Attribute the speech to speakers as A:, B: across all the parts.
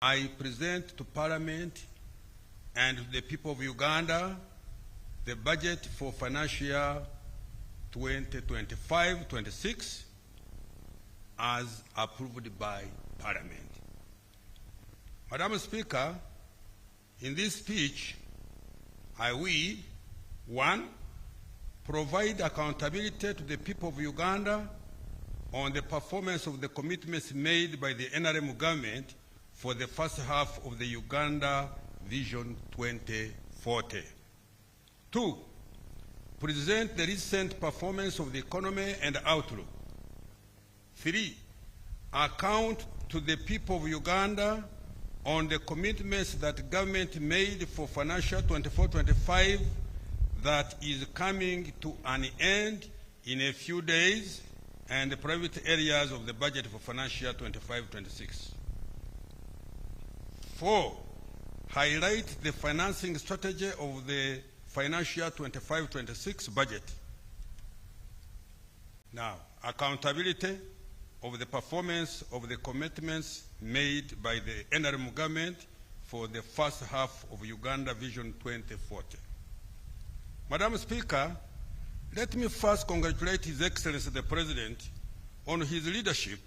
A: I present to Parliament and the people of Uganda the budget for financial year 2025-26 as approved by Parliament. Madam Speaker, in this speech, I will, 1, provide accountability to the people of Uganda on the performance of the commitments made by the NRM government for the first half of the Uganda Vision 2040. 2, present the recent performance of the economy and outlook. 3, account to the people of Uganda on the commitments that government made for financial 24-25 that is coming to an end in a few days, and the private areas of the budget for financial year 25-26. 4, highlight the financing strategy of the financial year 25-26 budget. Now, accountability of the performance of the commitments made by the NRM government for the first half of Uganda Vision 2040. Madam Speaker, let me first congratulate His Excellency the President on his leadership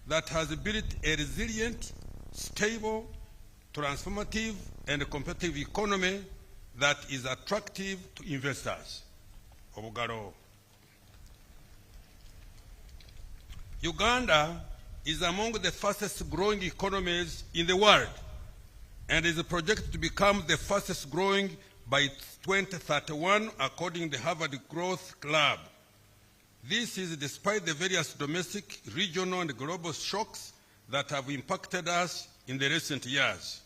A: that has built a resilient, stable, transformative, and competitive economy that is attractive to investors. Uganda is among the fastest growing economies in the world and is projected to become the fastest growing by 2031 according to the Harvard Growth Club. This is despite the various domestic, regional, and global shocks that have impacted us in the recent years.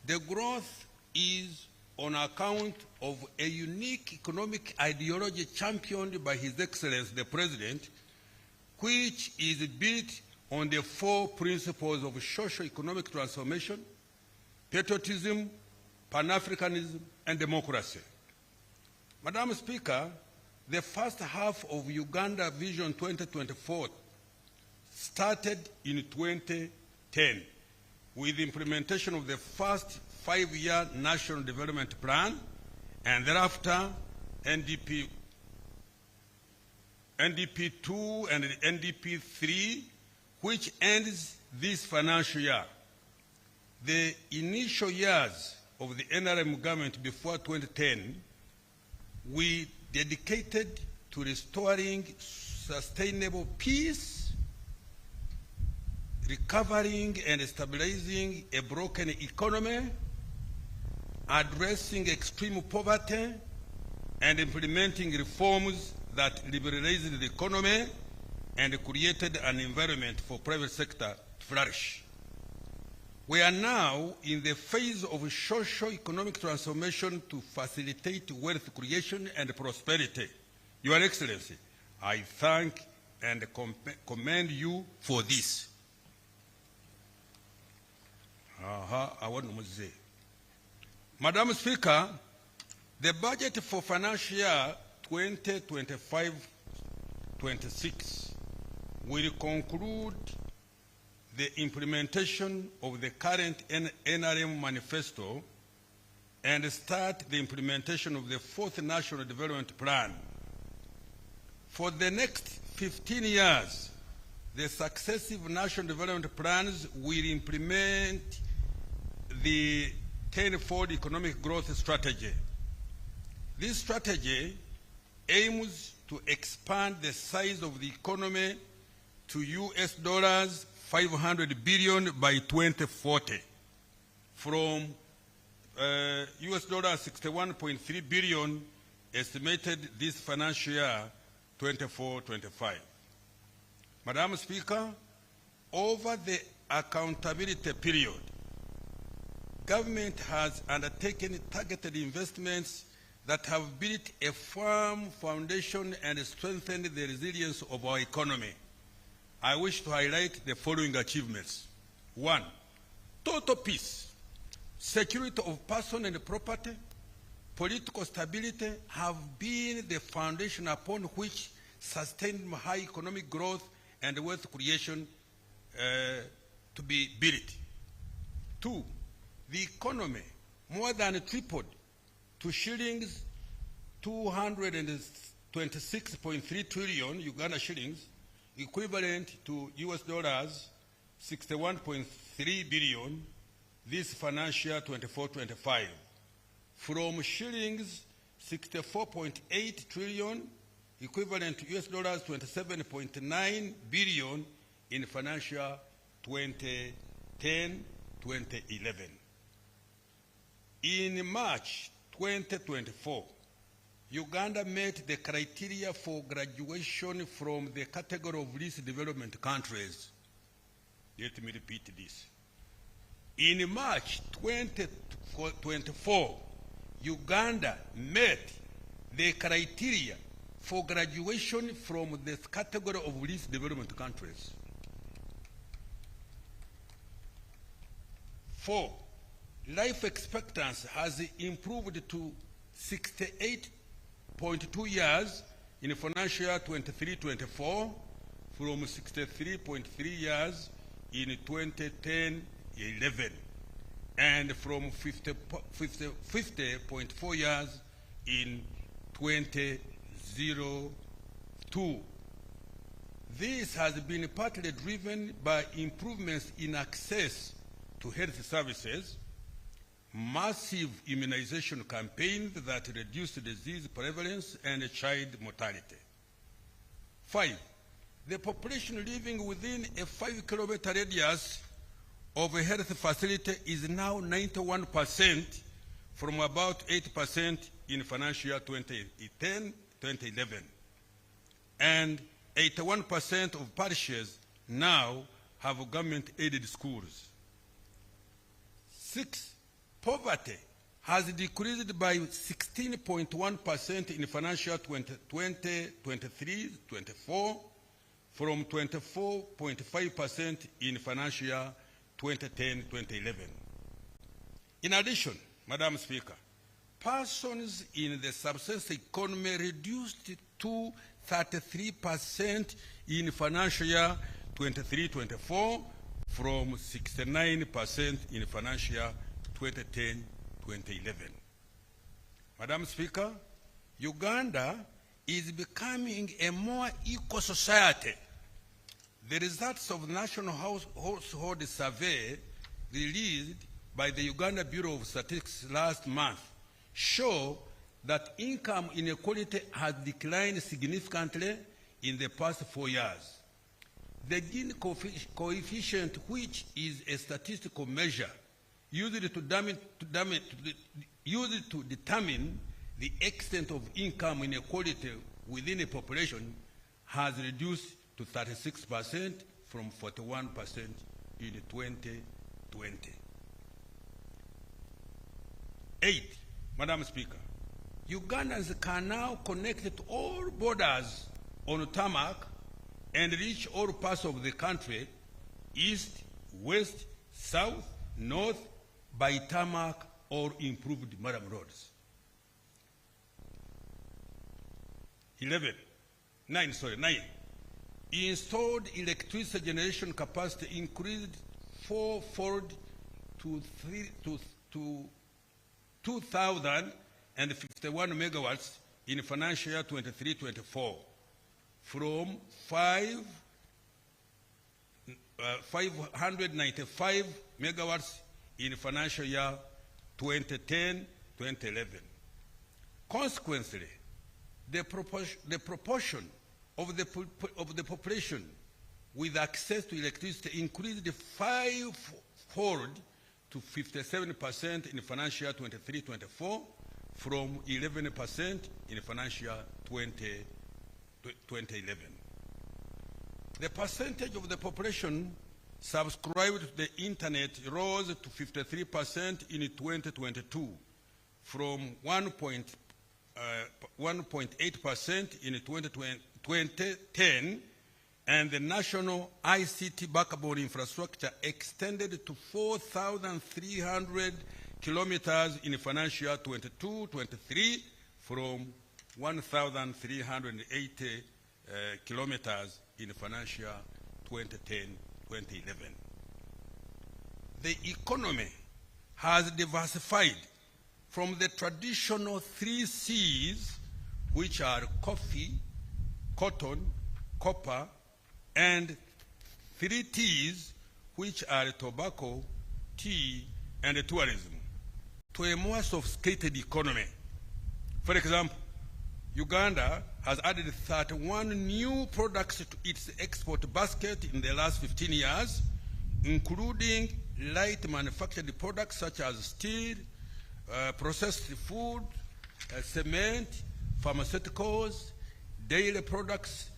A: The growth is on account of a unique economic ideology championed by His Excellency the President, which is built on the 4 principles of socio-economic transformation, patriotism, Pan-Africanism, and democracy. Madam Speaker, the first half of Uganda Vision 2024 started in 2010 with the implementation of the first 5-year National Development Plan, and thereafter NDP 2 and NDP 3, which ends this financial year. The initial years of the NRM government before 2010, we dedicated to restoring sustainable peace, recovering and stabilizing a broken economy, addressing extreme poverty, and implementing reforms that liberalized the economy and created an environment for private sector to flourish. We are now in the phase of socio-economic transformation to facilitate wealth creation and prosperity. Your Excellency, I thank and commend you for this. Madam Speaker, the budget for financial year 2025-26 will conclude the implementation of the current NRM manifesto and start the implementation of the 4th National Development Plan. For the next 15 years, the successive national development plans will implement the 10-fold economic growth strategy. This strategy aims to expand the size of the economy to US$ 500 billion by 2040 from US$ 61.3 billion estimated this financial year 24-25. Madam Speaker, over the accountability period, government has undertaken targeted investments that have built a firm foundation and strengthened the resilience of our economy. I wish to highlight the following achievements. 1, total peace, security of person and property, political stability have been the foundation upon which sustained high economic growth and wealth creation to be built. 2, the economy more than tripled to shillings 226.3 trillion Uganda shillings, equivalent to US dollars 61.3 billion this financial 24-25, from shillings 64.8 trillion, equivalent to US dollars 27.9 billion in financial 2010-2011. In March 2024, Uganda met the criteria for graduation from the category of least development countries. Let me repeat this. In March 2024, Uganda met the criteria for graduation from the category of least development countries. 4, life expectancy has improved to 68.2 years in financial 23-24 from 63.3 years in 2010-11 and from 50.4 years in 2002. This has been partly driven by improvements in access to health services, massive immunization campaigns that reduce disease prevalence and child mortality. 5, the population living within a 5-kilometer radius of a health facility is now 91% from about 8% in financial 2010-2011. And 81% of parishes now have government-aided schools. 6, poverty has decreased by 16.1% in financial 2020-23-24 from 24.5% in financial 2010-2011. In addition, Madam Speaker, persons in the subsistence economy reduced to 33% in financial year 23-24 from 69% in financial year 2010-2011. Madam Speaker, Uganda is becoming a more equal society. The results of the National Household Survey released by the Uganda Bureau of Statistics last month show that income inequality has declined significantly in the past 4 years. The Gini coefficient, which is a statistical measure used to determine the extent of income inequality within a population, has reduced to 36% from 41% in 2020. 8, Madam Speaker, Ugandans can now connect to all borders on tarmac and reach all parts of the country, east, west, south, north, by tarmac or improved madam roads. 9. Installed electricity generation capacity increased fourfold to 2,051 megawatts in financial year 23-24 from 595 megawatts in financial year 2010-2011. Consequently, the proportion of the population with access to electricity increased 5-fold to 57% in financial year 23-24 from 11% in financial year 2011. The percentage of the population subscribed to the internet rose to 53% in 2022 from 1.8% in 2010, and the national ICT backbone infrastructure extended to 4,300 kilometers in financial year 22-23 from 1,380 kilometers in financial year 2010-2011. the economy has diversified from the traditional 3 C's, which are coffee, cotton, copper, and 3 T's, which are tobacco, tea, and tourism, to a more sophisticated economy. For example, Uganda has added 31 new products to its export basket in the last 15 years, including light manufactured products such as steel, processed food, cement, pharmaceuticals, dairy products,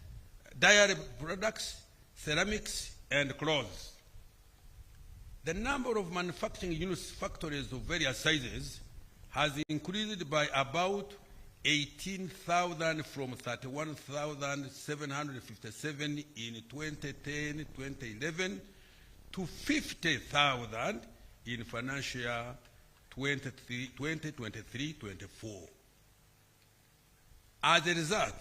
A: ceramics, and clothes. The number of manufacturing units, factories of various sizes, has increased by about 18,000 from 31,757 in 2010-2011 to 50,000 in financial year 2023-24. As a result,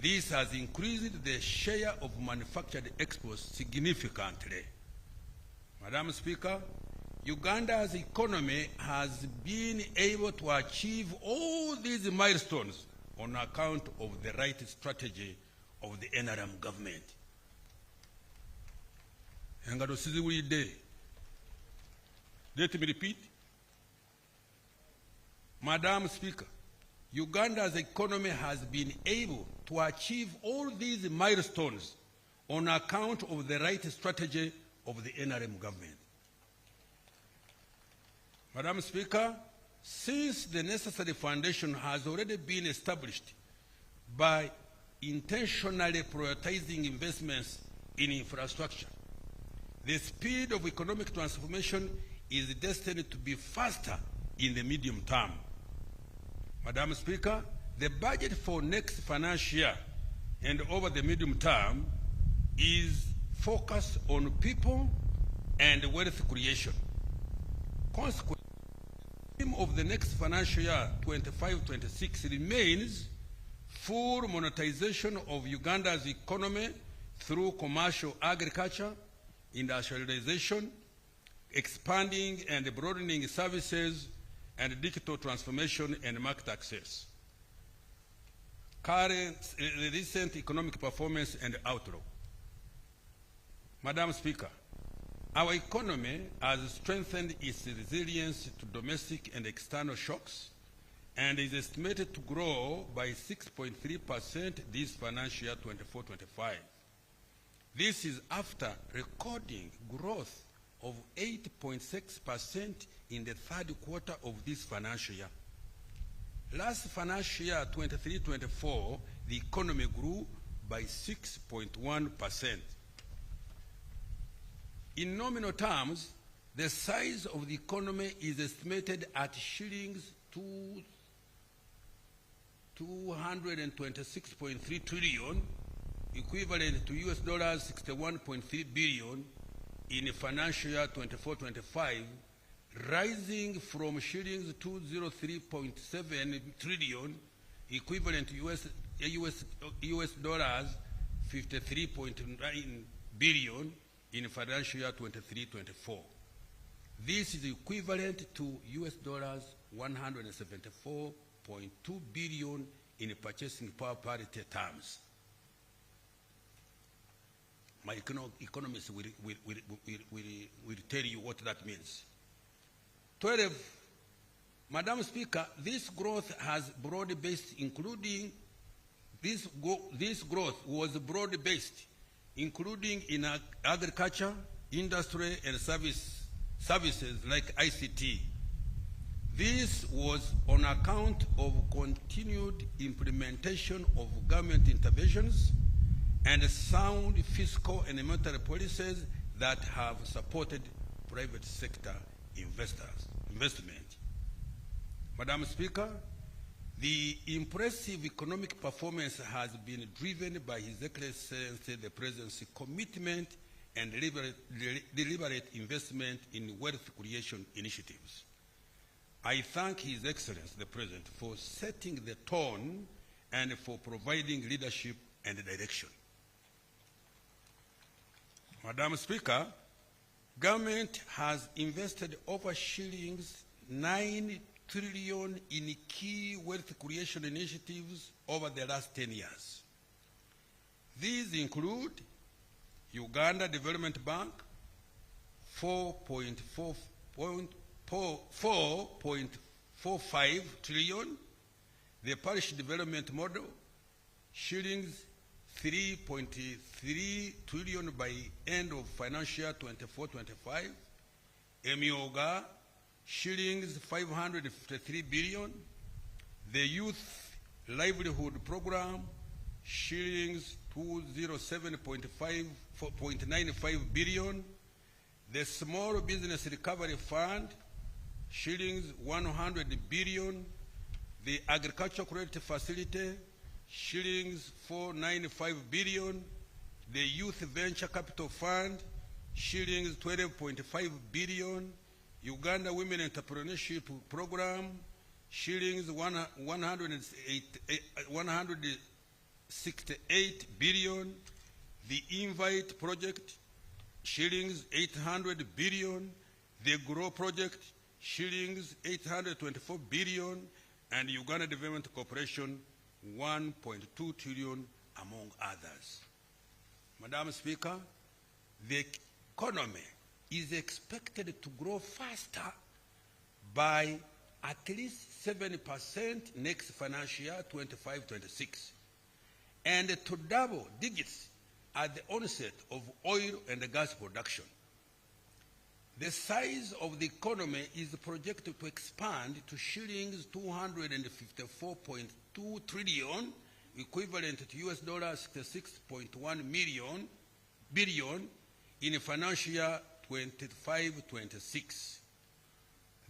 A: this has increased the share of manufactured exports significantly. Madam Speaker, Uganda's economy has been able to achieve all these milestones on account of the right strategy of the NRM government. Let me repeat. Madam Speaker, Uganda's economy has been able to achieve all these milestones on account of the right strategy of the NRM government. Madam Speaker, since the necessary foundation has already been established by intentionally prioritizing investments in infrastructure, the speed of economic transformation is destined to be faster in the medium term. Madam Speaker, the budget for next financial year and over the medium term is focused on people and wealth creation. Consequently, the theme of the next financial year 25-26 remains full monetization of Uganda's economy through commercial agriculture, industrialization, expanding and broadening services, and digital transformation and market access. Recent economic performance and outlook. Madam Speaker, our economy has strengthened its resilience to domestic and external shocks and is estimated to grow by 6.3% this financial year 24-25. This is after recording growth of 8.6% in the third quarter of this financial year. Last financial year 23-24, the economy grew by 6.1%. In nominal terms, the size of the economy is estimated at shillings 226.3 trillion, equivalent to US dollars 61.3 billion in financial year 24-25, rising from shillings 203.7 trillion, equivalent to US dollars 53.9 billion in financial year 23-24. This is equivalent to US dollars 174.2 billion in purchasing power parity terms. My economists will tell you what that means. 12, Madam Speaker, this growth has broad-based, including this growth was broad-based, including in agriculture, industry, and services like ICT. This was on account of continued implementation of government interventions and sound fiscal and monetary policies that have supported private sector investment. Madam Speaker, the impressive economic performance has been driven by His Excellency the President's commitment and deliberate investment in wealth creation initiatives. I thank His Excellency the President for setting the tone and for providing leadership and direction. Madam Speaker, Government has invested over shillings 9 trillion in key wealth creation initiatives over the last 10 years. These include Uganda Development Bank, 4.45 trillion, the parish development model, shillings 3.3 trillion by end of financial 24-25, Emioga, shillings 553 billion, the Youth Livelihood Program, shillings 207.95 billion, the Small Business Recovery Fund, shillings 100 billion, the Agricultural Credit Facility, shillings 495 billion, the Youth Venture Capital Fund, shillings 12.5 billion, Uganda Women Entrepreneurship Program, shillings 168 billion, the Invite Project, shillings 800 billion, the Grow Project, shillings 824 billion, and Uganda Development Corporation, 1.2 trillion, among others. Madam Speaker, the economy is expected to grow faster by at least 7% next financial year, 25-26, and to double digits at the onset of oil and gas production. The size of the economy is projected to expand to shillings 254.2 trillion, equivalent to US dollars 66.1 billion in financial year 25-26.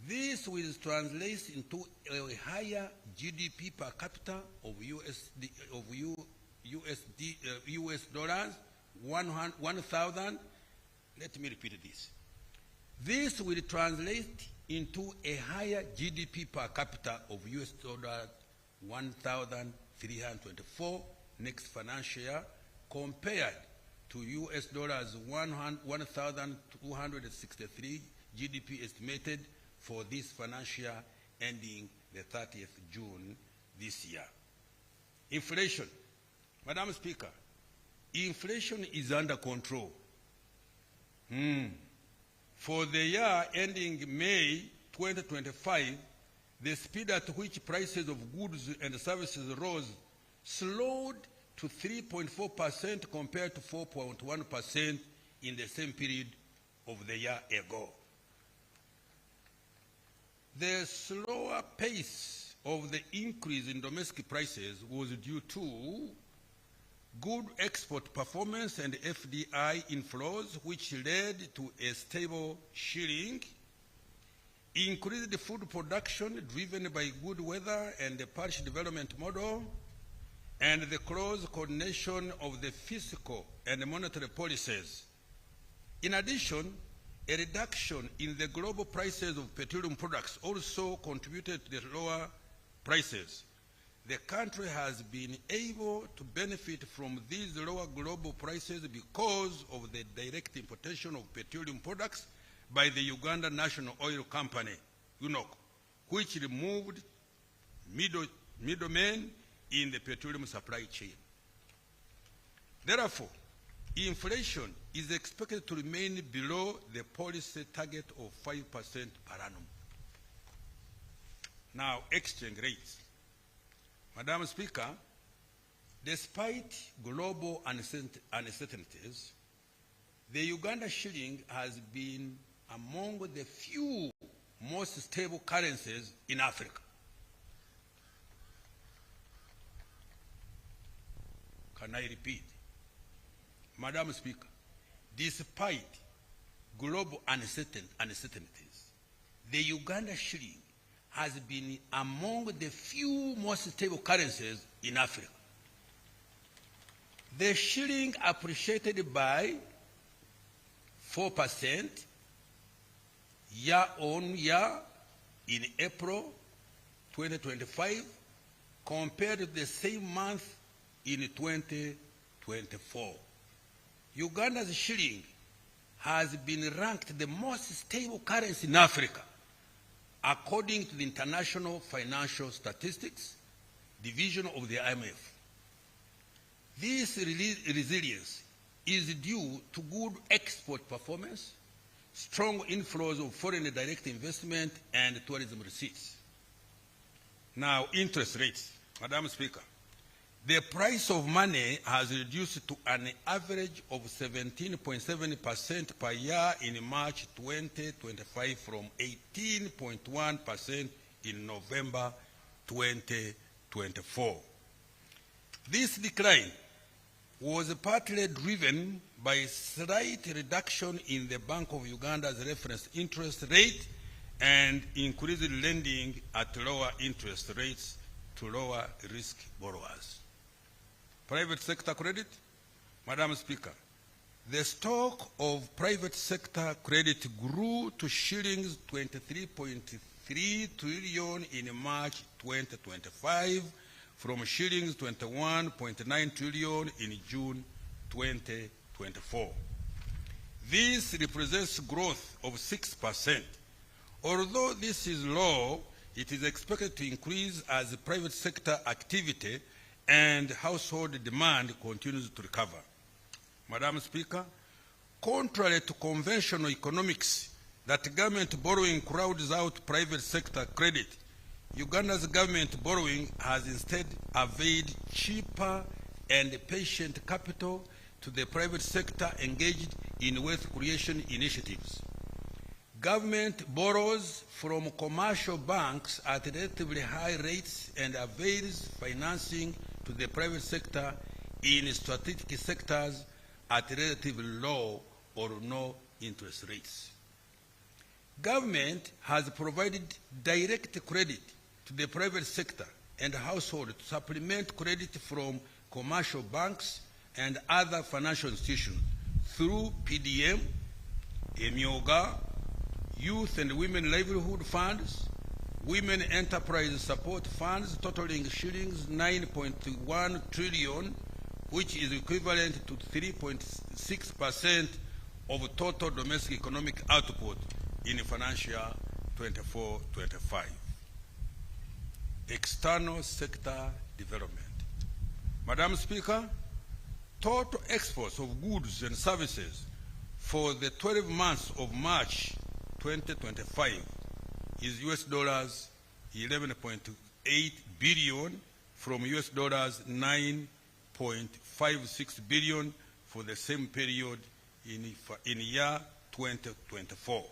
A: This will translate into a higher GDP per capita of US dollars 1,000. Let me repeat this. This will translate into a higher GDP per capita of US dollars 1,324 next financial year compared to US dollars 1,263 GDP estimated for this financial year ending the 30th June this year. Inflation. Madam Speaker, inflation is under control. For the year ending May 2025, the speed at which prices of goods and services rose slowed to 3.4% compared to 4.1% in the same period of the year ago. The slower pace of the increase in domestic prices was due to good export performance and FDI inflows, which led to a stable shilling, increased food production driven by good weather and the parish development model, and the close coordination of the fiscal and monetary policies. In addition, a reduction in the global prices of petroleum products also contributed to the lower prices. The country has been able to benefit from these lower global prices because of the direct importation of petroleum products by the Uganda National Oil Company, UNOC, which removed middlemen in the petroleum supply chain. Therefore, inflation is expected to remain below the policy target of 5% per annum. Now, exchange rates. Madam Speaker, despite global uncertainties, the Uganda shilling has been among the few most stable currencies in Africa. Can I repeat? Madam Speaker, despite global uncertainties, the Uganda shilling has been among the few most stable currencies in Africa. The shilling appreciated by 4% year on year in April 2025 compared to the same month in 2024. Uganda's shilling has been ranked the most stable currency in Africa, according to the International Financial Statistics Division of the IMF. This resilience is due to good export performance, strong inflows of foreign direct investment, and tourism receipts. Now, interest rates. Madam Speaker, the price of money has reduced to an average of 17.7% per year in March 2025 from 18.1% in November 2024. This decline was partly driven by a slight reduction in the Bank of Uganda's reference interest rate and increased lending at lower interest rates to lower risk borrowers. Private sector credit. Madam Speaker, the stock of private sector credit grew to shillings 23.3 trillion in March 2025 from shillings 21.9 trillion in June 2024. This represents growth of 6%. Although this is low, it is expected to increase as private sector activity and household demand continues to recover. Madam Speaker, contrary to conventional economics that government borrowing crowds out private sector credit, Uganda's government borrowing has instead availed cheaper and patient capital to the private sector engaged in wealth creation initiatives. Government borrows from commercial banks at relatively high rates and avails financing to the private sector in strategic sectors at relatively low or no interest rates. Government has provided direct credit to the private sector and household to supplement credit from commercial banks and other financial institutions through PDM, Emyoga, Youth and Women Livelihood Funds, Women Enterprise Support Funds totaling shillings 9.1 trillion, which is equivalent to 3.6% of total domestic economic output in financial 24-25. External sector development. Madam Speaker, total exports of goods and services for the 12 months of March 2025 is US dollars 11.8 billion from US dollars 9.56 billion for the same period in year 2024.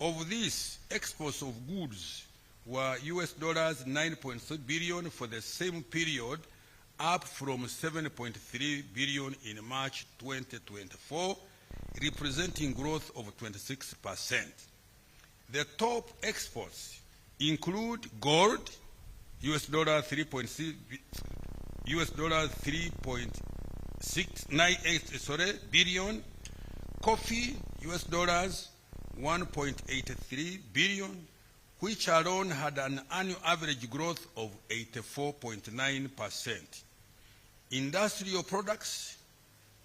A: Of these, exports of goods were US dollars 9.3 billion for the same period, up from 7.3 billion in March 2024, representing growth of 26%. The top exports include gold, US dollar 3.698 billion, coffee, US dollars 1.83 billion, which alone had an annual average growth of 84.9%. Industrial products,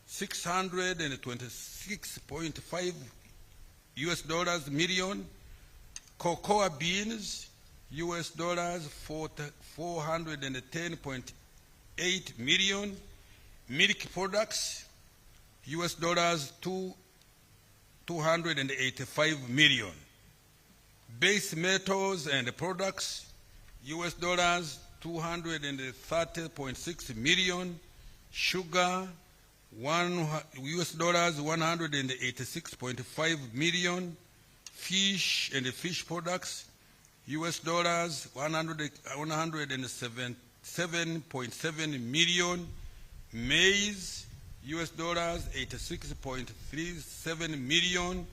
A: 626.5 US dollars million, cocoa beans, US dollars 410.8 million, milk products, US dollars 285 million, base metals and products, US dollars 230.6 million, sugar, US dollars 186.5 million, fish and fish products, US dollars 107.7 million, maize, US dollars 86.37 million,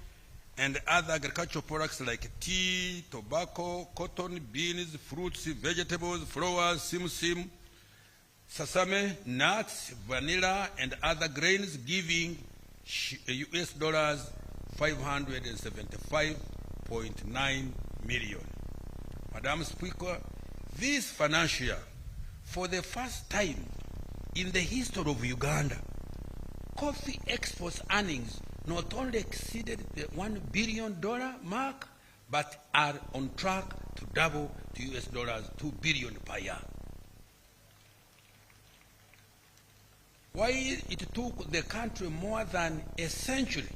A: and other agricultural products like tea, tobacco, cotton, beans, fruits, vegetables, flowers, simsim, sesame, nuts, vanilla, and other grains, giving US dollars 575.9 million. Madam Speaker, this financial year, for the first time in the history of Uganda, coffee exports earnings not only exceeded the $1 billion mark, but are on track to double to US dollars $2 billion per year. While it took the country more than a century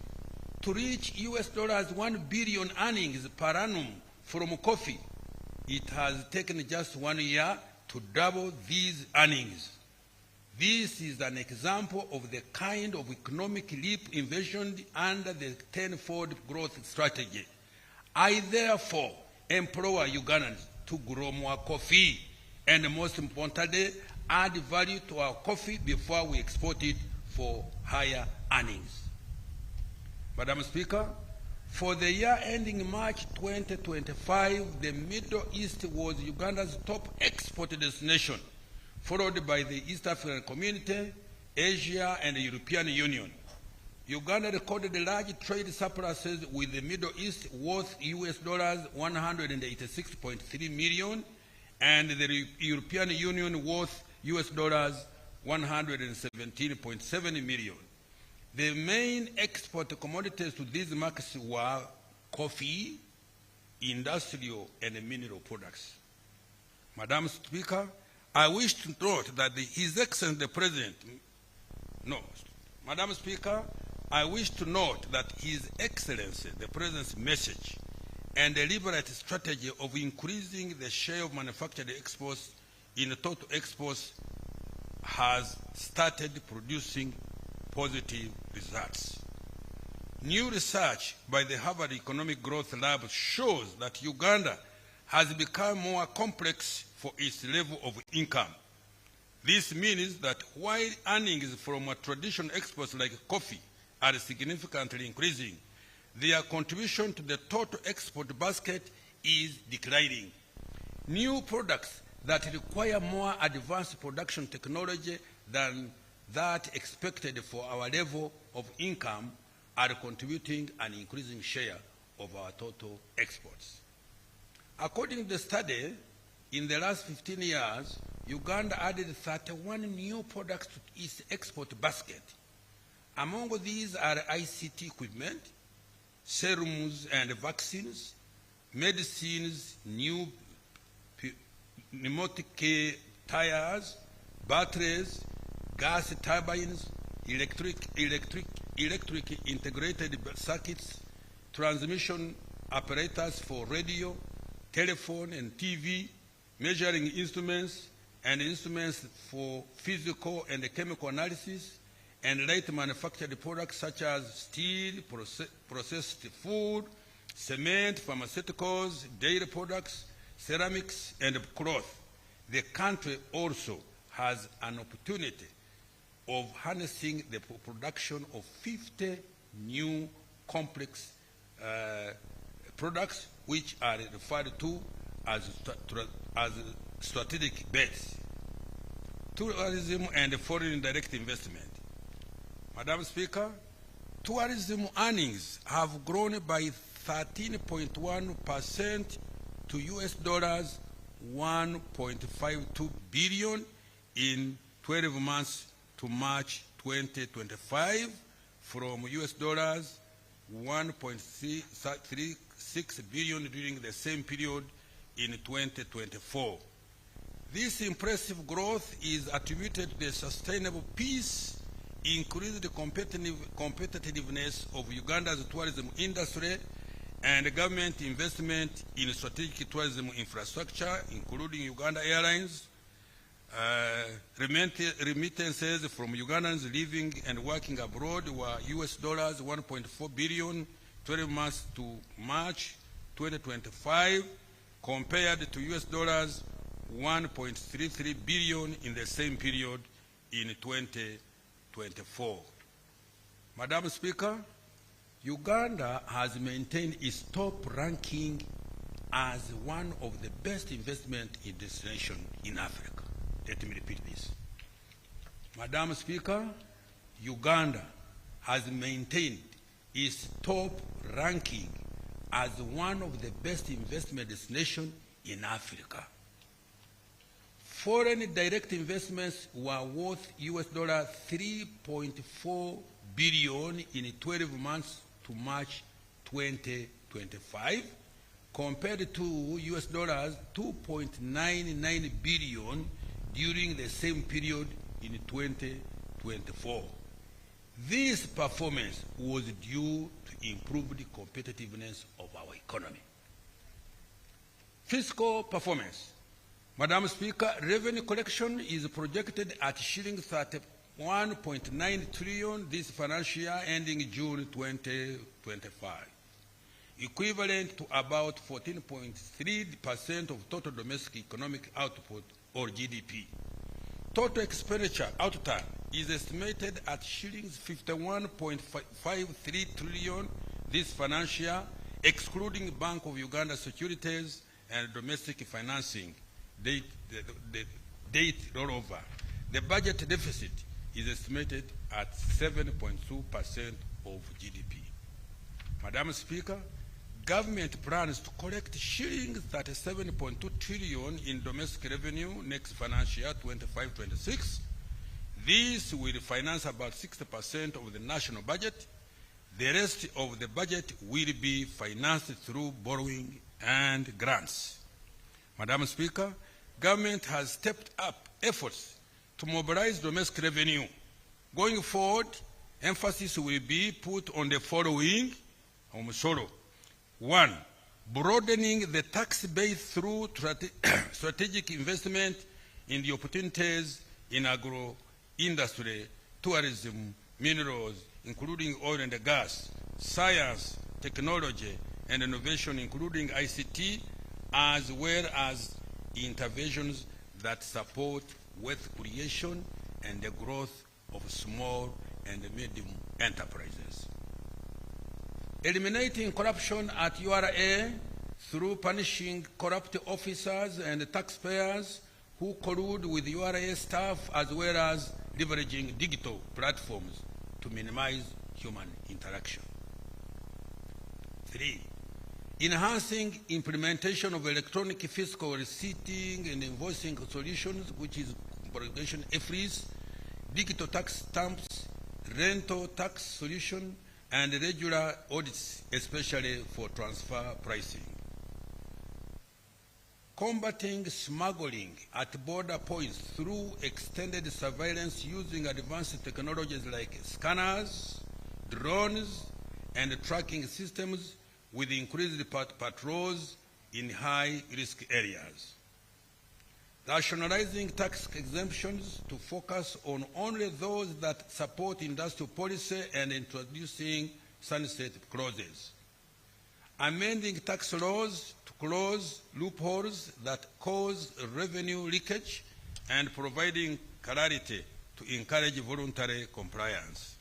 A: to reach US dollars $1 billion earnings per annum from coffee, it has taken just 1 year to double these earnings. This is an example of the kind of economic leap envisioned under the tenfold growth strategy. I therefore implore Ugandans to grow more coffee and, most importantly, add value to our coffee before we export it for higher earnings. Madam Speaker, for the year ending March 2025, the Middle East was Uganda's top export destination, followed by the East African Community, Asia, and the European Union. Uganda recorded large trade surpluses with the Middle East worth US dollars 186.3 million and the European Union worth US dollars 117.7 million. The main export commodities to these markets were coffee, industrial, and mineral products. Madam Speaker, I wish to note that His Excellency the President, Madam Speaker, I wish to note that His Excellency the President's message and deliberate strategy of increasing the share of manufactured exports in the total exports has started producing positive results. New research by the Harvard Economic Growth Lab shows that Uganda has become more complex for its level of income. This means that while earnings from traditional exports like coffee are significantly increasing, their contribution to the total export basket is declining. New products that require more advanced production technology than that expected for our level of income are contributing an increasing share of our total exports. According to the study, in the last 15 years, Uganda added 31 new products to its export basket. Among these are ICT equipment, serums and vaccines, medicines, new pneumatic tires, batteries, gas turbines, electric integrated circuits, transmission apparatus for radio, telephone and TV, measuring instruments, and instruments for physical and chemical analysis, and light manufactured products such as steel, processed food, cement, pharmaceuticals, dairy products, ceramics, and cloth. The country also has an opportunity of harnessing the production of 50 new complex products which are referred to as strategic bets. Tourism and foreign direct investment. Madam Speaker, tourism earnings have grown by 13.1% to US dollars 1.52 billion in 12 months to March 2025 from US dollars 1.36 billion during the same period in 2024. This impressive growth is attributed to the sustainable peace, increased competitiveness of Uganda's tourism industry, and government investment in strategic tourism infrastructure, including Uganda Airlines, remittances from Ugandans living and working abroad were US dollars 1.4 billion 12 months to March 2025, compared to US dollars 1.33 billion in the same period in 2024. Madam Speaker, Uganda has maintained its top ranking as one of the best investment destinations in Africa. Let me repeat this. Madam Speaker, Uganda has maintained its top ranking as one of the best investment destinations in Africa. Foreign direct investments were worth US $3.4 billion in 12 months to March 2025, compared to US dollars 2.99 billion during the same period in 2024. This performance was due to improved competitiveness of our economy. Fiscal performance. Madam Speaker, revenue collection is projected at shilling 31.9 trillion this financial year ending June 2025, equivalent to about 14.3% of total domestic economic output, or GDP. Total expenditure outturn is estimated at shillings 51.53 trillion this financial year, excluding Bank of Uganda securities and domestic financing date rollover. The budget deficit is estimated at 7.2% of GDP. Madam Speaker, government plans to collect shillings 37.2 trillion in domestic revenue next financial year 25-26. This will finance about 60% of the national budget. The rest of the budget will be financed through borrowing and grants. Madam Speaker, government has stepped up efforts to mobilize domestic revenue. Going forward, emphasis will be put on the following. 1, broadening the tax base through strategic investment in the opportunities in agro-industry, tourism, minerals, including oil and gas, science, technology, and innovation, including ICT, as well as interventions that support wealth creation and the growth of small and medium enterprises. Eliminating corruption at URA through punishing corrupt officers and taxpayers who collude with URA staff, as well as leveraging digital platforms to minimize human interaction. 3, enhancing implementation of electronic fiscal receipting and invoicing solutions, which is progression EFRIS, digital tax stamps, rental tax solution, and regular audits, especially for transfer pricing. Combating smuggling at border points through extended surveillance using advanced technologies like scanners, drones, and tracking systems, with increased patrols in high-risk areas. Rationalizing tax exemptions to focus on only those that support industrial policy and introducing sunset clauses. Amending tax laws to close loopholes that cause revenue leakage and providing clarity to encourage voluntary compliance.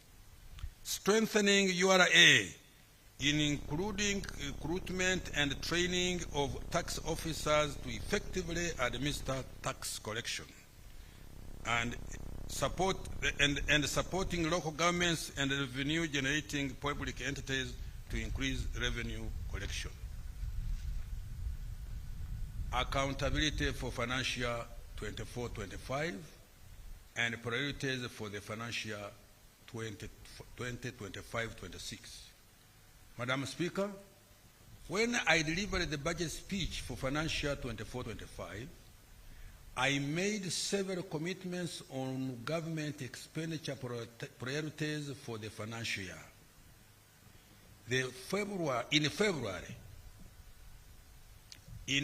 A: Strengthening URA in including recruitment and training of tax officers to effectively administer tax collection, and supporting local governments and revenue generating public entities to increase revenue collection. Accountability for financial 24-25 and priorities for the financial 2025-26. Madam Speaker, when I delivered the budget speech for financial 24-25, I made several commitments on government expenditure priorities for the financial year. In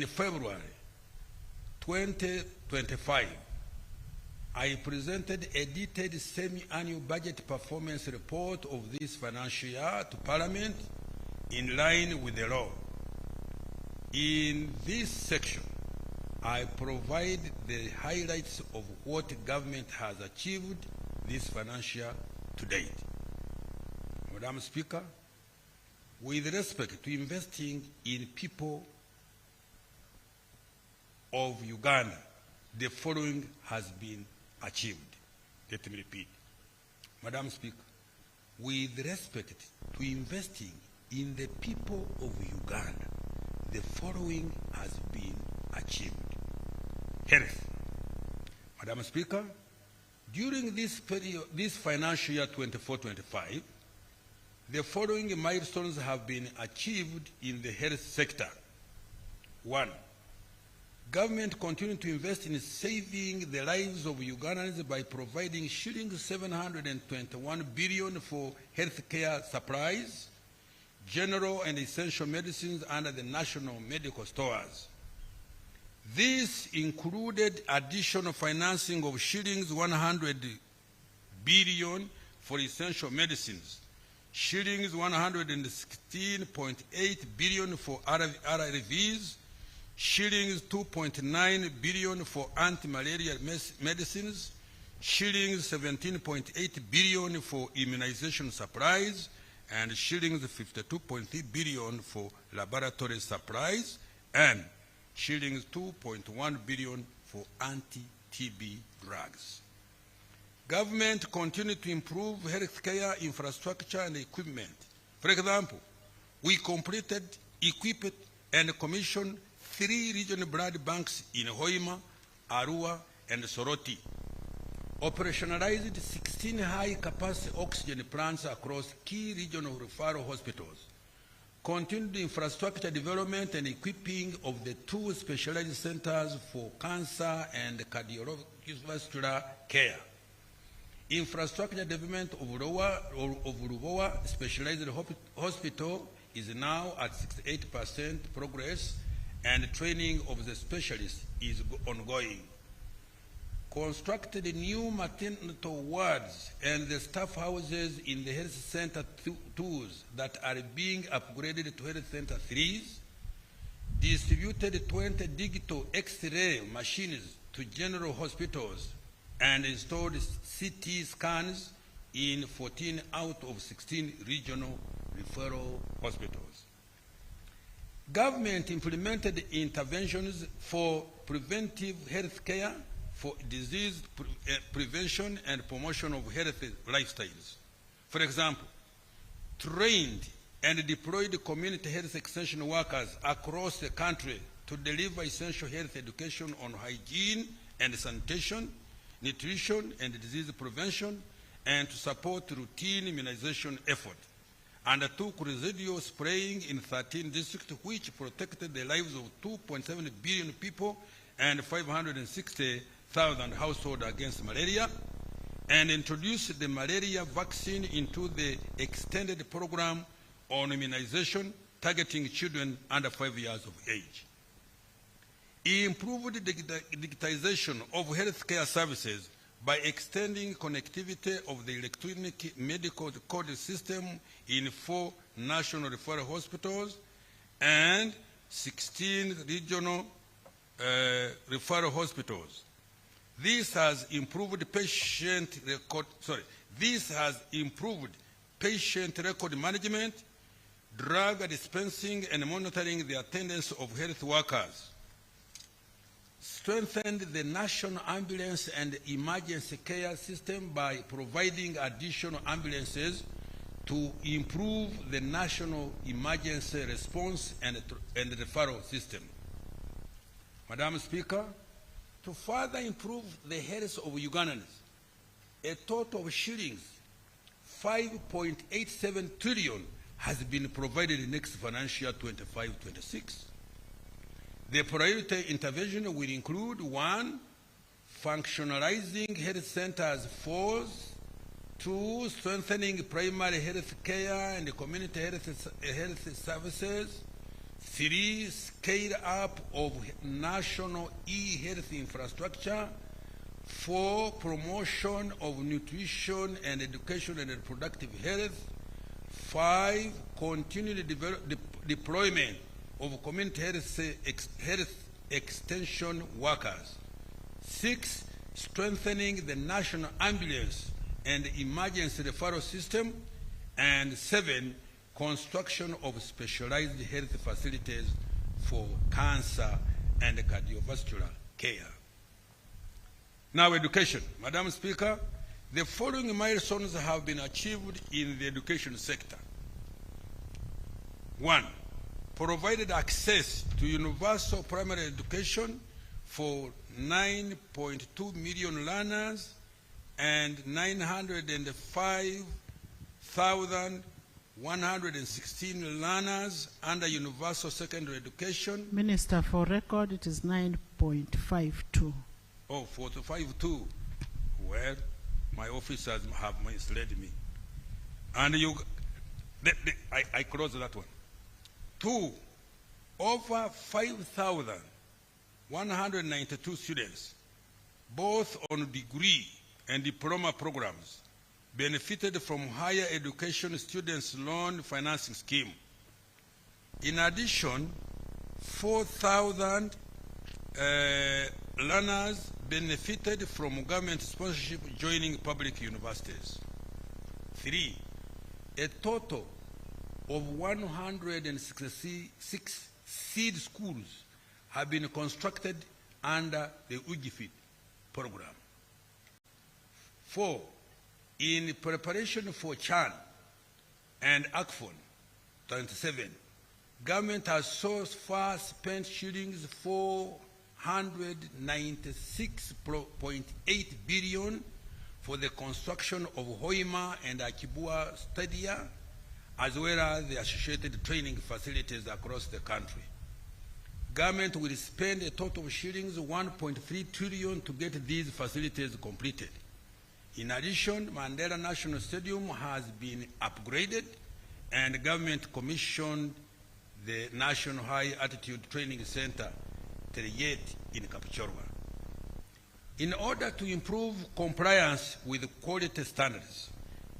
A: February 2025, I presented a detailed semi-annual budget performance report of this financial year to Parliament in line with the law. In this section, I provide the highlights of what government has achieved this financial year to date. Madam Speaker, with respect to investing in people of Uganda, the following has been achieved. Let me repeat. Madam Speaker, with respect to investing in the people of Uganda, the following has been achieved. Health. Madam Speaker, During this period, this financial year 24-25, the following milestones have been achieved in the health sector. 1. Government continued to invest in saving the lives of Ugandans by providing shillings 721 billion for healthcare supplies, general and essential medicines under the national medical stores. This included additional financing of shillings 100 billion for essential medicines, shillings 116.8 billion for RRVs, shillings 2.9 billion for anti-malaria medicines, shillings 17.8 billion for immunization supplies, and shillings 52.3 billion for laboratory supplies, and shillings 2.1 billion for anti-TB drugs. Government continued to improve healthcare infrastructure and equipment. For example, we completed, equipped, and commissioned 3 regional blood banks in Hoima, Arua, and Soroti, operationalized 16 high-capacity oxygen plants across key regional referral hospitals, continued infrastructure development and equipping of the 2 specialized centers for cancer and cardiovascular care. Infrastructure development of Lubowa Specialized Hospital is now at 68% progress, and training of the specialists is ongoing. Constructed new maternity wards and the staff houses in the health center 2s that are being upgraded to health center 3s, distributed 20 digital X-ray machines to general hospitals, and installed CT scans in 14 out of 16 regional referral hospitals. Government implemented interventions for preventive health care, for disease prevention and promotion of healthy lifestyles. For example, trained and deployed community health extension workers across the country to deliver essential health education on hygiene and sanitation, nutrition and disease prevention, and to support routine immunization effort. Undertook residual spraying in 13 districts, which protected the lives of 2.7 billion people and 560,000 households against malaria, and introduced the malaria vaccine into the extended program on immunization targeting children under 5 years of age. He improved the digitization of healthcare services by extending connectivity of the electronic medical record system in 4 national referral hospitals and 16 regional referral hospitals. This has improved patient record management, drug dispensing, and monitoring the attendance of health workers. Strengthened the national ambulance and emergency care system by providing additional ambulances to improve the national emergency response and referral system. Madam Speaker, to further improve the health of Ugandans, a total of shillings 5.87 trillion has been provided in next financial year 25-26. The priority intervention will include 1, functionalizing health centers 4, 2, strengthening primary health care and community health services, 3, scale up of national e-health infrastructure, 4, promotion of nutrition and education and reproductive health, 5, continued deployment of community health extension workers, 6, strengthening the national ambulance and emergency referral system, and 7, construction of specialized health facilities for cancer and cardiovascular care. Now, education. Madam Speaker, the following milestones have been achieved in the education sector. 1, provided access to universal primary education for 9.2 million learners 905,116 learners under universal secondary education.
B: Minister, for record, it is 9.52.
A: Oh, 452. Well, my officers have misled me. And I close that one. 2, over 5,192 students, both on degree and diploma programs, benefited from higher education students loan financing scheme. In addition, 4,000 learners benefited from government sponsorship joining public universities. 3, a total of 166 seed schools have been constructed under the UGFID program. 4, in preparation for CHAN and ACFON 27, government has so far spent shillings 496.8 billion for the construction of Hoima and Akibua Stadia, as well as the associated training facilities across the country. Government will spend a total of shillings 1.3 trillion to get these facilities completed. In addition, Mandela National Stadium has been upgraded, and government commissioned the National High Altitude Training Center, Teriyet, in Kapchorwa. In order to improve compliance with quality standards,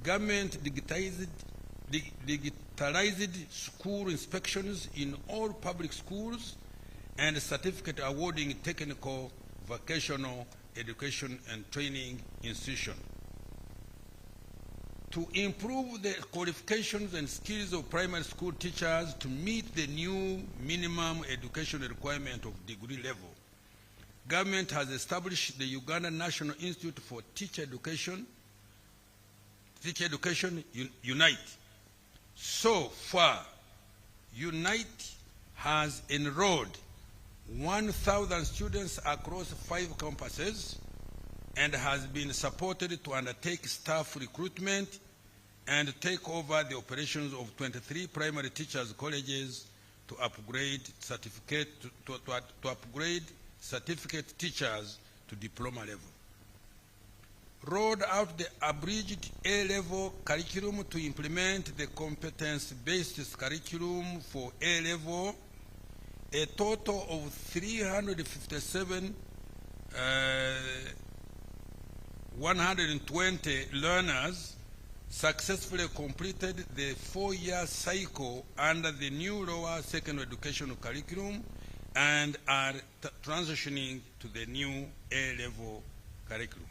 A: government digitalized school inspections in all public schools and certificate awarding technical, vocational education and training institutions. To improve the qualifications and skills of primary school teachers to meet the new minimum education requirement of degree level, government has established the Uganda National Institute for Teacher Education, UNITE. So far, UNITE has enrolled 1,000 students across 5 campuses and has been supported to undertake staff recruitment and take over the operations of 23 primary teachers' colleges to upgrade certificate teachers to diploma level. Rolled out the abridged A-level curriculum to implement the competence-based curriculum for A-level. A total of 357 120 learners successfully completed the 4-year cycle under the new lower secondary educational curriculum and are transitioning to the new A-level curriculum.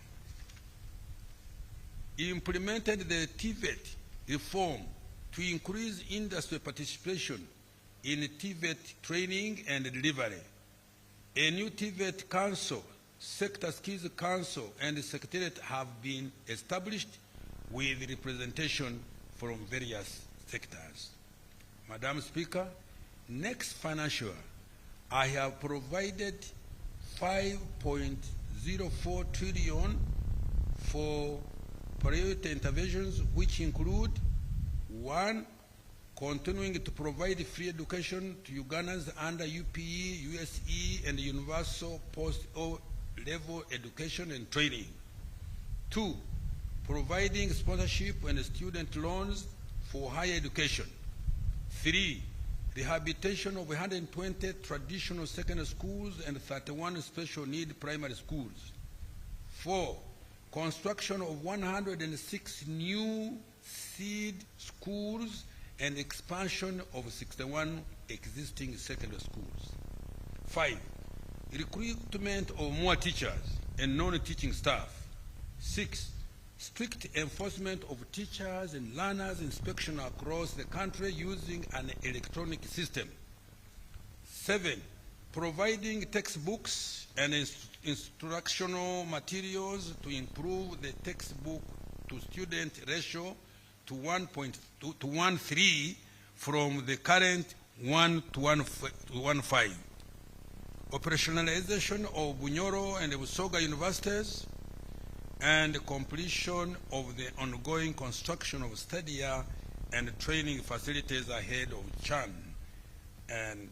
A: Implemented the TVET reform to increase industry participation in TVET training and delivery. A new TVET council, sector skills council, and secretariat have been established with representation from various sectors. Madam Speaker, next financial year, I have provided 5.04 trillion for priority interventions, which include 1, continuing to provide free education to Ugandans under UPE, USE, and universal post-O-level education and training. 2, providing sponsorship and student loans for higher education. 3, rehabilitation of 120 traditional secondary schools and 31 special need primary schools. 4, construction of 106 new seed schools and expansion of 61 existing secondary schools. 5, recruitment of more teachers and non-teaching staff. 6, strict enforcement of teachers and learners inspection across the country using an electronic system. 7, providing textbooks and instructional materials to improve the textbook to student ratio to 1.3 from the current 1 to 1.5. Operationalization of Bunyoro and Busoga universities. and completion of the ongoing construction of stadia and training facilities ahead of Chan and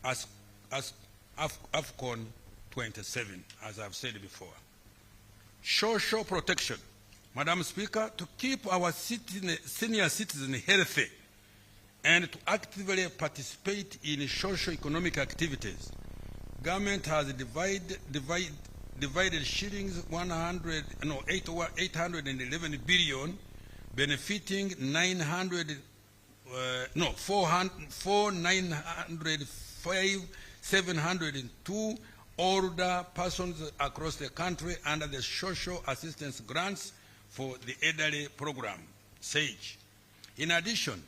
A: AFCON 27, as I've said before. Social protection. Madam Speaker, to keep our senior citizens healthy and to actively participate in socio-economic activities, government has divided shillings 811 billion, benefiting 702 older persons across the country under the social assistance grants for the elderly program, SAGE. In addition,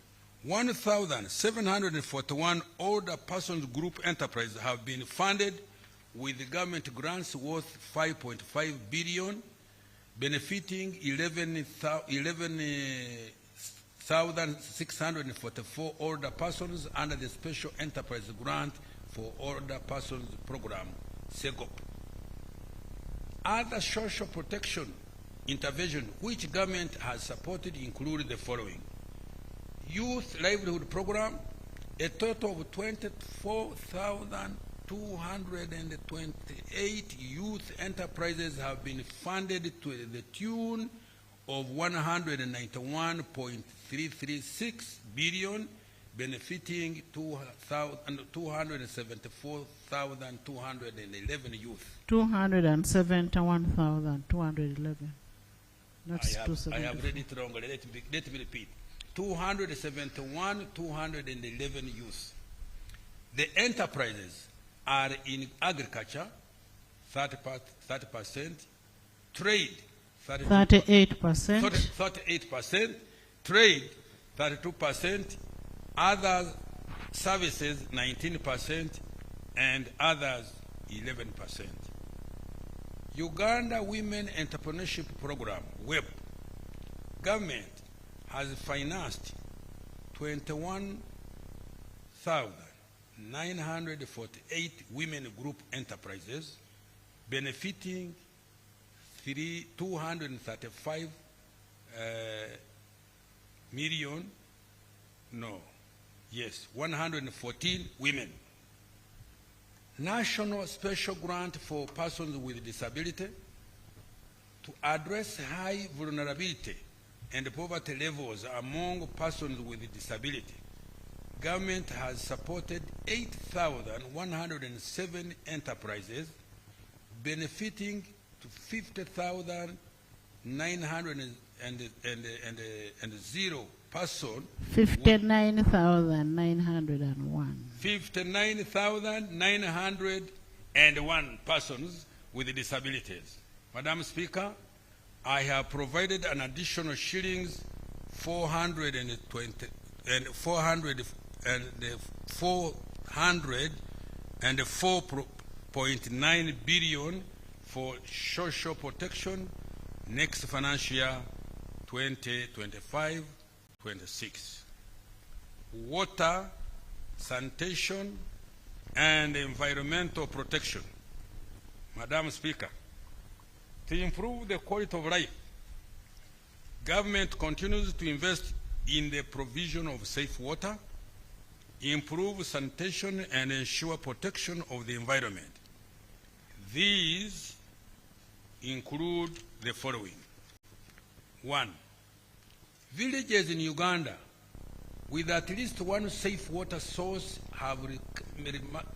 A: 1,741 older persons group enterprises have been funded with government grants worth 5.5 billion, benefiting 11,644 older persons under the Special Enterprise Grant for Older Persons Program, SEGOP. Other social protection intervention which government has supported include the following: Youth Livelihood Program, a total of 24,228 youth enterprises have been funded to the tune of 191.336 billion, benefiting 274,211 youth.
B: 271,211. Not
A: I have read it wrong. Let me repeat. 271,211 youth. The enterprises are in agriculture, 30%, trade, 38%, trade, 32%, other services, 19%, and others, 11%. Uganda Women Entrepreneurship Program, WEP. Government has financed 21,948 women group enterprises, benefiting 235 million, 114 women. National Special Grant for Persons with Disability to address high vulnerability and poverty levels among persons with disability. Government has supported 8,107 enterprises, benefiting to 50,900 persons.
B: 59,901.
A: 59,901 persons with disabilities. Madam Speaker, I have provided an additional shillings 404.9 billion for social protection next financial year 2025-26. Water, sanitation, and environmental protection. Madam Speaker, to improve the quality of life, government continues to invest in the provision of safe water, improve sanitation, and ensure protection of the environment. These include the following. 1. Villages in Uganda with at least one safe water source have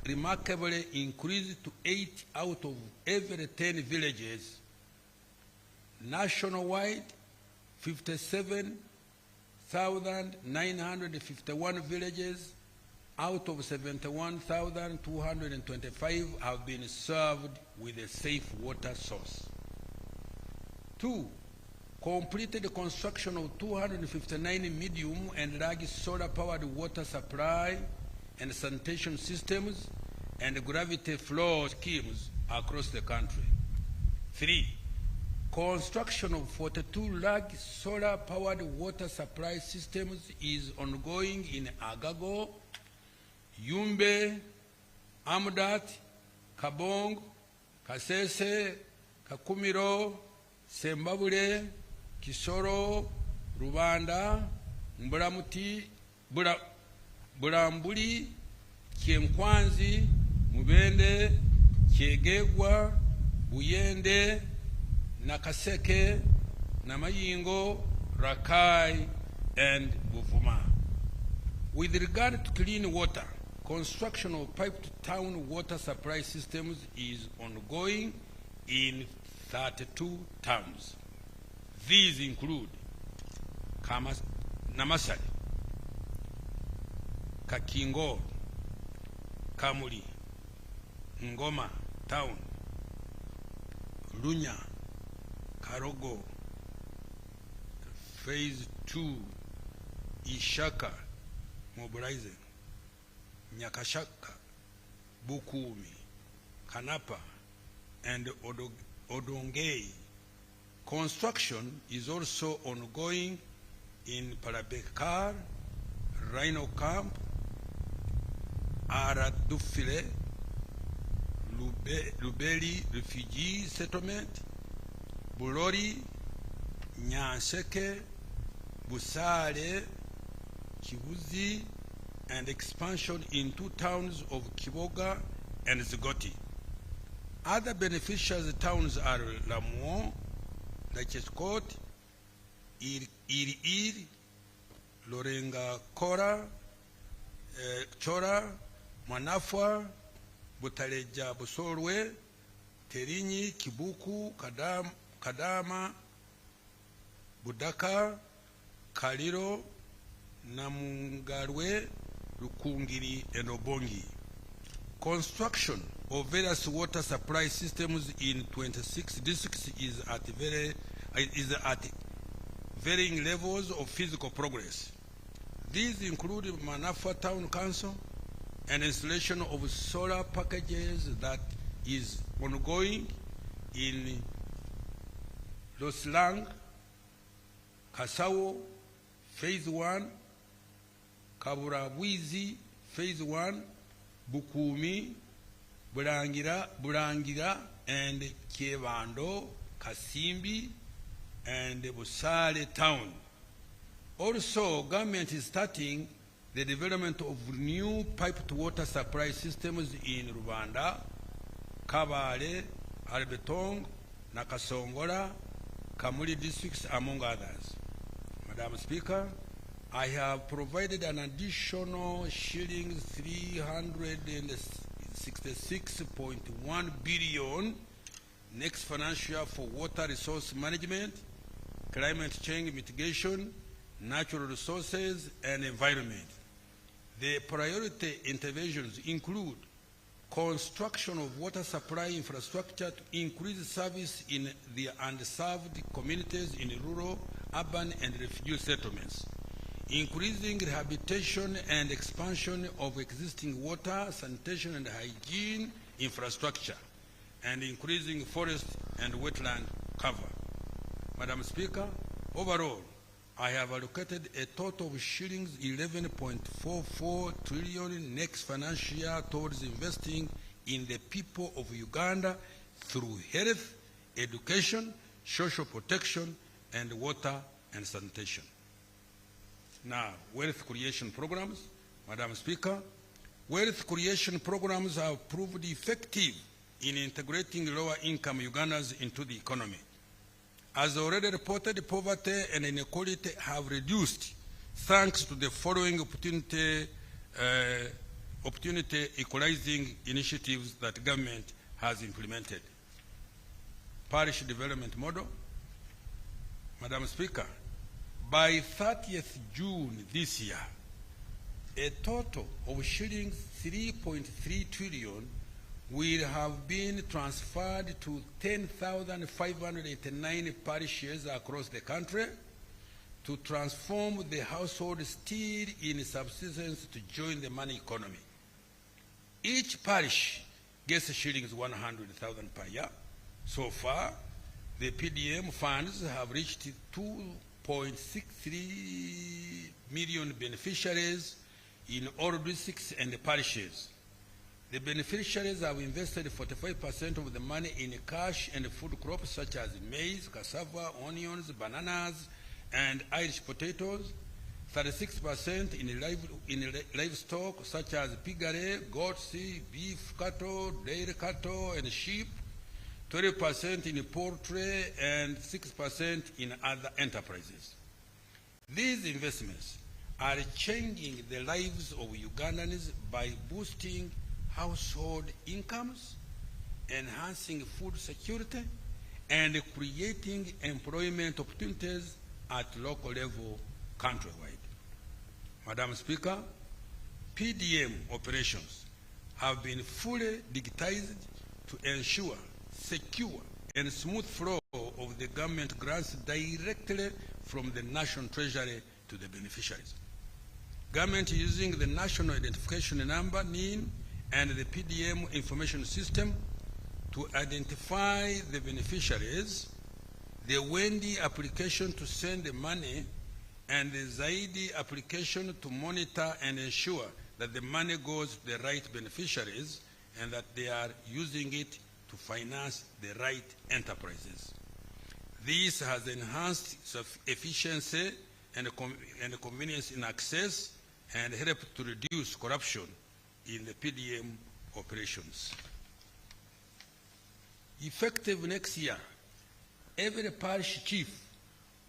A: remarkably increased to 8 out of every 10 villages. Nationwide, 57,951 villages out of 71,225 have been served with a safe water source. 2. Completed the construction of 259 medium and large solar-powered water supply and sanitation systems and gravity flow schemes across the country. 3. Construction of 42 large solar-powered water supply systems is ongoing in Agago, Yumbe, Amudat, Kabong, Kasese, Kakumiro, Sembabule, Kisoro, Rubanda, Mbulamuti, Bulambuli, Kyenkwanzi, Mubende, Kyegegwa, Buyende, Nakaseke, Namayingo, Rakai, and Buvuma. With regard to clean water, construction of piped town water supply systems is ongoing in 32 towns. These include Namasali, Kakingo, Kamuli, Ngoma Town, Lunya, Karogo, Phase 2, Ishaka, Mobilizing, Nyakashaka, Bukumi, Kanapa, and Odongei. Construction is also ongoing in Parabekar, Rhino Camp, Aradufile, Lubeli Refugee Settlement, Bulori, Nyanseke, Busale, Kibuzi, and expansion in 2 towns of Kiboga and Zigoti. Other beneficiary towns are Lamuo, Lacheskot, Iri, Lorenga Kora, Chora, Manafwa, Butaleja Busolwe, Terinyi, Kibuku, Kadama, Budaka, Kaliro, Namungarwe, Lukungiri, and Obongi. Construction of various water supply systems in 26 districts is at varying levels of physical progress. These include Manafwa Town Council, and installation of solar packages that is ongoing in Loslang, Kasawo, Phase 1, Kaburawizi, Phase 1, Bukumi, Burangira, and Kievando, Kasimbi, and Busale Town. Also, government is starting the development of new piped water supply systems in Rwanda, Kabale, Albetong, Nakasongola, Kamuli districts, among others. Madam Speaker, I have provided an additional shillings 366.1 billion next financial year for water resource management, climate change mitigation, natural resources, and environment. The priority interventions include construction of water supply infrastructure to increase service in the underserved communities in rural, urban, and refugee settlements, increasing rehabilitation and expansion of existing water, sanitation, and hygiene infrastructure, and increasing forest and wetland cover. Madam Speaker, overall, I have allocated a total of shillings 11.44 trillion next financial year towards investing in the people of Uganda through health, education, social protection, and water and sanitation. Now, wealth creation programs. Madam Speaker, wealth creation programs have proved effective in integrating lower-income Ugandans into the economy. As already reported, poverty and inequality have reduced thanks to the following opportunity equalizing initiatives that government has implemented. Parish development model. Madam Speaker, by 30th June this year, a total of shillings 3.3 trillion will have been transferred to 10,589 parishes across the country to transform the household still in subsistence to join the money economy. Each parish gets shillings 100,000 per year. So far, the PDM funds have reached 2.63 million beneficiaries in all districts and parishes. The beneficiaries have invested 45% of the money in cash and food crops such as maize, cassava, onions, bananas, and Irish potatoes, 36% in livestock such as piggery, goats, beef cattle, dairy cattle, and sheep, 12% in poultry, and 6% in other enterprises. These investments are changing the lives of Ugandans by boosting household incomes, enhancing food security, and creating employment opportunities at local level countrywide. Madam Speaker, PDM operations have been fully digitized to ensure secure and smooth flow of the government grants directly from the National Treasury to the beneficiaries. Government using the National Identification Number, NIN, and the PDM information system to identify the beneficiaries, the Wendy application to send the money, and the Zaidi application to monitor and ensure that the money goes to the right beneficiaries and that they are using it to finance the right enterprises. This has enhanced efficiency and convenience in access and helped to reduce corruption in the PDM operations. Effective next year, every parish chief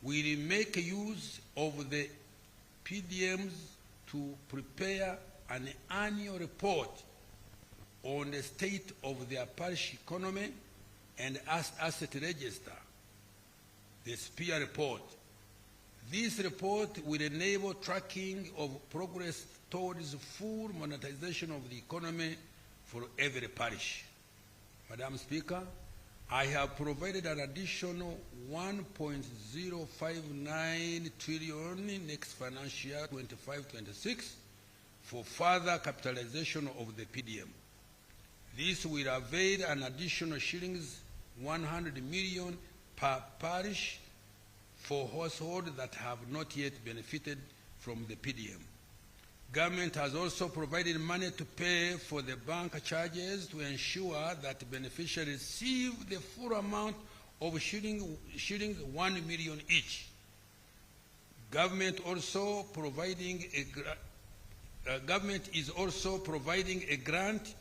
A: will make use of the PDMs to prepare an annual report on the state of their parish economy and asset register, the SPEAR report. This report will enable tracking of progress towards full monetization of the economy for every parish. Madam Speaker, I have provided an additional 1.059 trillion next financial year 25-26 for further capitalization of the PDM. This will avail an additional shillings 100 million per parish for households that have not yet benefited from the PDM. Government has also provided money to pay for the bank charges to ensure that beneficiaries receive the full amount of shillings 1 million each. Government is also providing a grant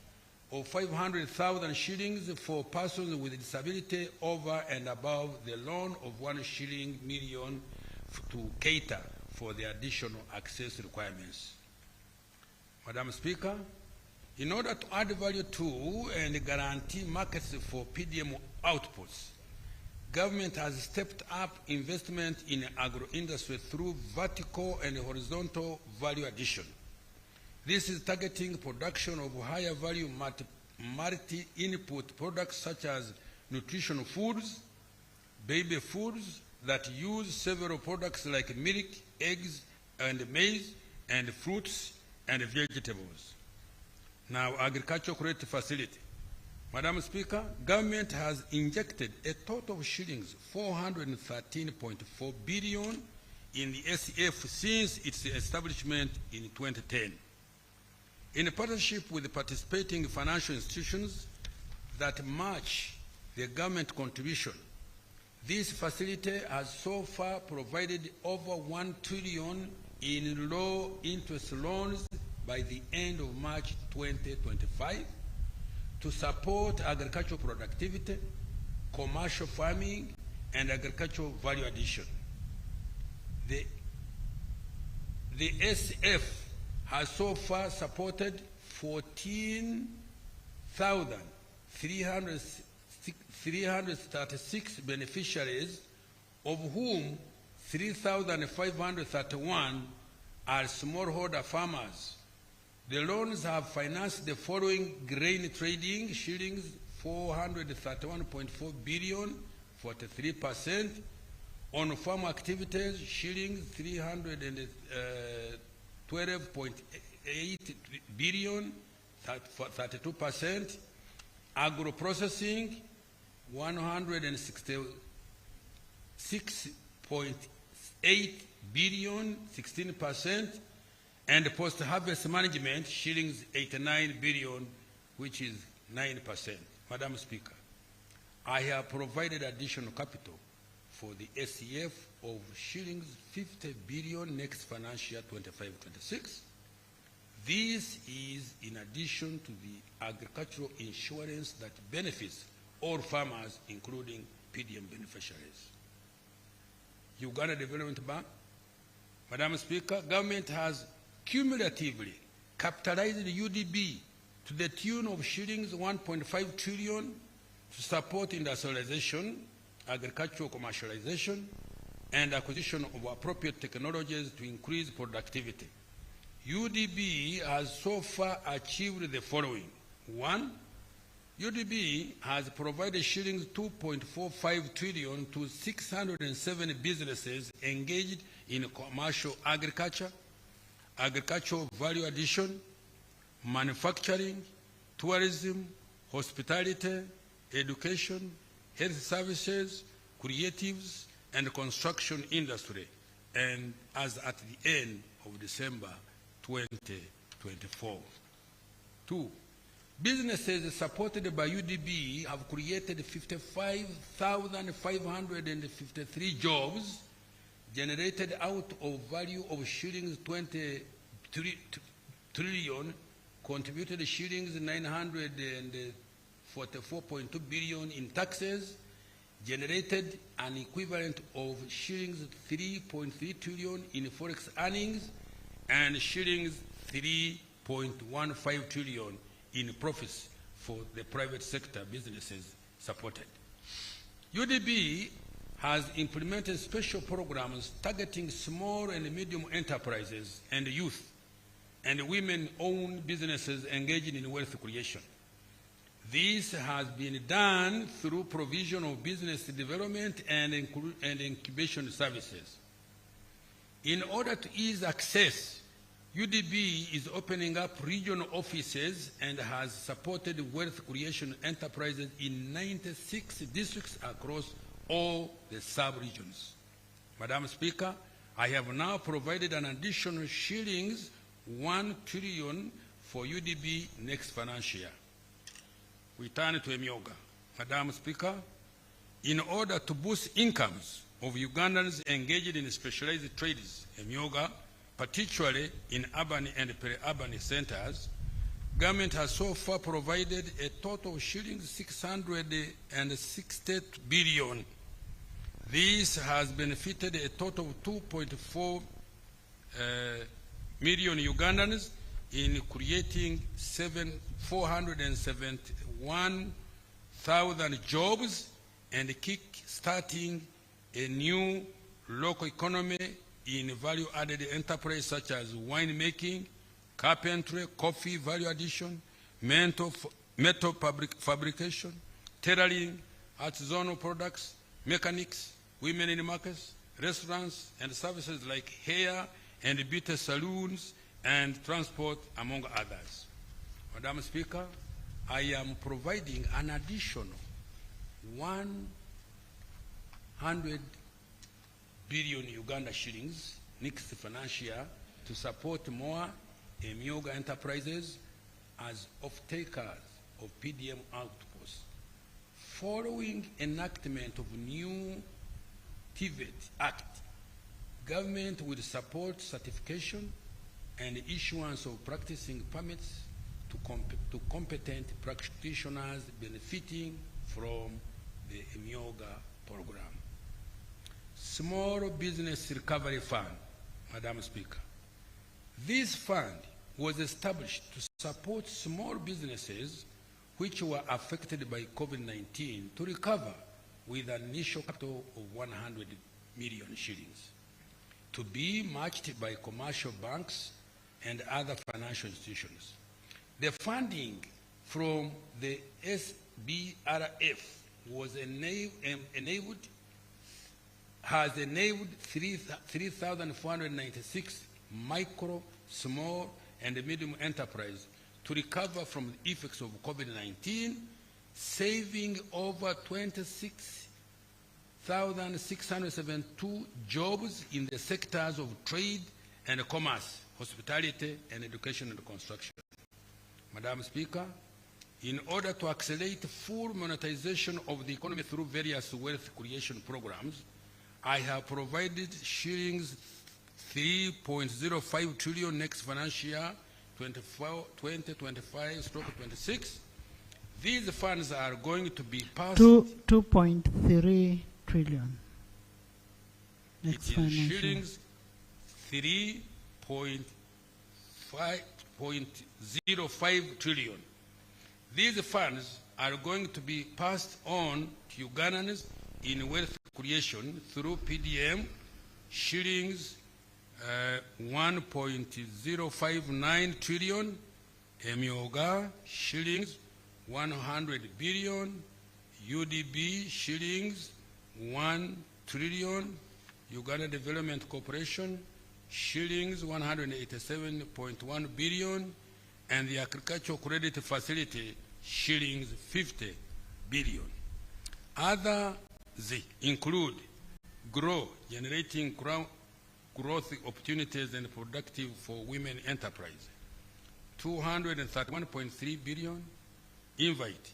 A: of 500,000 shillings for persons with disability over and above the loan of 1 shilling million to cater for the additional access requirements. Madam Speaker, in order to add value to and guarantee markets for PDM outputs, government has stepped up investment in agro-industry through vertical and horizontal value addition. This is targeting production of higher value multi-input products such as nutritional foods, baby foods that use several products like milk, eggs, and maize, and fruits and vegetables. Now, agricultural credit facility. Madam Speaker, government has injected a total of shillings 413.4 billion in the SEF since its establishment in 2010. In partnership with the participating financial institutions that match the government contribution, this facility has so far provided over 1 trillion in low-interest loans by the end of March 2025 to support agricultural productivity, commercial farming, and agricultural value addition. The SF has so far supported 14,336 beneficiaries, of whom 3,531 are smallholder farmers. The loans have financed the following: grain trading, shillings 431.4 billion, 43%, on farm activities, shillings 312.8 billion, 32%, agro-processing 166.8 billion, 16%, and post-harvest management, shillings 89 billion, which is 9%. Madam Speaker, I have provided additional capital for the SEF of shillings 50 billion next financial year 25-26. This is in addition to the agricultural insurance that benefits all farmers, including PDM beneficiaries. Uganda Development Bank. Madam Speaker, government has cumulatively capitalized the UDB to the tune of shillings 1.5 trillion to support industrialization, agricultural commercialization, and acquisition of appropriate technologies to increase productivity. UDB has so far achieved the following. 1. UDB has provided shillings 2.45 trillion to 607 businesses engaged in commercial agriculture, agricultural value addition, manufacturing, tourism, hospitality, education, health services, creatives, and construction industry, and as at the end of December 2024. 2. Businesses supported by UDB have created 55,553 jobs, generated out of value of shillings 23 trillion, contributed shillings 944.2 billion in taxes, generated an equivalent of shillings 3.3 trillion in forex earnings, and shillings 3.15 trillion in profits for the private sector businesses supported. UDB has implemented special programs targeting small and medium enterprises and youth and women-owned businesses engaged in wealth creation. This has been done through provision of business development and incubation services. In order to ease access, UDB is opening up regional offices and has supported wealth creation enterprises in 96 districts across all the sub-regions. Madam Speaker, I have now provided an additional shillings 1 trillion for UDB next financial year. We turn to Emyoga. Madam Speaker, in order to boost incomes of Ugandans engaged in specialized trades, Emyoga, particularly in urban and peri-urban centers, government has so far provided a total of shillings 660 billion. This has benefited a total of 2.4 million Ugandans in creating 471,000 jobs and kick-starting a new local economy in value-added enterprises such as winemaking, carpentry, coffee value addition, metal fabrication, tailoring, artisanal products, mechanics, women in markets, restaurants, and services like hair and beauty salons and transport, among others. Madam Speaker, I am providing an additional 100 billion Uganda shillings next financial year to support more Emyoga enterprises as off-takers of PDM outposts. Following enactment of new TVET Act, government will support certification and issuance of practicing permits to competent practitioners benefiting from the Emyoga program. Small Business Recovery Fund, Madam Speaker. This fund was established to support small businesses which were affected by COVID-19 to recover with an initial capital of 100 million shillings, to be matched by commercial banks and other financial institutions. The funding from the SBRF has enabled 3,496 micro, small, and medium enterprises to recover from the effects of COVID-19, saving over 26,672 jobs in the sectors of trade and commerce, hospitality, and education and construction. Madam Speaker, In order to accelerate full monetization of the economy through various wealth creation programs, I have provided shillings 3.05 trillion next financial year, 2025/26. These funds are going to be passed.
B: 2.3 trillion. Next
A: it is
B: financial.
A: shillings 3.05 trillion. These funds are going to be passed on to Ugandans in wealth creation through PDM, shillings 1.059 trillion, Emyoga, shillings 100 billion, UDB, shillings 1 trillion, Uganda Development Corporation, shillings 187.1 billion, and the Agricultural Credit Facility, shillings 50 billion. Others include GROW, generating growth opportunities and productive for women enterprise, 231.3 billion, Invite,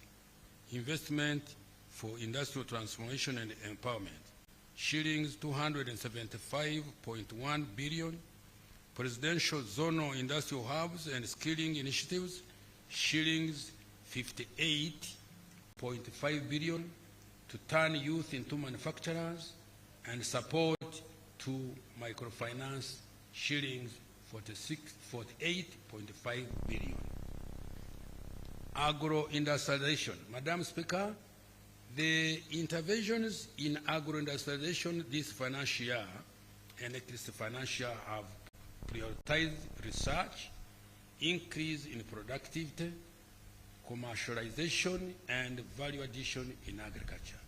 A: investment for industrial transformation and empowerment, shillings 275.1 billion, presidential zonal industrial hubs and skilling initiatives, shillings 58.5 billion, to turn youth into manufacturers, and support to microfinance, shillings 48.5 billion. Agro-industrialization. Madam Speaker, the interventions in agro-industrialization this financial year and next financial year have prioritized research, increase in productivity, commercialization, and value addition in agriculture.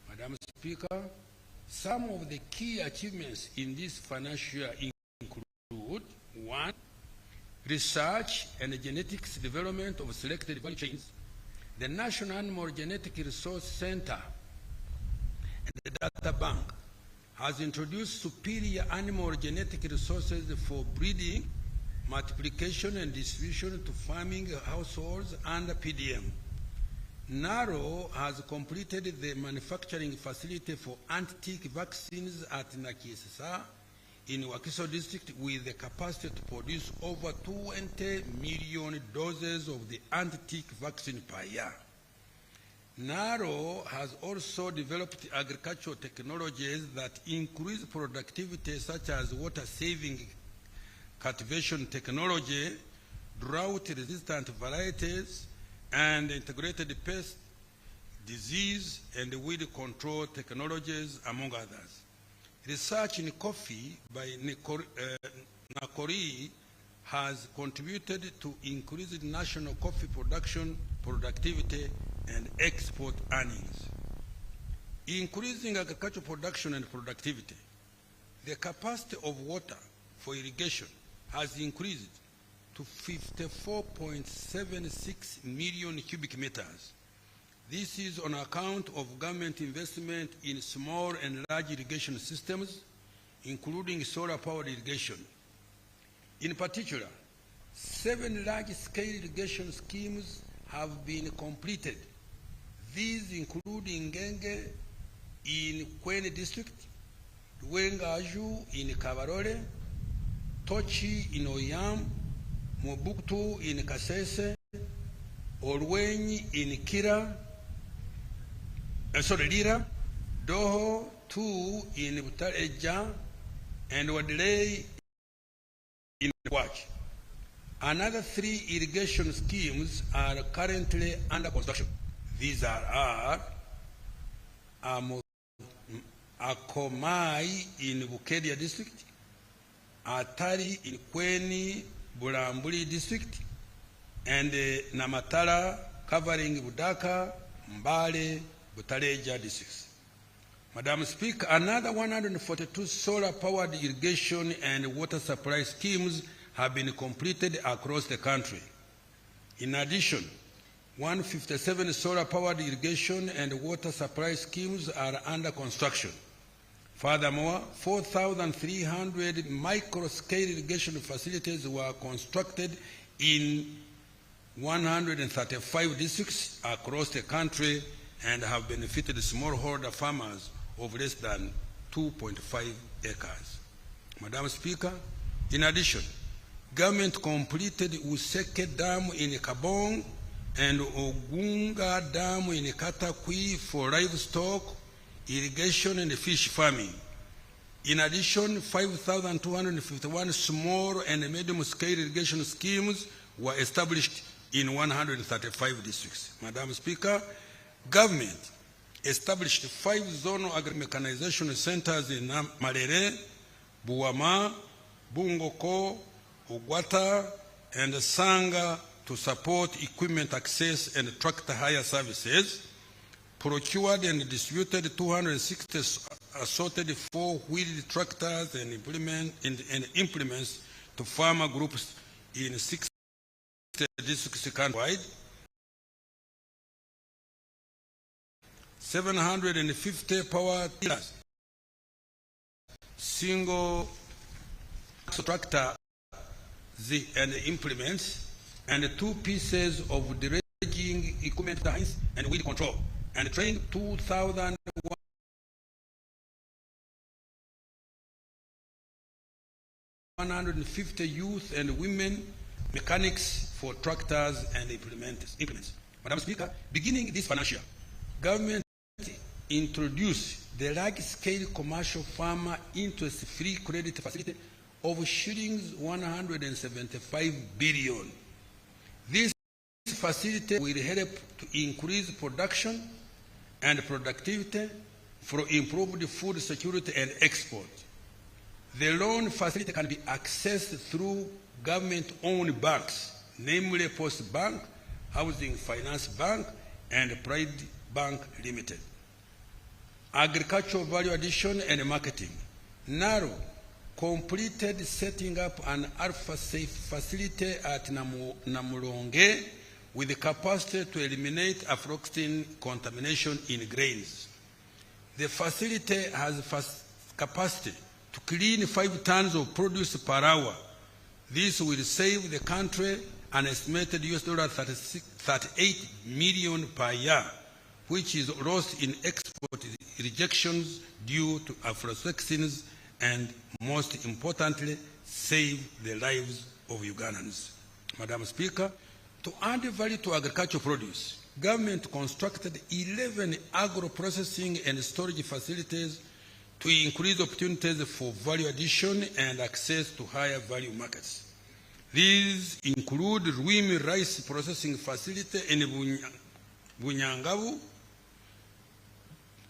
A: Madam Speaker, some of the key achievements in this financial year include: 1, research and genetics development of selected value chains. The National Animal Genetic Resource Center and the Data Bank has introduced superior animal genetic resources for breeding, multiplication, and distribution to farming households under PDM. NARO has completed the manufacturing facility for anti-tick vaccines at Nakisesa in Wakiso district with the capacity to produce over 20 million doses of the anti-tick vaccine per year. NARO has also developed agricultural technologies that increase productivity, such as water-saving cultivation technology, drought-resistant varieties, and integrated pest, disease, and weed control technologies, among others. Research in coffee by Nakori has contributed to increased national coffee production, productivity, and export earnings. Increasing agricultural production and productivity. The capacity of water for irrigation has increased to 54.76 million cubic meters. This is on account of government investment in small and large irrigation systems, including solar-powered irrigation. In particular, 7 large-scale irrigation schemes have been completed. These include Ngenge in Kwene district, Luengaju in Kabarole, Tochi in Oyam, Mobuktu in Kasese, Olwenyi in Kira, Lira, Doho 2 in Butareja, and Wadley in Watch. Another 3 irrigation schemes are currently under construction. These are Akomai in Bukedia district, Atari in Kweni Bulambuli district, and Namatala covering Budaka, Mbale, Butareja districts. Madam Speaker, another 142 solar-powered irrigation and water supply schemes have been completed across the country. In addition, 157 solar-powered irrigation and water supply schemes are under construction. Furthermore, 4,300 micro-scale irrigation facilities were constructed in 135 districts across the country and have benefited smallholder farmers of less than 2.5 acres. Madam Speaker, in addition, government completed Useke Dam in Kabong and Ogunga Dam in Katakwi for livestock, irrigation, and fish farming. In addition, 5,251 small and medium-scale irrigation schemes were established in 135 districts. Madam Speaker, government established 5 zonal agri-mechanization centers in Marere, Buama, Bungoko, Ugwata, and Sanga to support equipment access and tractor hire services, procured and distributed 260 assorted 4-wheeled tractors and implements to farmer groups in 6 districts countrywide. 750 power tillers, single tractor and implements, and 2 pieces of dredging equipment and weed control, and trained 2,150 youth and women mechanics for tractors and implements. Madam Speaker, beginning this financial year, government introduced the large-scale commercial farmer interest-free credit facility of shillings 175 billion. This facility will help to increase production and productivity for improved food security and export. The loan facility can be accessed through government-owned banks, namely Post Bank, Housing Finance Bank, and Pride Bank Limited. Agricultural value addition and marketing. NARO completed setting up an alpha-safe facility at Namulonge with the capacity to eliminate aflatoxin contamination in grains. The facility has capacity to clean 5 tons of produce per hour. This will save the country an estimated $38 million per year, which is lost in export rejections due to aflatoxins, and most importantly, save the lives of Ugandans. Madam Speaker, to add value to agricultural produce, government constructed 11 agro-processing and storage facilities to increase opportunities for value addition and access to higher value markets. These include Ruimi Rice Processing Facility in Bunyangabu,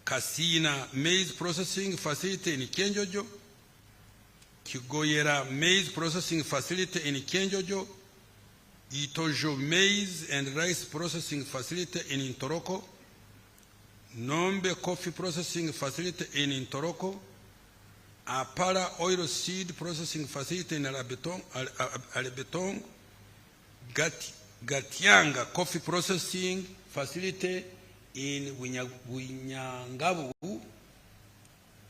A: Kasina Maize Processing Facility in Kenjojo, Kigoyera Maize Processing Facility in Kenjojo, Itojo Maize and Rice Processing Facility in Ntoroko, Nombe Coffee Processing Facility in Ntoroko, Apara Oil Seed Processing Facility in Alebetong, Gatianga Coffee Processing Facility in Winyangabu,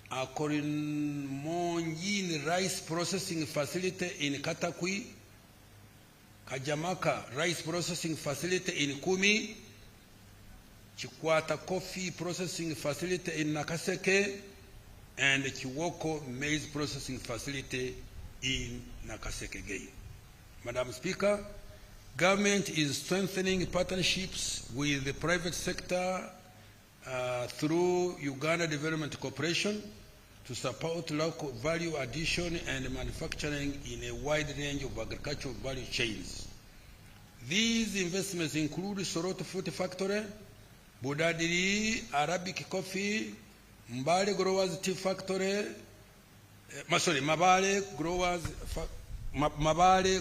A: Akorinmonyin Rice Processing Facility in Katakwi, Kajamaka Rice Processing Facility in Kumi, Chikwata Coffee Processing Facility in Nakaseke, and Chiwoko Maize Processing Facility in Nakaseke again. Madam Speaker, government is strengthening partnerships with the private sector through Uganda Development Corporation to support local value addition and manufacturing in a wide range of agricultural value chains. These investments include Soroto Fruit Factory, Budadiri Arabic Coffee, Mbale Growers Tea Factory, Mabale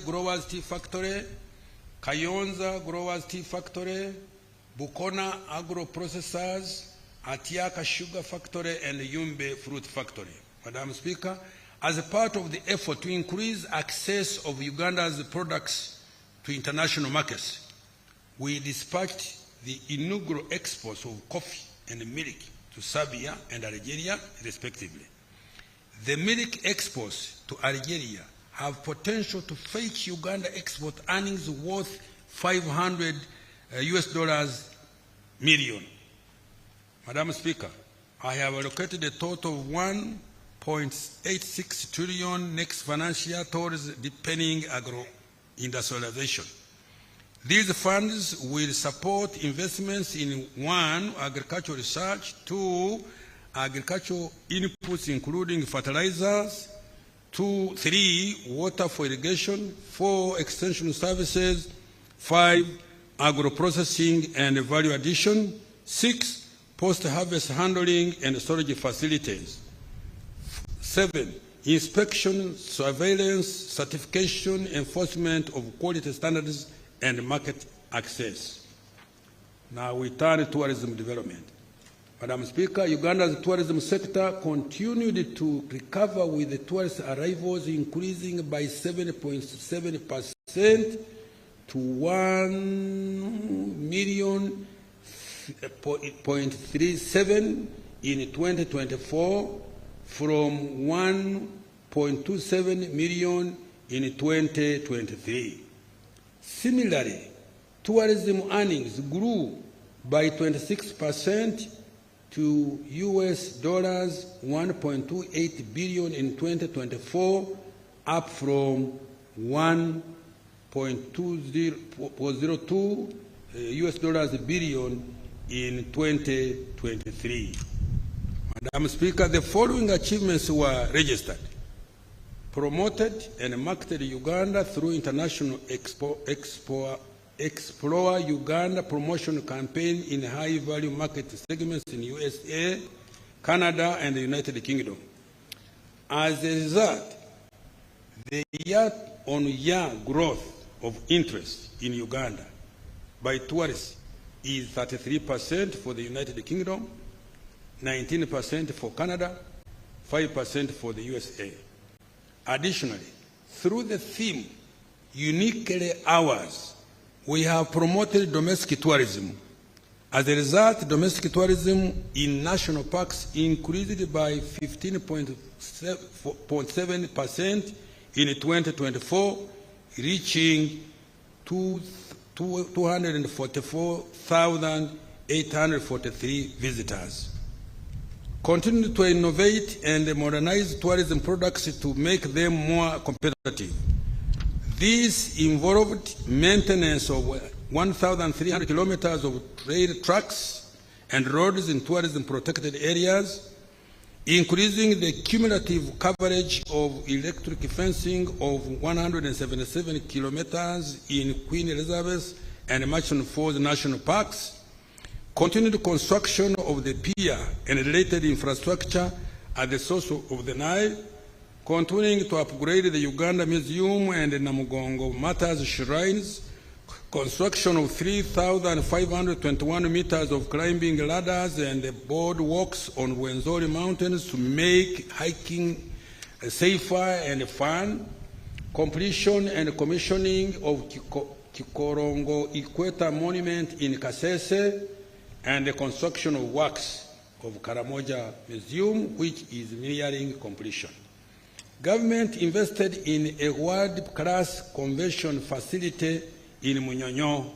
A: Growers Tea Factory, Kayonza Growers Tea Factory, Bukona Agro Processors, Atiaka Sugar Factory, and Yumbe Fruit Factory. Madam Speaker, as a part of the effort to increase access of Uganda's products to international markets, we dispatched the inaugural exports of coffee and milk to Serbia and Algeria, respectively. The milk exports to Algeria have potential to fetch Uganda export earnings worth $500 US million. Madam Speaker, I have allocated a total of 1.86 trillion next financial year towards deepening agro-industrialization. These funds will support investments in 1, agricultural research, 2, agricultural inputs including fertilizers, 3, water for irrigation, 4, extension services, 5, agro-processing and value addition, 6, post-harvest handling and storage facilities, 7, inspection, surveillance, certification, enforcement of quality standards, and market access. Now we turn to tourism development. Madam Speaker, Uganda's tourism sector continued to recover with the tourist arrivals increasing by 7.7% to 1,000,037 in 2024 from 1.27 million in 2023. Similarly, tourism earnings grew by 26% to US $1.28 billion in 2024, up from 1.02 US billion in 2023. Madam Speaker, the following achievements were registered: promoted and marketed Uganda through International Explore Uganda promotion campaign in high-value market segments in USA, Canada, and the United Kingdom. As a result, the year-on-year growth of interest in Uganda by tourists is 33% for the United Kingdom, 19% for Canada, 5% for the USA. Additionally, through the theme Uniquely Ours, we have promoted domestic tourism. As a result, domestic tourism in national parks increased by 15.7% in 2024, reaching 244,843 visitors. Continue to innovate and modernize tourism products to make them more competitive. This involved maintenance of 1,300 kilometers of rail tracks and roads in tourism-protected areas, increasing the cumulative coverage of electric fencing of 177 kilometers in Queen Elizabeth and Murchison Falls National Parks, continued construction of the pier and related infrastructure at the source of the Nile, continuing to upgrade the Uganda Museum and Namugongo Martyrs Shrines, construction of 3,521 meters of climbing ladders and boardwalks on Wenzori Mountains to make hiking safer and fun, completion and commissioning of Kikorongo Equator Monument in Kasese, and the construction of works of Karamoja Museum, which is nearing completion. Government invested in a world-class convention facility in Munyonyo.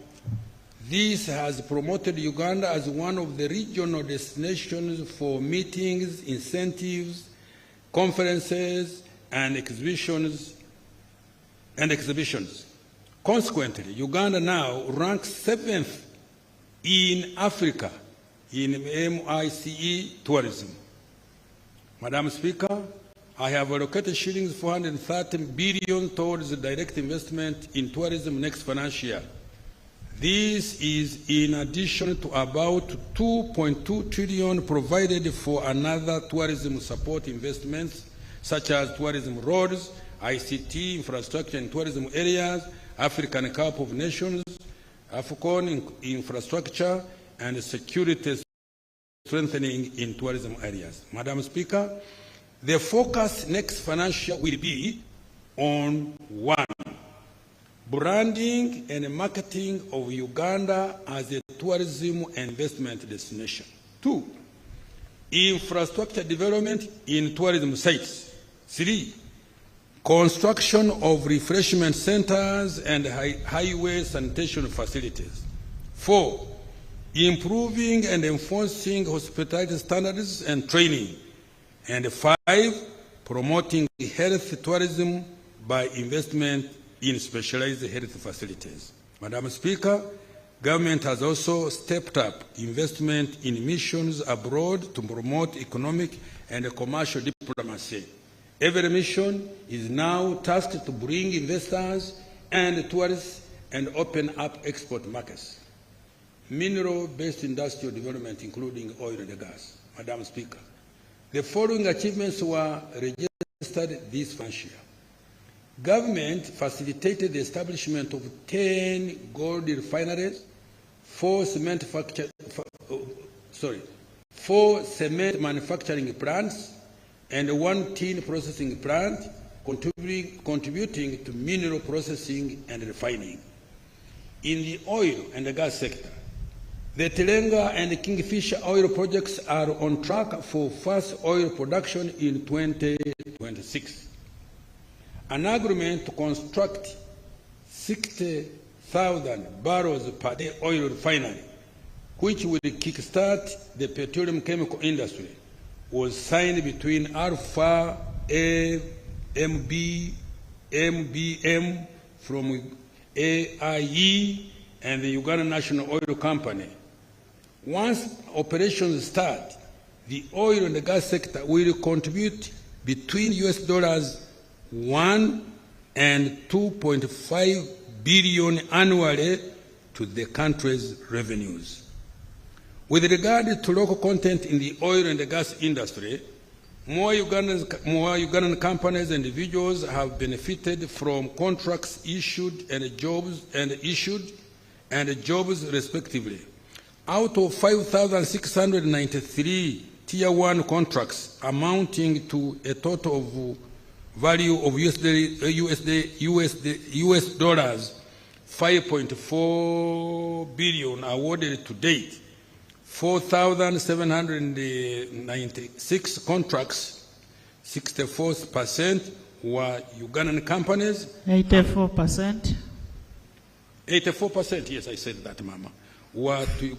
A: This has promoted Uganda as one of the regional destinations for meetings, incentives, conferences, and exhibitions. Consequently, Uganda now ranks 7th in Africa in MICE tourism. Madam Speaker, I have allocated shillings 430 billion towards direct investment in tourism next financial year. This is in addition to about 2.2 trillion provided for another tourism support investments such as tourism roads, ICT, infrastructure in tourism areas, African Cup of Nations, AFCON infrastructure, and security strengthening in tourism areas. Madam Speaker, the focus next financial will be on 1, branding and marketing of Uganda as a tourism and investment destination. 2, infrastructure development in tourism sites. 3, construction of refreshment centers and highway sanitation facilities. 4, improving and enforcing hospitality standards and training. And 5, promoting health tourism by investment in specialized health facilities. Madam Speaker, government has also stepped up investment in missions abroad to promote economic and commercial diplomacy. Every mission is now tasked to bring investors and tourists and open up export markets. Mineral-based industrial development, including oil and gas. Madam Speaker, the following achievements were registered this financial year. Government facilitated the establishment of 10 gold refineries, 4 cement manufacturing plants, and 1 tin processing plant, contributing to mineral processing and refining. In the oil and gas sector, the Telenga and Kingfisher oil projects are on track for first oil production in 2026. An agreement to construct 60,000 barrels per day oil refinery, which will kickstart the petroleum chemical industry, was signed between Alpha MBM from AIE and the Uganda National Oil Company. Once operations start, the oil and gas sector will contribute between $1 and $2.5 billion annually to the country's revenues. With regard to local content in the oil and the gas industry, more Ugandan companies and individuals have benefited from contracts issued and jobs respectively. Out of 5,693 Tier 1 contracts amounting to a total of value of US dollars 5.4 billion awarded to date, 4,796 contracts, 64% were Ugandan companies.
B: 84%.
A: 84%, yes, I said that, Mama, were to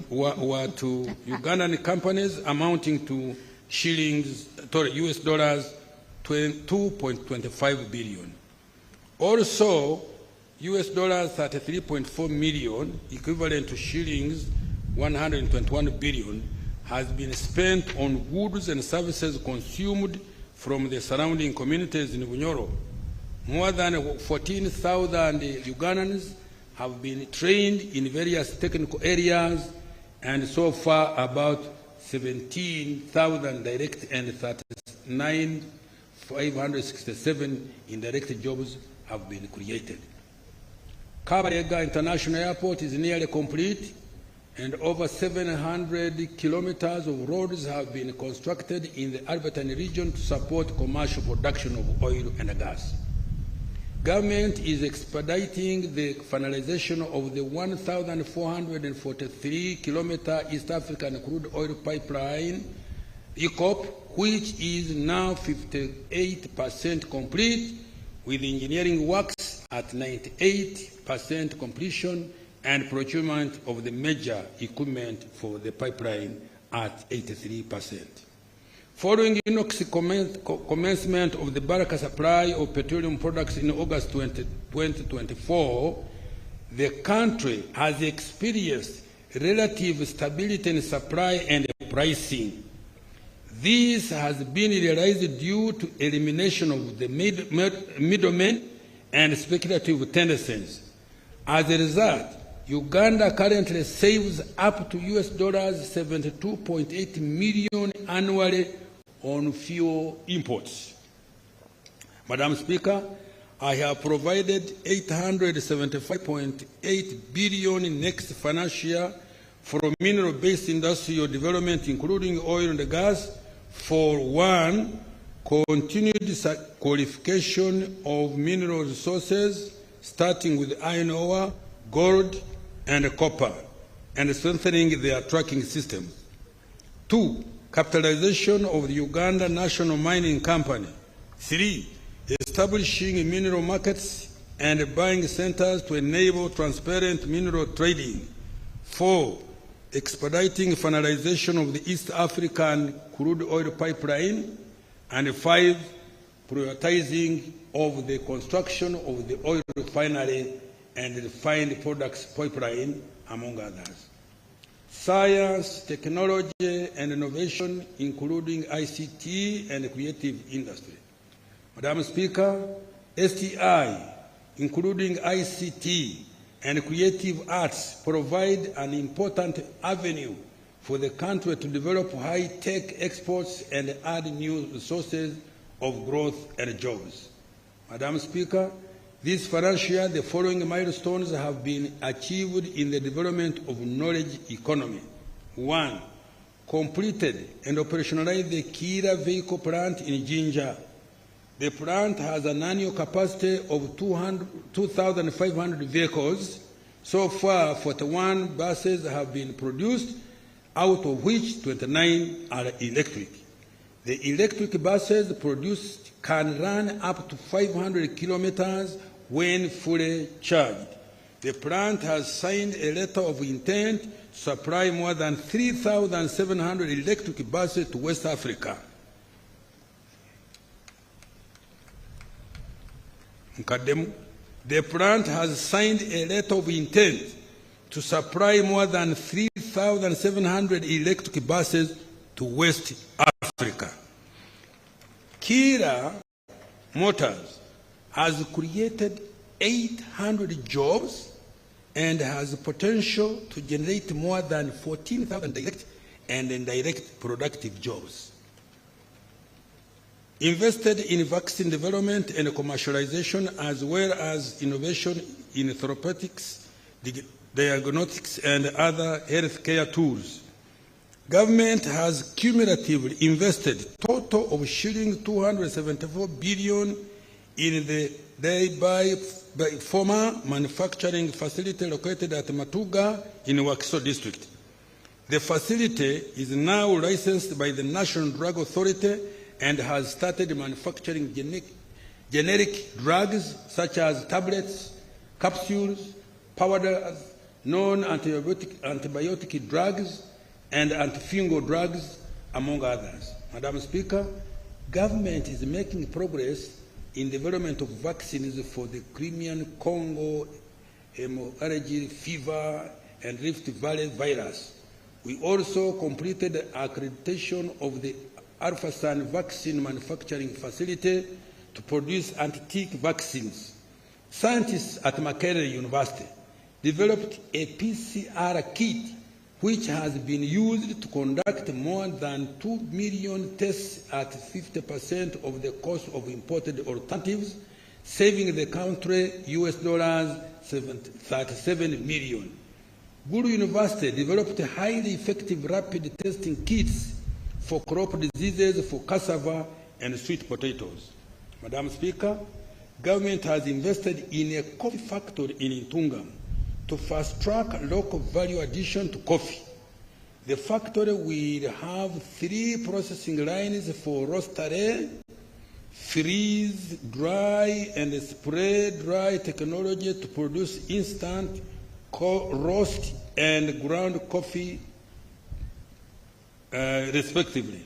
A: Ugandan companies amounting to US dollars 2.25 billion. Also, US dollars 33.4 million, equivalent to shillings 121 billion, has been spent on goods and services consumed from the surrounding communities in Bunyoro. More than 14,000 Ugandans have been trained in various technical areas, and so far about 17,000 direct and 39,567 indirect jobs have been created. Kabarega International Airport is nearly complete, and over 700 kilometers of roads have been constructed in the Albertine region to support commercial production of oil and gas. Government is expediting the finalization of the 1,443-kilometer East African crude oil pipeline, EACOP, which is now 58% complete, with engineering works at 98% completion and procurement of the major equipment for the pipeline at 83%. Following INOX commencement of the Baraka supply of petroleum products in August 2024, the country has experienced relative stability in supply and pricing. This has been realized due to elimination of the middlemen and speculative tendencies. As a result, Uganda currently saves up to US dollars 72.8 million annually on fuel imports. Madam Speaker, I have provided 875.8 billion next financial year for mineral-based industrial development, including oil and gas, for 1, continued qualification of mineral resources, starting with iron ore, gold, and copper, and strengthening their tracking system. 2, capitalization of the Uganda National Mining Company. 3, establishing mineral markets and buying centers to enable transparent mineral trading. 4, expediting finalization of the East African crude oil pipeline. And 5, prioritizing of the construction of the oil refinery and refined products pipeline, among others. Science, technology, and innovation, including ICT and creative industry. Madam Speaker, STI, including ICT and creative arts, provide an important avenue for the country to develop high-tech exports and add new sources of growth and jobs. Madam Speaker, this financial year, the following milestones have been achieved in the development of knowledge economy. 1, completed and operationalized the Kira vehicle plant in Jinja. The plant has an annual capacity of 2,500 vehicles. So far, 41 buses have been produced, out of which 29 are electric. The electric buses produced can run up to 500 kilometers when fully charged. The plant has signed a letter of intent to supply more than 3,700 electric buses to West Africa. The plant has signed a letter of intent to supply more than 3,700 electric buses to West Africa. Kira Motors has created 800 jobs and has the potential to generate more than 14,000 direct and indirect productive jobs. Invested in vaccine development and commercialization, as well as innovation in therapeutics, diagnostics, and other healthcare tools. Government has cumulatively invested total of shilling 274 billion in the thereby former manufacturing facility located at Matuga in Wakiso district. The facility is now licensed by the National Drug Authority and has started manufacturing generic drugs such as tablets, capsules, powders, non-antibiotic drugs, and antifungal drugs, among others. Madam Speaker, government is making progress in development of vaccines for the Crimean Congo hemorrhagic fever and Rift Valley virus. We also completed accreditation of the Alphasan vaccine manufacturing facility to produce anti-tick vaccines. Scientists at Makerere University developed a PCR kit which has been used to conduct more than 2 million tests at 50% of the cost of imported alternatives, saving the country US dollars 37 million. Guru University developed highly effective rapid testing kits for crop diseases for cassava and sweet potatoes. Madam Speaker, government has invested in a coffee factory in Ntungam to fast-track local value addition to coffee. The factory will have 3 processing lines for roastery, freeze, dry, and spray dry technology to produce instant roast and ground coffee, respectively.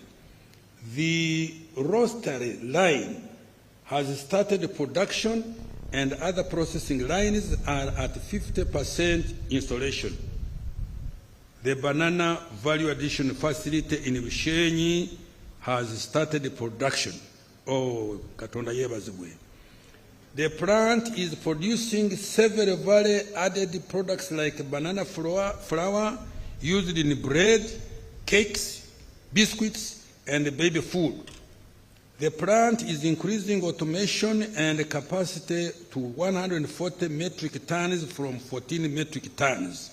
A: The roastery line has started production and other processing lines are at 50% installation. The banana value addition facility in Vishenyi has started production. Oh, Katonda yebazibwe. The plant is producing several value-added products like banana flour used in bread, cakes, biscuits, and baby food. The plant is increasing automation and capacity to 140 metric tons from 14 metric tons.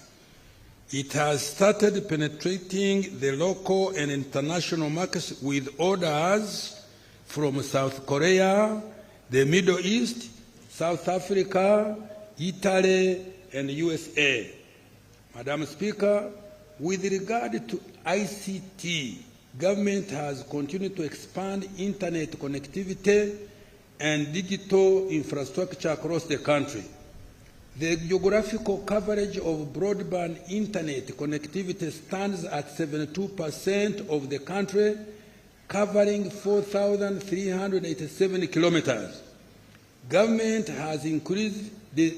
A: It has started penetrating the local and international markets with orders from South Korea, the Middle East, South Africa, Italy, and USA. Madam Speaker, with regard to ICT, government has continued to expand internet connectivity and digital infrastructure across the country. The geographical coverage of broadband internet connectivity stands at 72% of the country, covering 4,387 kilometers. Government has increased the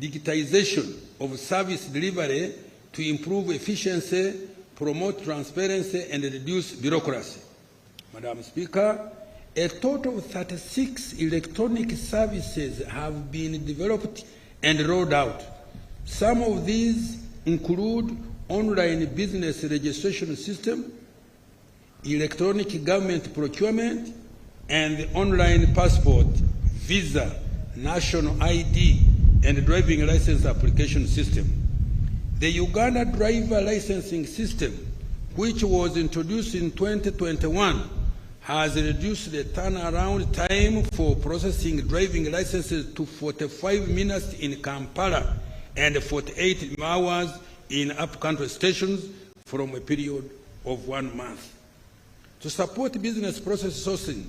A: digitization of service delivery to improve efficiency, promote transparency, and reduce bureaucracy. Madam Speaker, a total of 36 electronic services have been developed and rolled out. Some of these include online business registration system, electronic government procurement, and the online passport, visa, national ID, and driving license application system. The Uganda driver licensing system, which was introduced in 2021, has reduced the turnaround time for processing driving licenses to 45 minutes in Kampala and 48 hours in up-country stations from a period of 1 month. To support business process sourcing,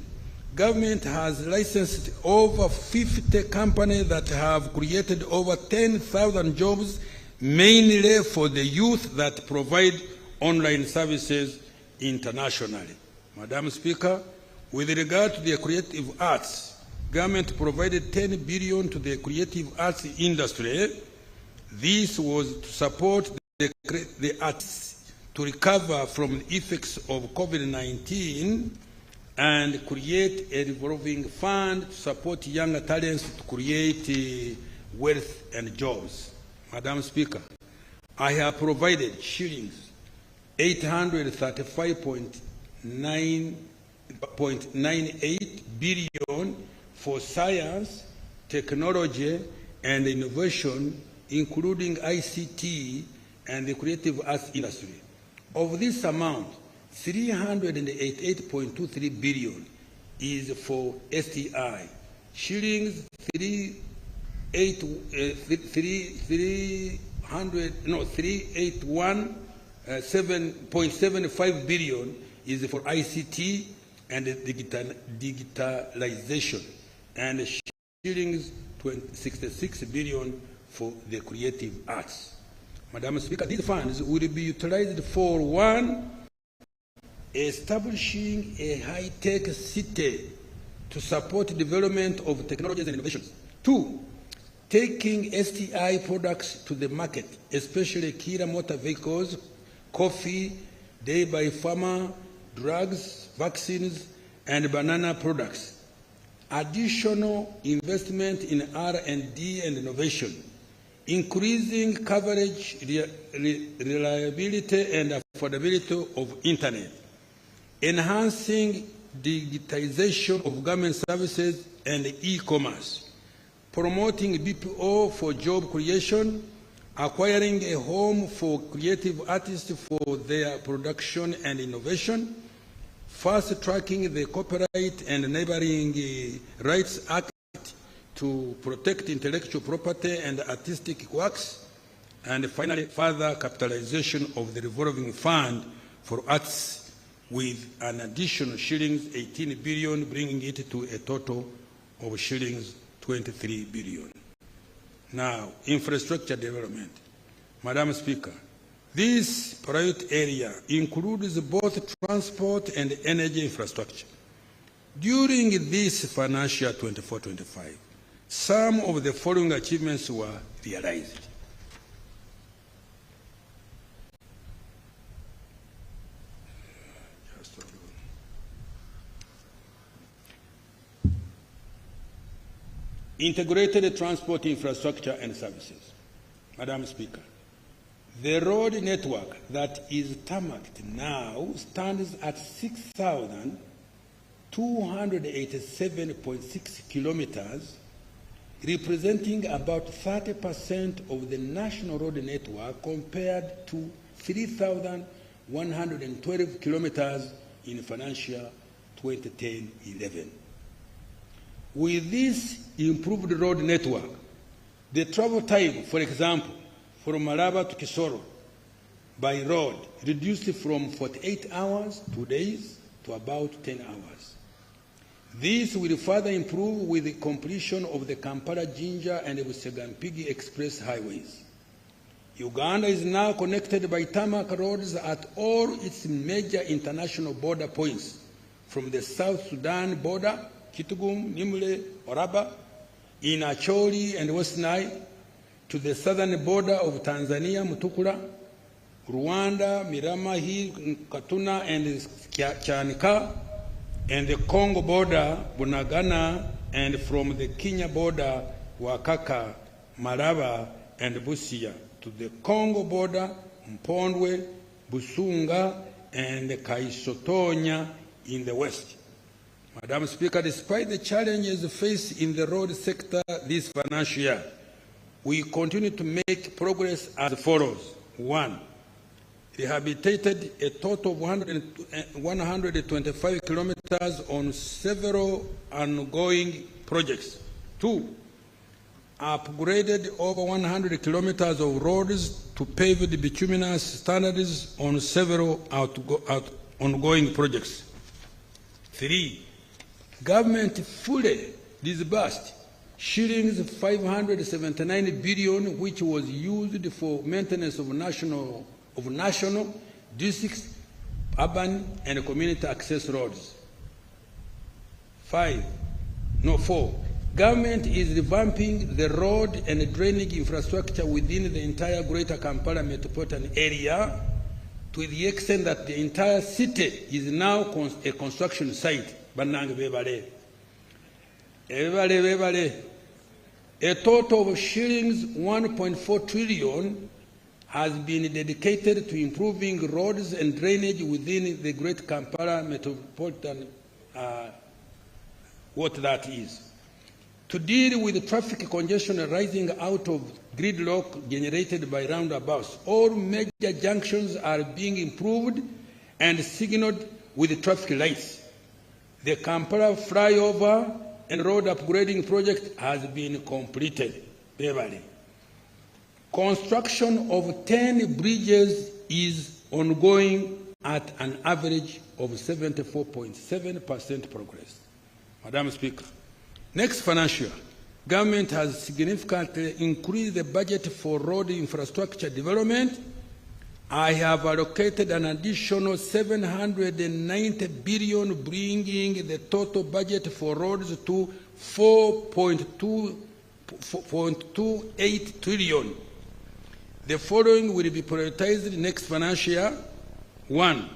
A: government has licensed over 50 companies that have created over 10,000 jobs, mainly for the youth that provide online services internationally. Madam Speaker, with regard to the creative arts, government provided 10 billion to the creative arts industry. This was to support the arts to recover from the effects of COVID-19 and create a revolving fund to support younger talents to create wealth and jobs. Madam Speaker, I have provided shillings 835.98 billion for science, technology, and innovation, including ICT and the creative arts industry. Of this amount, 388.23 billion is for STI, shillings 381.75 billion is for ICT and digitalization, and shillings 66 billion for the creative arts. Madam Speaker, these funds will be utilized for: 1, establishing a high-tech city to support development of technologies and innovations. 2, taking STI products to the market, especially Kira motor vehicles, coffee, day-by farmer, drugs, vaccines, and banana products. Additional investment in R&D and innovation, increasing coverage, reliability, and affordability of internet, enhancing digitization of government services and e-commerce, promoting BPO for job creation, acquiring a home for creative artists for their production and innovation, fast-tracking the Copyright and Neighboring Rights Act to protect intellectual property and artistic works, and finally, further capitalization of the revolving fund for arts with an additional shillings 18 billion, bringing it to a total of shillings 23 billion. Now, infrastructure development. Madam Speaker, this priority area includes both transport and energy infrastructure. During this financial 24-25, some of the following achievements were realized. Integrated transport infrastructure and services. Madam Speaker, the road network that is tarmacked now stands at 6,287.6 kilometers, representing about 30% of the national road network compared to 3,112 kilometers in financial 2010-11. With this improved road network, the travel time, for example, from Malaba to Kisoro by road reduced from 48 hours, 2 days, to about 10 hours. This will further improve with the completion of the Kampala-Jinja and Busegampigi Express highways. Uganda is now connected by tarmac roads at all its major international border points, from the South Sudan border, Kitgum, Nimule, Oraba, in Acholi and West Nile, to the southern border of Tanzania, Mutukula, Rwanda, Miramahi, Katuna, and Chanika, and the Congo border, Bunagana, and from the Kenya border, Wakaka, Malaba, and Busia, to the Congo border, Mpondwe, Busunga, and Kaisotonya in the west. Madam Speaker, despite the challenges faced in the road sector this financial year, we continue to make progress as follows. 1. Rehabilitated a total of 125 kilometers on several ongoing projects. 2. Upgraded over 100 kilometers of roads to paved bituminous standards on several ongoing projects. 3. Government fully disbursed shillings 579 billion, which was used for maintenance of national, district, urban, and community access roads. 4. Government is revamping the road and drainage infrastructure within the entire Greater Kampala metropolitan area, to the extent that the entire city is now a construction site. A total of shillings 1.4 trillion has been dedicated to improving roads and drainage within the Great Kampala metropolitan, what that is. To deal with the traffic congestion arising out of gridlock generated by roundabouts, all major junctions are being improved and signaled with traffic lights. The Kampala flyover and road upgrading project has been completed. Beverly. Construction of 10 bridges is ongoing at an average of 74.7% progress. Madam Speaker, next financial year, government has significantly increased the budget for road infrastructure development. I have allocated an additional 790 billion, bringing the total budget for roads to 4.28 trillion. The following will be prioritized next financial year. 1.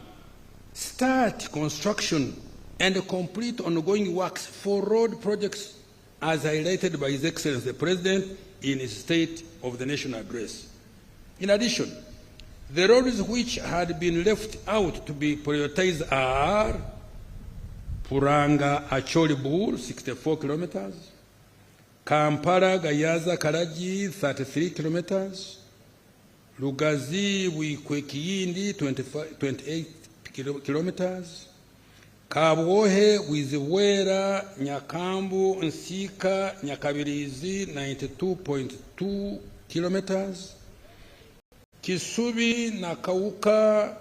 A: Start construction and complete ongoing works for road projects as highlighted by His Excellency the President in his State of the Nation address. In addition, the roads which had been left out to be prioritized are Puranga Acholi Bur, 64 kilometers, Kampala Gayaza Karaji, 33 kilometers, Lugazi Wikwekiyindi, 28 kilometers, Kabwohe Wizewera Nyakambu Nsika Nyakabirizi, 92.2 kilometers, Kisubi Nakauka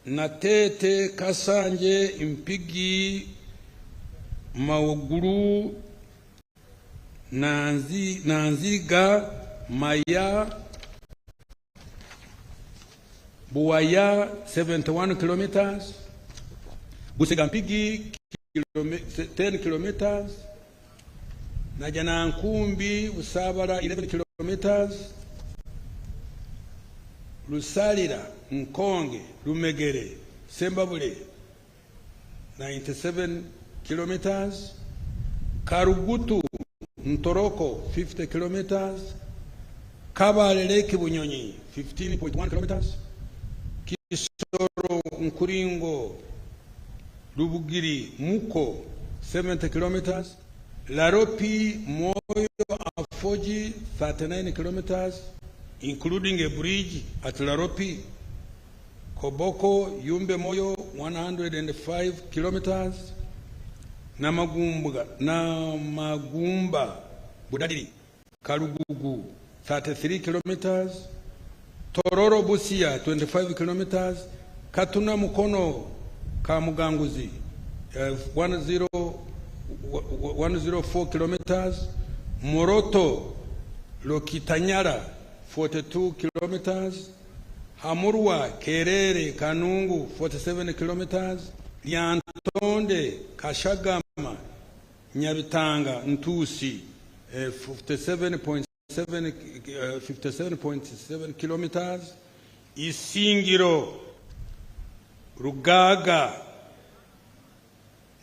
A: Natete Kasanje Impigi Mauguru Nanziga Maya Buaya, 71 kilometers, Busegampigi 10 kilometers, Najanankumbi Usabara 11 kilometers, Lusalira, Nkonge, Lumegere, Sembabule, 97 kilometers, Karugutu, Ntoroko, 50 kilometers, Kabale Kibunyonyi, 15.1 kilometers, Kisoro, Nkuringo, Lubugiri, Muko, 70 kilometers, Laropi, Moyo, Afoji, 39 kilometers, including a bridge at Laropi, Koboko, Yumbe Moyo, 105 kilometers, Namagumba, Budadiri, Karugugu, 33 kilometers, Tororo Busia, 25 kilometers, Katuna Mukono, Kamuganguzi, 104 kilometers. Moroto Lokitanyara 42 kilometers. Hamurwa Kerere Kanungu 47 kilometers. Lyantonde Kashagama Nyabitanga Ntusi 57.7 kilometers. Isingiro Rugaga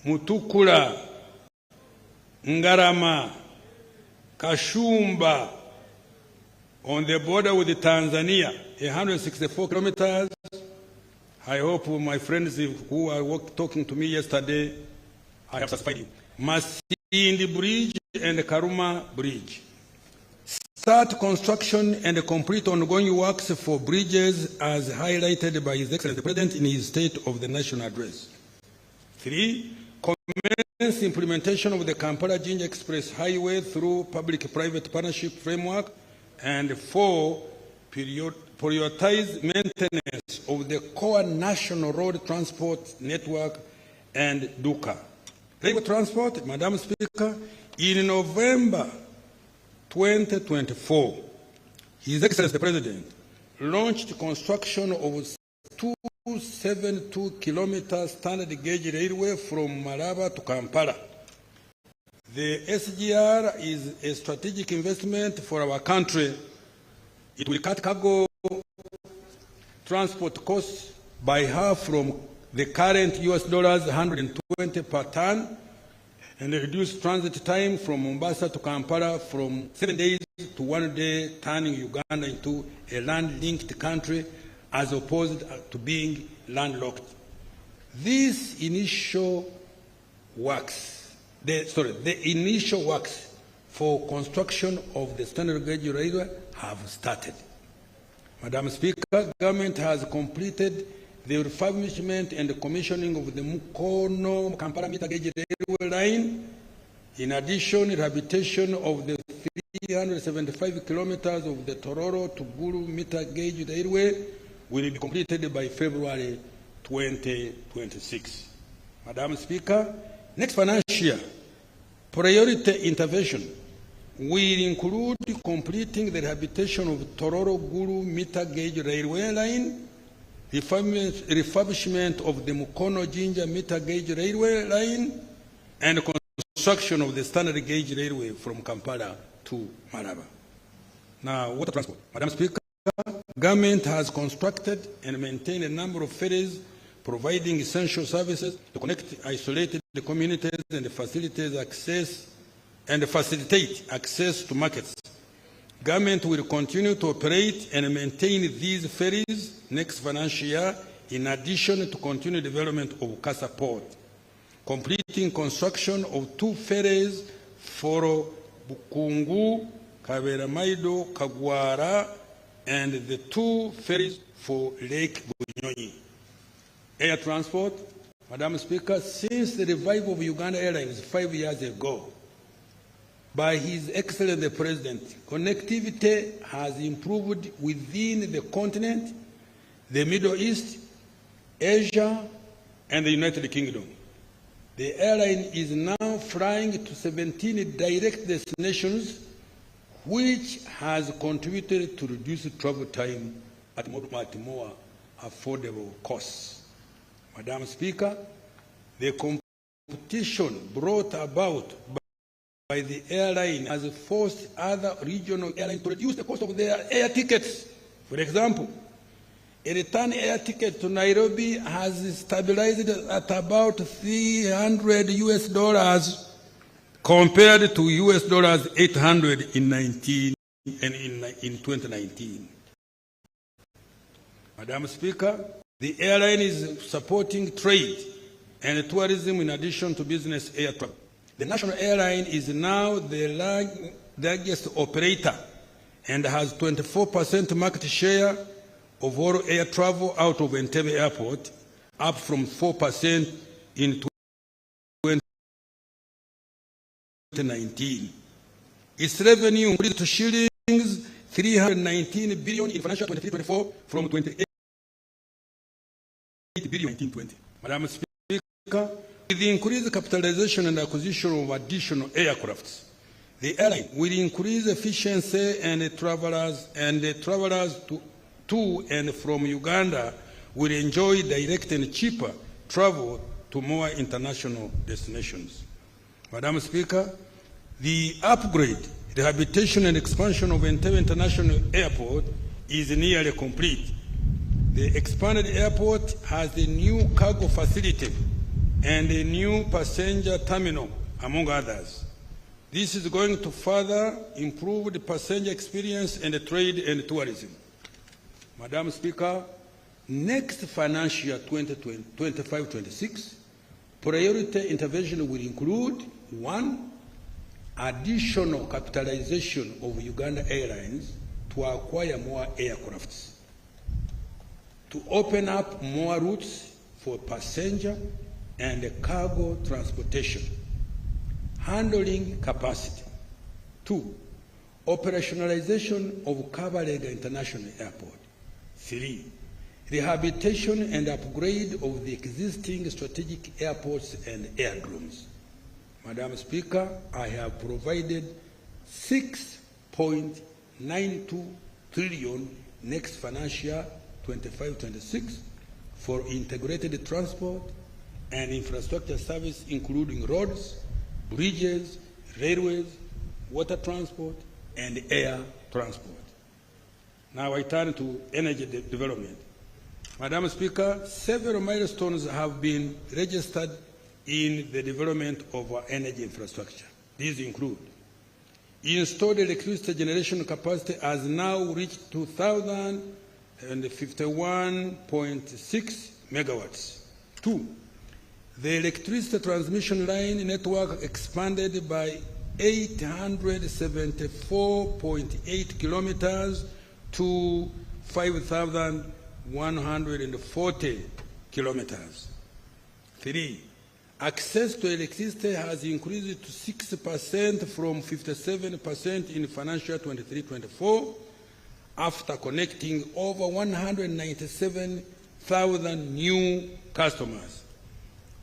A: Mutukula Ngarama Kashumba on the border with Tanzania 164 kilometers. I hope my friends who are talking to me yesterday, I have satisfied you. Masindi Bridge and Karuma Bridge. Start construction and complete ongoing works for bridges as highlighted by His Excellency the President in his State of the Nation Address. 3. Commence implementation of the Kampala-Jinja Express Highway through public-private partnership framework. And 4. Prioritize maintenance of the core national road transport network and DUCA. Railway transport, Madam Speaker, in November 2024, His Excellency the President launched construction of 272 kilometer standard gauge railway from Malaba to Kampala. The SGR is a strategic investment for our country. It will cut cargo transport costs by half from the current $120 per ton and reduce transit time from Mombasa to Kampala from 7 days to 1 day, turning Uganda into a land-linked country as opposed to being landlocked. These initial works, the initial works for construction of the standard gauge railway have started. Madam Speaker, government has completed the refurbishment and the commissioning of the Mukono-Kampala meter gauge railway line. In addition, rehabilitation of the 375 kilometers of the Kololo to Gulu meter gauge railway will be completed by February 2026. Madam Speaker, next financial year, priority intervention will include completing the rehabilitation of Tororo-Gulu meter gauge railway line, refurbishment of the Mukono-Jinja meter gauge railway line, and construction of the standard gauge railway from Kampala to Malaba. Now, water transport. Madam Speaker, government has constructed and maintained a number of ferries providing essential services to connect isolated communities and facilitate access to markets. Government will continue to operate and maintain these ferries next financial year, in addition to continued development of Kasa Port, completing construction of 2 ferries for Bukungu, Kaberamaido, Kagwara, and the 2 ferries for Lake Bunyonyi. Air transport, Madam Speaker, since the revival of Uganda Airlines 5 years ago, by His Excellency the President, connectivity has improved within the continent, the Middle East, Asia, and the United Kingdom. The airline is now flying to 17 direct destinations, which has contributed to reduce travel time at more affordable costs. Madam Speaker, the competition brought about by the airline has forced other regional airlines to reduce the cost of their air tickets. For example, a return air ticket to Nairobi has stabilized at about $300 compared to $800 in 2019. Madam Speaker, the airline is supporting trade and tourism in addition to business air travel. The national airline is now the largest operator and has 24% market share of all air travel out of Entebbe Airport, up from 4% in 2019. Its revenue increased to shillings 319 billion in financial 23-24 from 28 billion in 1920. Madam Speaker, With the increased capitalization and acquisition of additional aircrafts, the airline will increase efficiency and travelers to and from Uganda will enjoy direct and cheaper travel to more international destinations. Madam Speaker, the upgrade, rehabilitation and expansion of Entebbe International Airport is nearly complete. The expanded airport has a new cargo facility and a new passenger terminal, among others. This is going to further improve the passenger experience and the trade and tourism. Madam Speaker, next financial year 2025-26, priority intervention will include: 1, additional capitalization of Uganda Airlines to acquire more aircrafts, to open up more routes for passenger and cargo transportation, handling capacity. 2, operationalization of Kabalega International Airport. 3, rehabilitation and upgrade of the existing strategic airports and aerodromes. Madam Speaker, I have provided 6.92 trillion next financial year 25-26 for integrated transport and infrastructure service, including roads, bridges, railways, water transport, and air transport. Now I turn to energy development. Madam Speaker, several milestones have been registered in the development of our energy infrastructure. These include: installed electricity generation capacity has now reached 2,051.6 megawatts. 2, the electricity transmission line network expanded by 874.8 kilometers to 5,140 kilometers. 3, access to electricity has increased to 6% from 57% in financial year 23-24 after connecting over 197,000 new customers.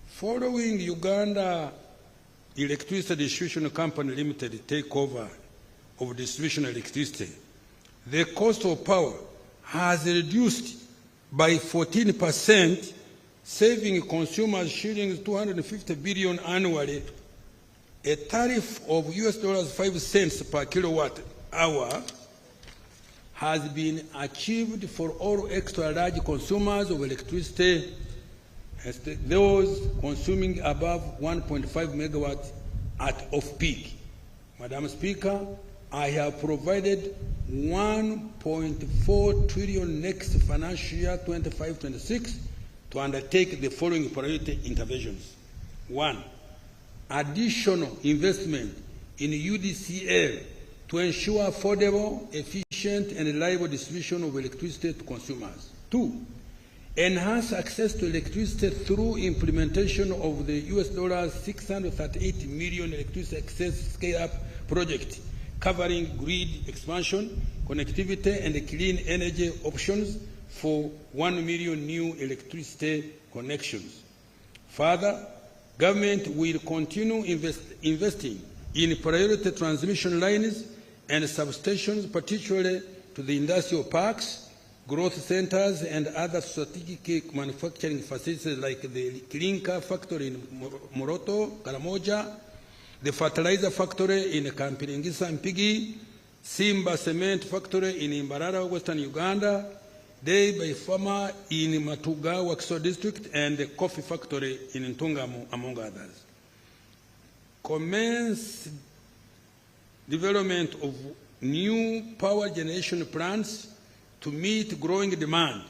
A: Following Uganda Electricity Distribution Company Limited takeover of distribution electricity, the cost of power has reduced by 14%, saving consumers shillings 250 billion annually. A tariff of US$5 cents per kilowatt hour has been achieved for all extra large consumers of electricity, those consuming above 1.5 megawatts at off-peak. Madam Speaker, I have provided 1.4 trillion next financial year 25-26 to undertake the following priority interventions. 1, additional investment in UDCL to ensure affordable, efficient, and reliable distribution of electricity to consumers. 2, enhance access to electricity through implementation of the $638 million electricity access scale-up project, covering grid expansion, connectivity, and clean energy options for 1 million new electricity connections. Further, government will continue investing in priority transmission lines and substations, particularly to the industrial parks, growth centers, and other strategic manufacturing facilities like the clinker factory in Moroto, Karamoja, the fertilizer factory in Kampiringisa Mpigi, Simba cement factory in Imbarara, Western Uganda, Dairy Farmer in Matuga, Wakiso district, and the coffee factory in Ntungamo, among others. Commence development of new power generation plants to meet growing demand.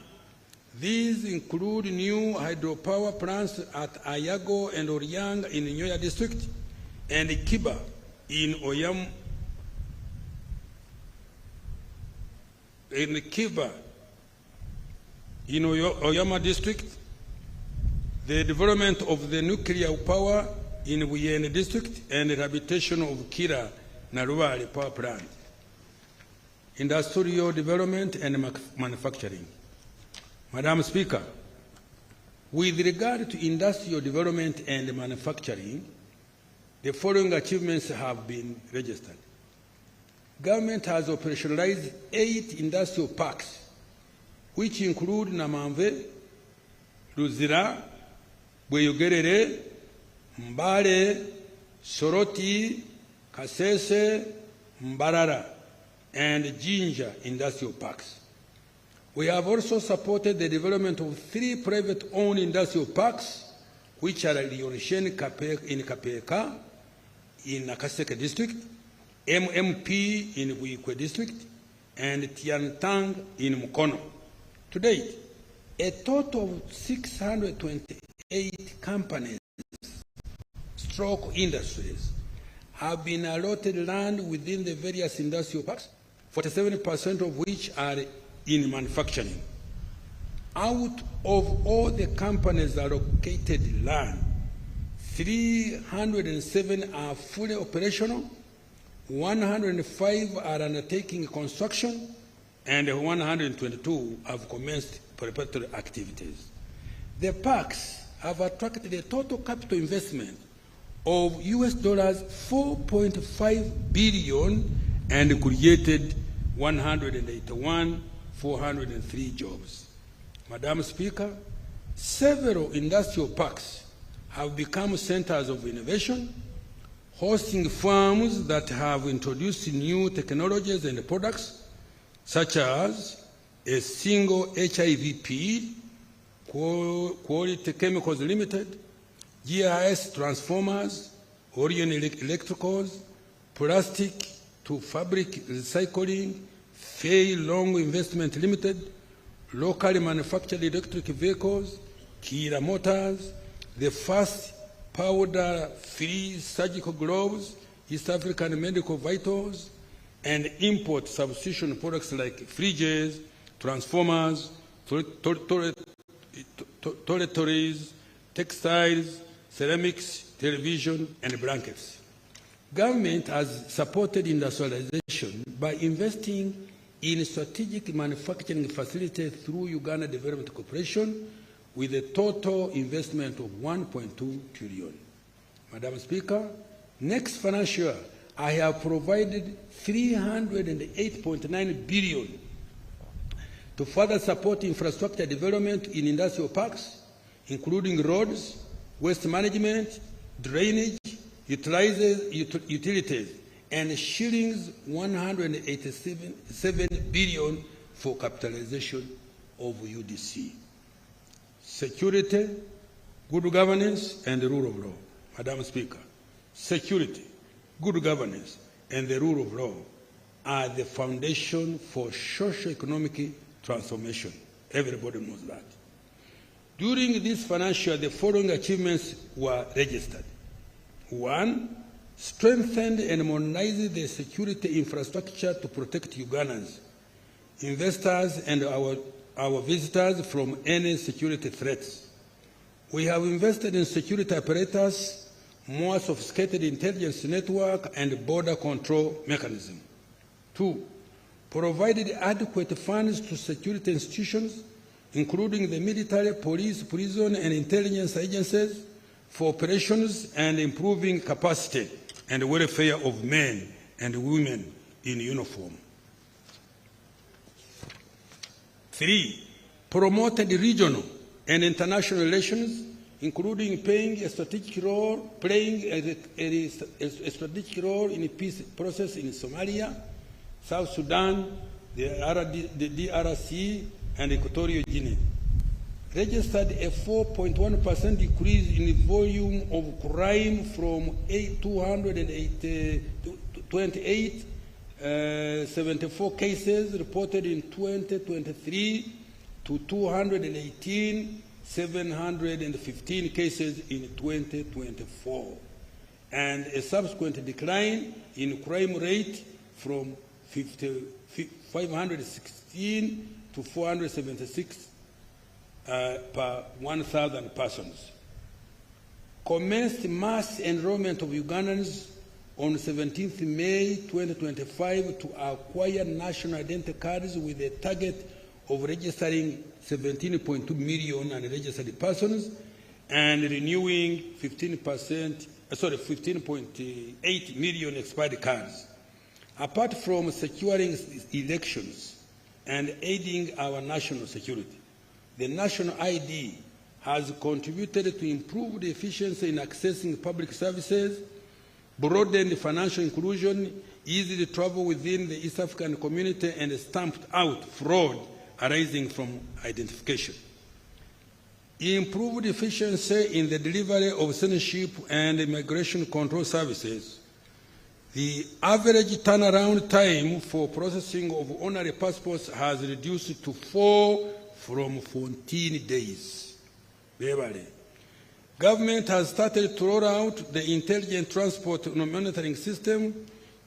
A: These include new hydropower plants at Ayago and Oryang in Nyoya district, and Kiba in Oyama district, the development of the nuclear power in Wiyene district, and the rehabilitation of Kira Naruwari power plant. Industrial development and manufacturing. Madam Speaker, With regard to industrial development and manufacturing, the following achievements have been registered. Government has operationalized 8 industrial parks, which include Namamve, Luzira, Bweyogerere, Mbale, Soroti, Kasese, Mbarara, and Jinja industrial parks. We have also supported the development of 3 private-owned industrial parks, which are Lionishen in Kapeka, in Nakaseke district, MMP in Buikwe district, and Tiantang in Mukono. To date, a total of 628 companies, stroke industries, have been allotted land within the various industrial parks, 47% of which are in manufacturing. Out of all the companies allocated land, 307 are fully operational, 105 are undertaking construction, and 122 have commenced preparatory activities. The parks have attracted a total capital investment of US dollars 4.5 billion and created 181,403 jobs. Madam Speaker, several industrial parks have become centers of innovation, hosting firms that have introduced new technologies and products, such as a single HIV pill, Quality Chemicals Limited, GIS Transformers, Orion Electricals, Plastic to Fabric Recycling, Fay Long Investment Limited, locally manufactured electric vehicles, Kira Motors, the first powder-free surgical gloves, East African medical vitals, and import substitution products like fridges, transformers, toiletries, textiles, ceramics, television, and blankets. Government has supported industrialization by investing in strategic manufacturing facilities through Uganda Development Corporation with a total investment of 1.2 trillion. Madam Speaker, next financial year, I have provided 308.9 billion to further support infrastructure development in industrial parks, including roads, waste management, drainage, utilities, and shillings 187 billion for capitalization of UDC. Security, good governance, and the rule of law. Madam Speaker, security, good governance, and the rule of law are the foundation for socio-economic transformation. Everybody knows that. During this financial year, the following achievements were registered. 1, strengthened and modernized the security infrastructure to protect Ugandans, investors, and our visitors from any security threats. We have invested in security apparatus, more sophisticated intelligence network, and border control mechanism. 2, provided adequate funds to security institutions, including the military, police, prison, and intelligence agencies, for operations and improving capacity and welfare of men and women in uniform. 3, promoted regional and international relations, including playing a strategic role in the peace process in Somalia, South Sudan, the DRC, and Equatorial Guinea. Registered a 4.1% decrease in the volume of crime from 274 cases reported in 2023 to 218,715 cases in 2024, and a subsequent decline in crime rate from 516 to 476 per 1,000 persons. Commenced mass enrollment of Ugandans on 17th May 2025 to acquire national identity cards with a target of registering 17.2 million unregistered persons and renewing 15.8 million expired cards. Apart from securing elections and aiding our national security, the national ID has contributed to improve the efficiency in accessing public services, broadened financial inclusion, eased travel within the East African community, and stamped out fraud arising from identification. Improved efficiency in the delivery of citizenship and immigration control services. The average turnaround time for processing of honorary passports has reduced to 4 from 14 days. Government has started to roll out the intelligent transport monitoring system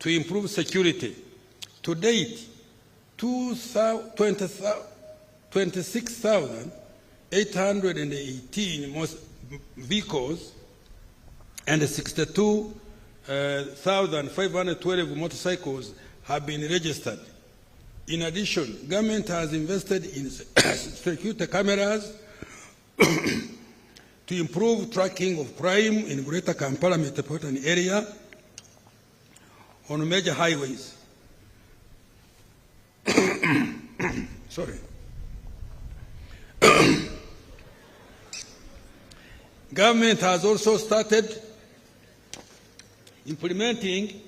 A: to improve security. To date, 26,818 vehicles and 62,512 motorcycles have been registered. In addition, government has invested in security cameras to improve tracking of crime in Greater Kampala metropolitan area on major highways. Sorry. Government has also started implementing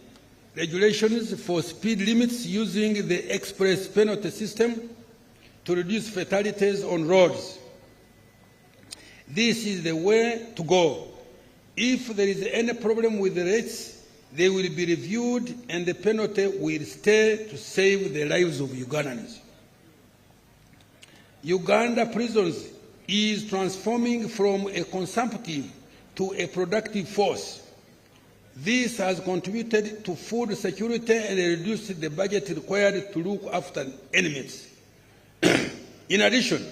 A: regulations for speed limits using the express penalty system to reduce fatalities on roads. This is the way to go. If there is any problem with the rates, they will be reviewed and the penalty will stay to save the lives of Ugandans. Uganda prisons is transforming from a consumptive to a productive force. This has contributed to food security and reduced the budget required to look after inmates. In addition,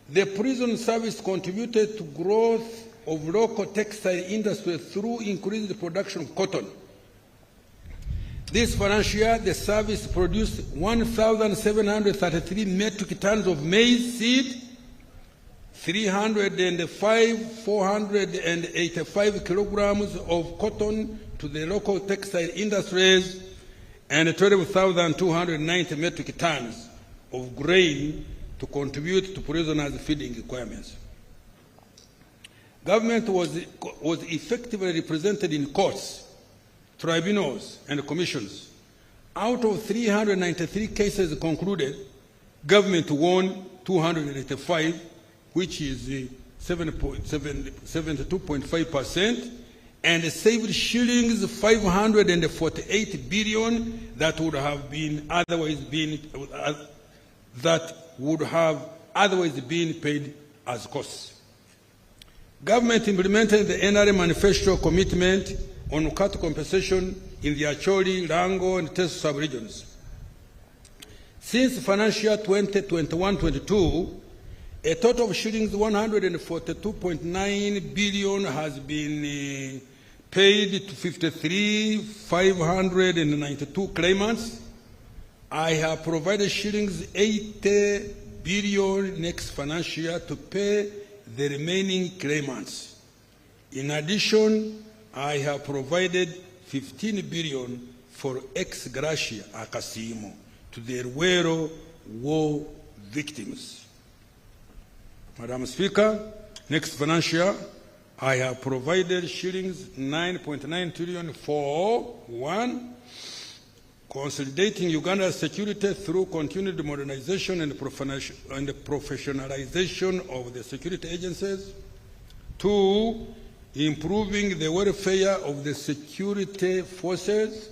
A: the prison service contributed to growth of local textile industry through increased production of cotton. This financial year, the service produced 1,733 metric tons of maize seed, 485 kilograms of cotton to the local textile industries, and 12,290 metric tons of grain to contribute to prisoners' feeding requirements. Government was effectively represented in courts, tribunals, and commissions. Out of 393 cases concluded, government won 285, which is 72.5%, and saved shillings 548 billion that would have otherwise been paid as costs. Government implemented the NRA manifesto commitment on cattle compensation in the Acholi, Rango, and Teso sub-regions. Since financial year 2021-22, a total of shillings 142.9 billion has been paid to 53,592 claimants. I have provided shillings 80 billion next financial year to pay the remaining claimants. In addition, I have provided 15 billion for ex gratia Akasimo to the Ruero war victims. Madam Speaker, next financial year, I have provided shillings 9.9 trillion for 1, consolidating Uganda's security through continued modernization and professionalization of the security agencies. 2, improving the welfare of the security forces.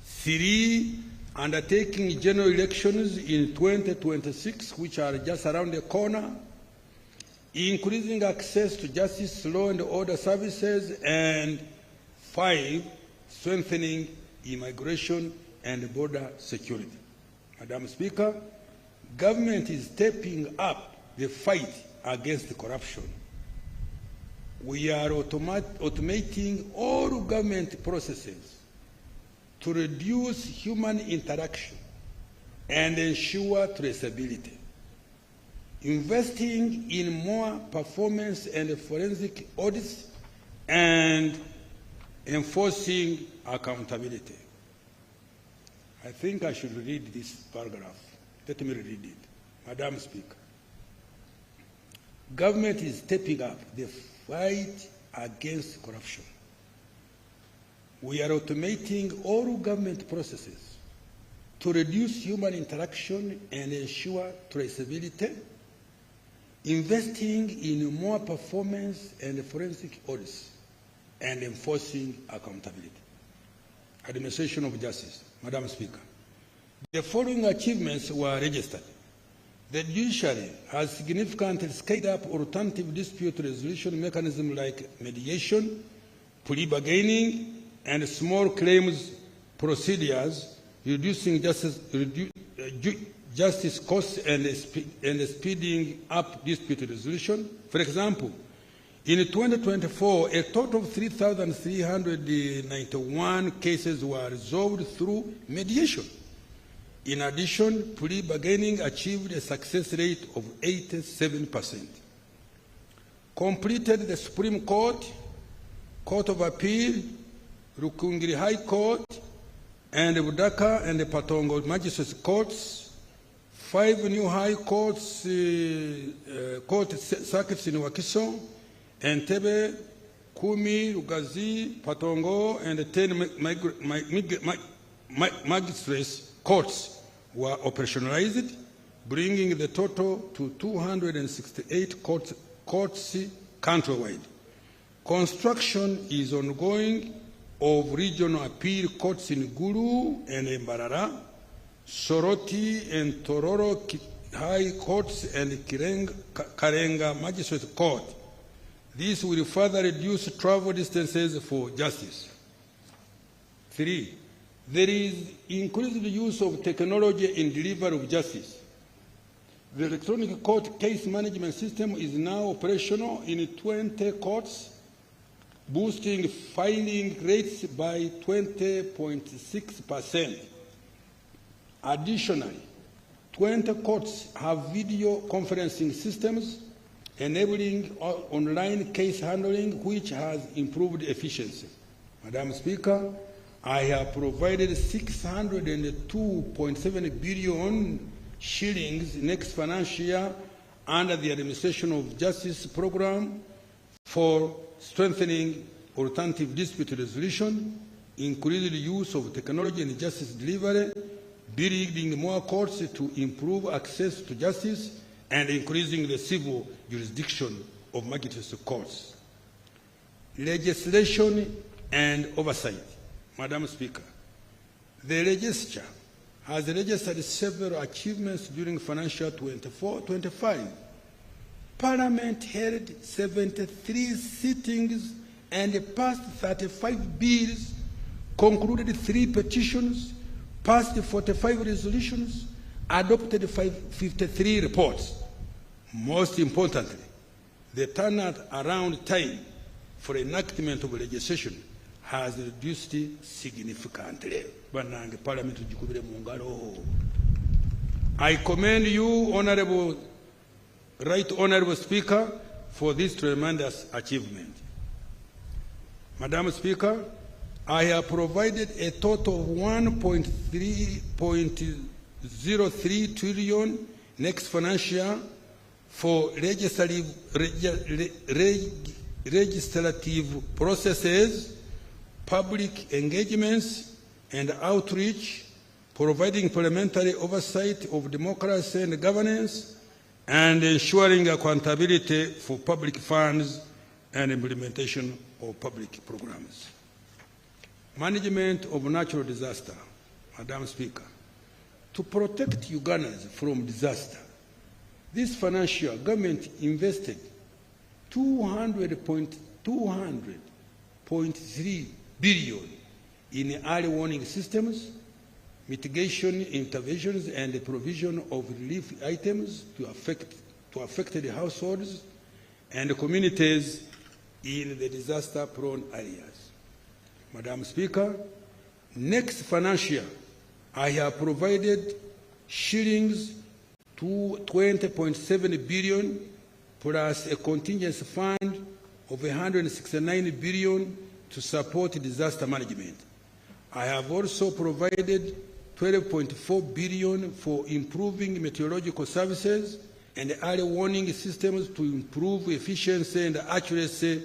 A: 3, undertaking general elections in 2026, which are just around the corner. Increasing access to justice, law and order services. And 5, strengthening immigration and border security. Madam Speaker, government is stepping up the fight against corruption. We are automating all government processes to reduce human interaction and ensure traceability. investing in more performance and forensic audits, and enforcing accountability. I think I should read this paragraph. Let me read it. Madam Speaker, government is stepping up the fight against corruption. We are automating all government processes to reduce human interaction and ensure traceability, investing in more performance and forensic audits, and enforcing accountability. Administration of Justice. Madam Speaker, the following achievements were registered. The judiciary has significantly scaled up alternative dispute resolution mechanisms like mediation, plea bargaining, and small claims procedures, reducing justice costs and speeding up dispute resolution. For example, in 2024, a total of 3,391 cases were resolved through mediation. In addition, plea bargaining achieved a success rate of 87%. Completed the Supreme Court, Court of Appeal, Rukungiri High Court, and Budaka and the Patongo Magistrates Courts, 5 new High Courts, court circuits in Wakiso, Entebbe, Kumi, Rugazi, Patongo, and 10 magistrates courts were operationalized, bringing the total to 268 courts countrywide. Construction is ongoing of regional appeal courts in Gulu and Mbarara, Soroti and Tororo High Courts, and Karenga Magistrate Court. This will further reduce travel distances for justice. 3. There is increased use of technology in delivery of justice. The electronic court case management system is now operational in 20 courts, boosting filing rates by 20.6%. Additionally, 20 courts have video conferencing systems enabling online case handling, which has improved efficiency. Madam Speaker, I have provided 602.7 billion shillings next financial year under the Administration of Justice program for strengthening alternative dispute resolution, increasing the use of technology in justice delivery, building more courts to improve access to justice, and increasing the civil jurisdiction of magistrates courts. Legislation and oversight. Madam Speaker, the legislature has registered several achievements during financial 24-25. Parliament held 73 sittings and passed 35 bills, concluded 3 petitions, passed 45 resolutions, adopted 53 reports. Most importantly, the turnaround time for enactment of legislation has reduced significantly. I commend you, Right Honorable Speaker, for this tremendous achievement. Madam Speaker, I have provided a total of 1.03 trillion next financial year for legislative processes, public engagements, and outreach, providing parliamentary oversight of democracy and governance, and ensuring accountability for public funds and implementation of public programs. Management of natural disaster. Madam Speaker, to protect Ugandans from disaster, this financial year, government invested 200.3 billion in early warning systems, mitigation interventions, and the provision of relief items to affected households and communities in the disaster-prone areas. Madam Speaker, next financial year, I have provided shillings 20.7 billion plus a contingency fund of 169 billion to support disaster management. I have also provided 12.4 billion for improving meteorological services and early warning systems to improve efficiency and accuracy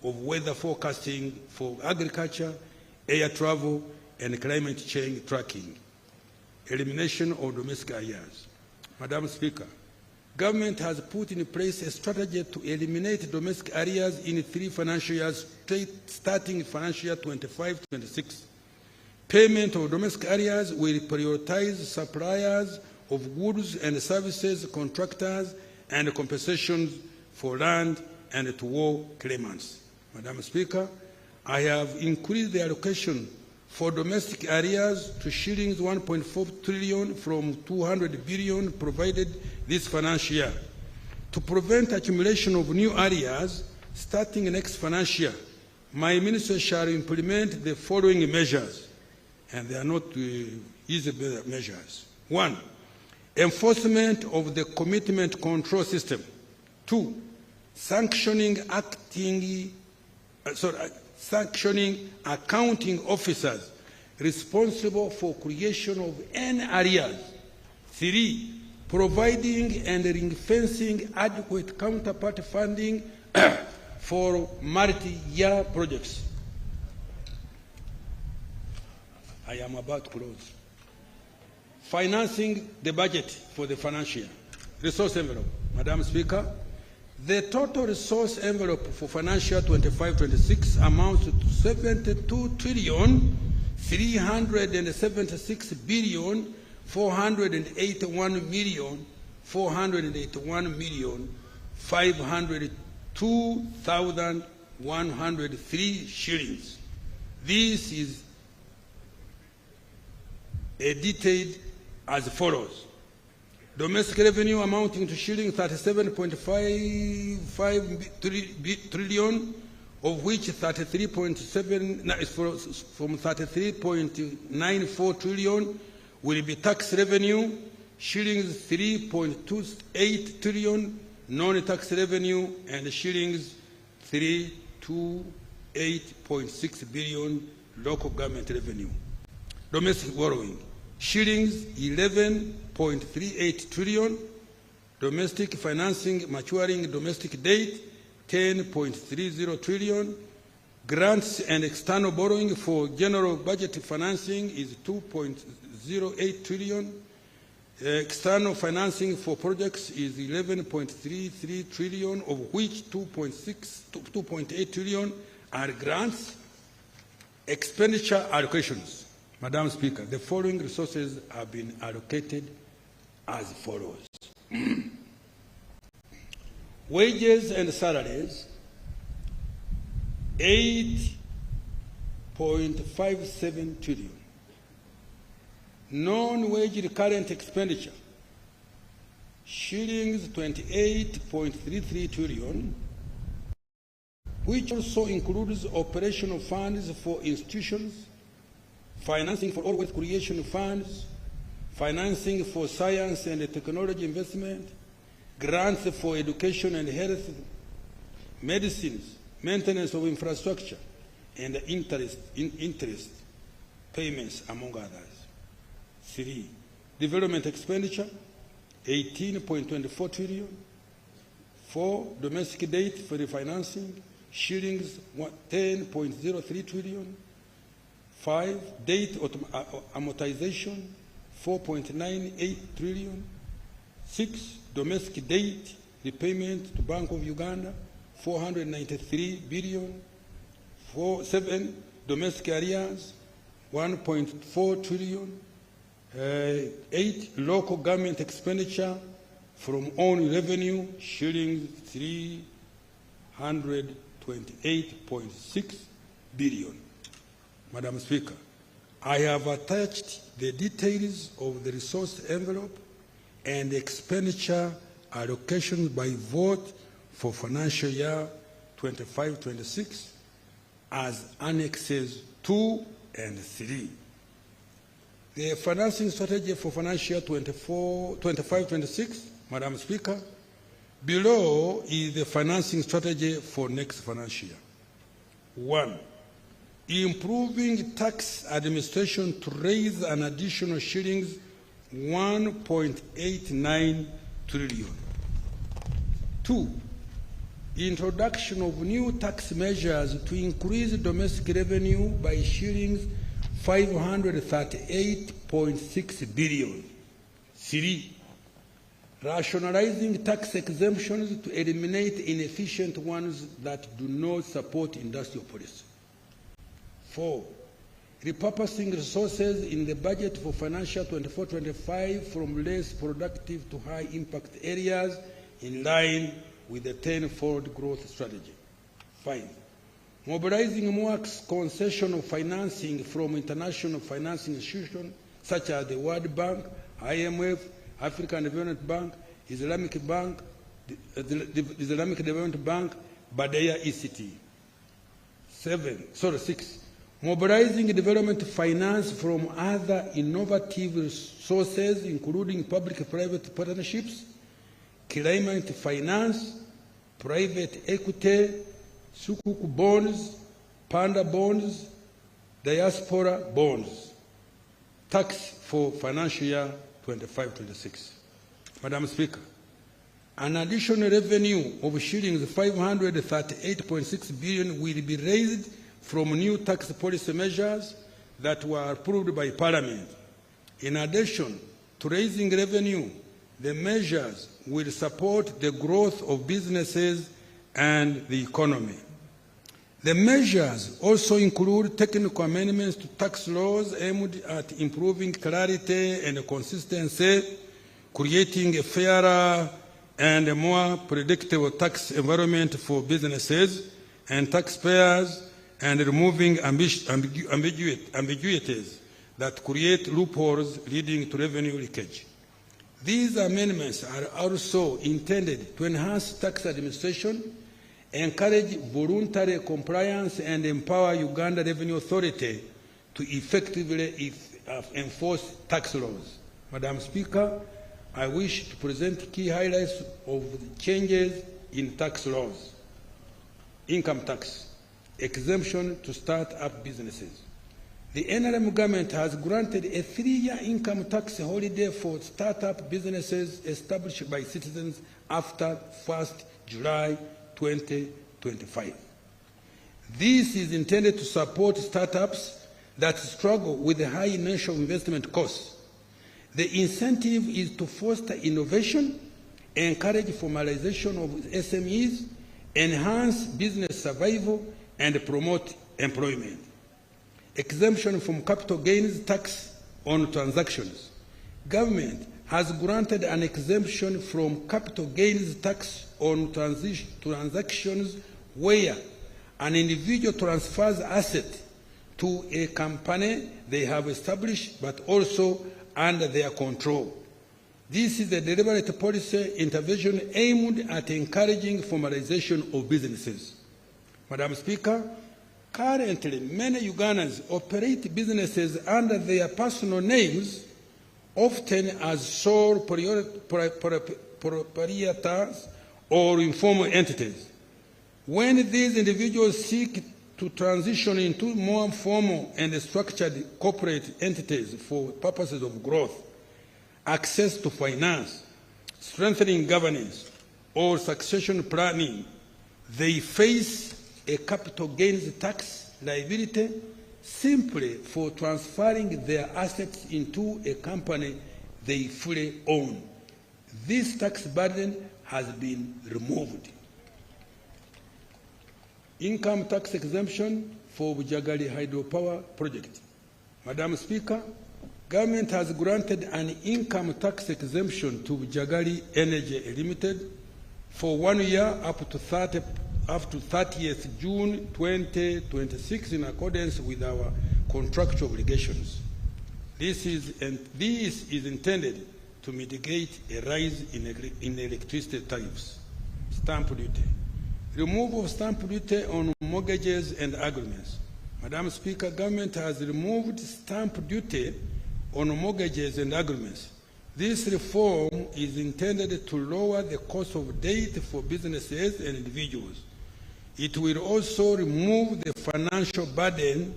A: of weather forecasting for agriculture, air travel, and climate change tracking. Elimination of domestic arrears. Madam Speaker, government has put in place a strategy to eliminate domestic arrears in 3 financial years, starting financial year 25-26. Payment of domestic arrears will prioritize suppliers of goods and services, contractors, and compensations for land and to war claimants. Madam Speaker, I have increased the allocation for domestic arrears to shillings 1.4 trillion from 200 billion provided this financial year. To prevent accumulation of new arrears, starting next financial year, my ministry shall implement the following measures, and they are not easy measures. 1, enforcement of the commitment control system. 2, sanctioning accounting officers responsible for creation of any arrears. 3, providing and ring-fencing adequate counterpart funding for multi-year projects. I am about to close. Financing the budget for the financial year. Resource envelope. Madam Speaker, the total resource envelope for financial year 25-26 amounts to 72,481,502,103 shillings. This is detailed as follows. Domestic revenue amounting to shilling 37.55 trillion, of which 33.7 from 33.94 trillion will be tax revenue, shillings 3.28 trillion non-tax revenue, and shillings 328.6 billion local government revenue. Domestic borrowing, shillings 11.38 trillion, domestic financing maturing domestic debt 10.30 trillion, grants and external borrowing for general budget financing is 2.08 trillion, external financing for projects is 11.33 trillion, of which 2.8 trillion are grants. Expenditure allocations. Madam Speaker, the following resources have been allocated as follows. Wages and salaries, 8.57 trillion. Non-wage recurrent expenditure, shillings 28.33 trillion, which also includes operational funds for institutions, financing for all wealth creation funds, financing for science and technology investment, grants for education and health, medicines, maintenance of infrastructure, and interest payments, among others. 3, development expenditure, 18.24 trillion. 4, domestic debt for refinancing, shillings 10.03 trillion. 5, debt amortization, 4.98 trillion. 6, domestic debt repayment to Bank of Uganda, 493 billion. 7, domestic arrears, 1.4 trillion. 8, local government expenditure from own revenue, shillings 328.6 billion. Madam Speaker, I have attached the details of the resource envelope and expenditure allocations by vote for financial year 25-26 as annexes 2 and 3. The financing strategy for financial year 25-26, Madam Speaker. Below is the financing strategy for next financial year. 1. Improving tax administration to raise an additional shillings 1.89 trillion. 2. Introduction of new tax measures to increase domestic revenue by shillings 538.6 billion. 3. Rationalizing tax exemptions to eliminate inefficient ones that do not support industrial policy. 4. Repurposing resources in the budget for financial 24-25 from less productive to high impact areas in line with the 10-fold growth strategy. 5. Mobilizing more concessional financing from international financing institutions such as the World Bank, IMF, African Development Bank, Islamic Development Bank, Badeya ECT. 6. Mobilizing development finance from other innovative sources, including public-private partnerships, climate finance, private equity, sukuk bonds, panda bonds, diaspora bonds. Tax for financial year 25-26. Madam Speaker, an additional revenue of shillings 538.6 billion will be raised from new tax policy measures that were approved by Parliament. In addition to raising revenue, the measures will support the growth of businesses and the economy. The measures also include technical amendments to tax laws aimed at improving clarity and consistency, creating a fairer and a more predictable tax environment for businesses and taxpayers, and removing ambiguities that create loopholes leading to revenue leakage. These amendments are also intended to enhance tax administration, encourage voluntary compliance, and empower Uganda Revenue Authority to effectively enforce tax laws. Madam Speaker, I wish to present key highlights of the changes in tax laws. Income tax, exemption to start-up businesses. The NRM government has granted a 3-year income tax holiday for start-up businesses established by citizens after 1st July 2025. This is intended to support startups that struggle with the high initial investment costs. The incentive is to foster innovation, encourage formalization of SMEs, enhance business survival, and promote employment. Exemption from capital gains tax on transactions. Government has granted an exemption from capital gains tax on transactions where an individual transfers asset to a company they have established but also under their control. This is a deliberate policy intervention aimed at encouraging formalization of businesses. Madam Speaker, currently many Ugandans operate businesses under their personal names, often as sole proprietors or informal entities. When these individuals seek to transition into more formal and structured corporate entities for purposes of growth, access to finance, strengthening governance, or succession planning, they face a capital gains tax liability simply for transferring their assets into a company they fully own. This tax burden has been removed. Income tax exemption for Bujagali hydropower project. Madam Speaker, government has granted an income tax exemption to Bujagali Energy Limited for 1 year up to 30th June 2026 in accordance with our contractual obligations. This is intended to mitigate a rise in electricity tariffs. Stamp duty. Removal of stamp duty on mortgages and agreements. Madam Speaker, government has removed stamp duty on mortgages and agreements. This reform is intended to lower the cost of debt for businesses and individuals. It will also remove the financial burden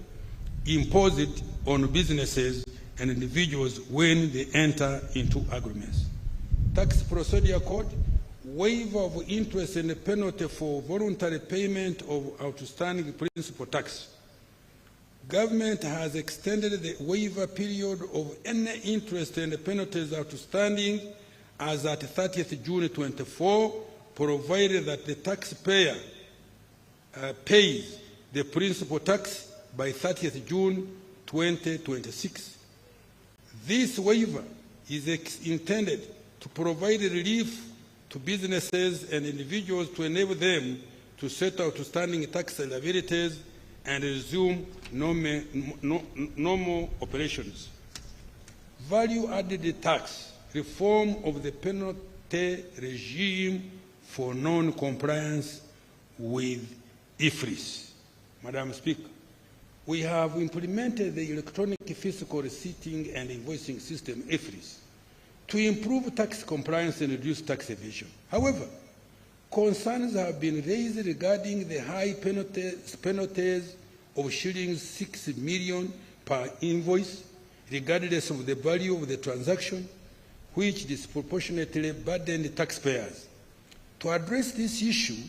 A: imposed on businesses and individuals when they enter into agreements. Tax Procedure Code, waiver of interest and penalty for voluntary payment of outstanding principal tax. Government has extended the waiver period of any interest and penalties outstanding as at 30th June 24, provided that the taxpayer pays the principal tax by 30th June 2026. This waiver is intended to provide relief to businesses and individuals to enable them to settle outstanding tax liabilities and resume normal operations. Value-added tax, reform of the penalty regime for non-compliance with IFRIS. Madam Speaker, we have implemented the electronic fiscal receipting and invoicing system, IFRIS, to improve tax compliance and reduce tax evasion. However, concerns have been raised regarding the high penalties of shillings 6 million per invoice, regardless of the value of the transaction, which disproportionately burden the taxpayers. To address this issue,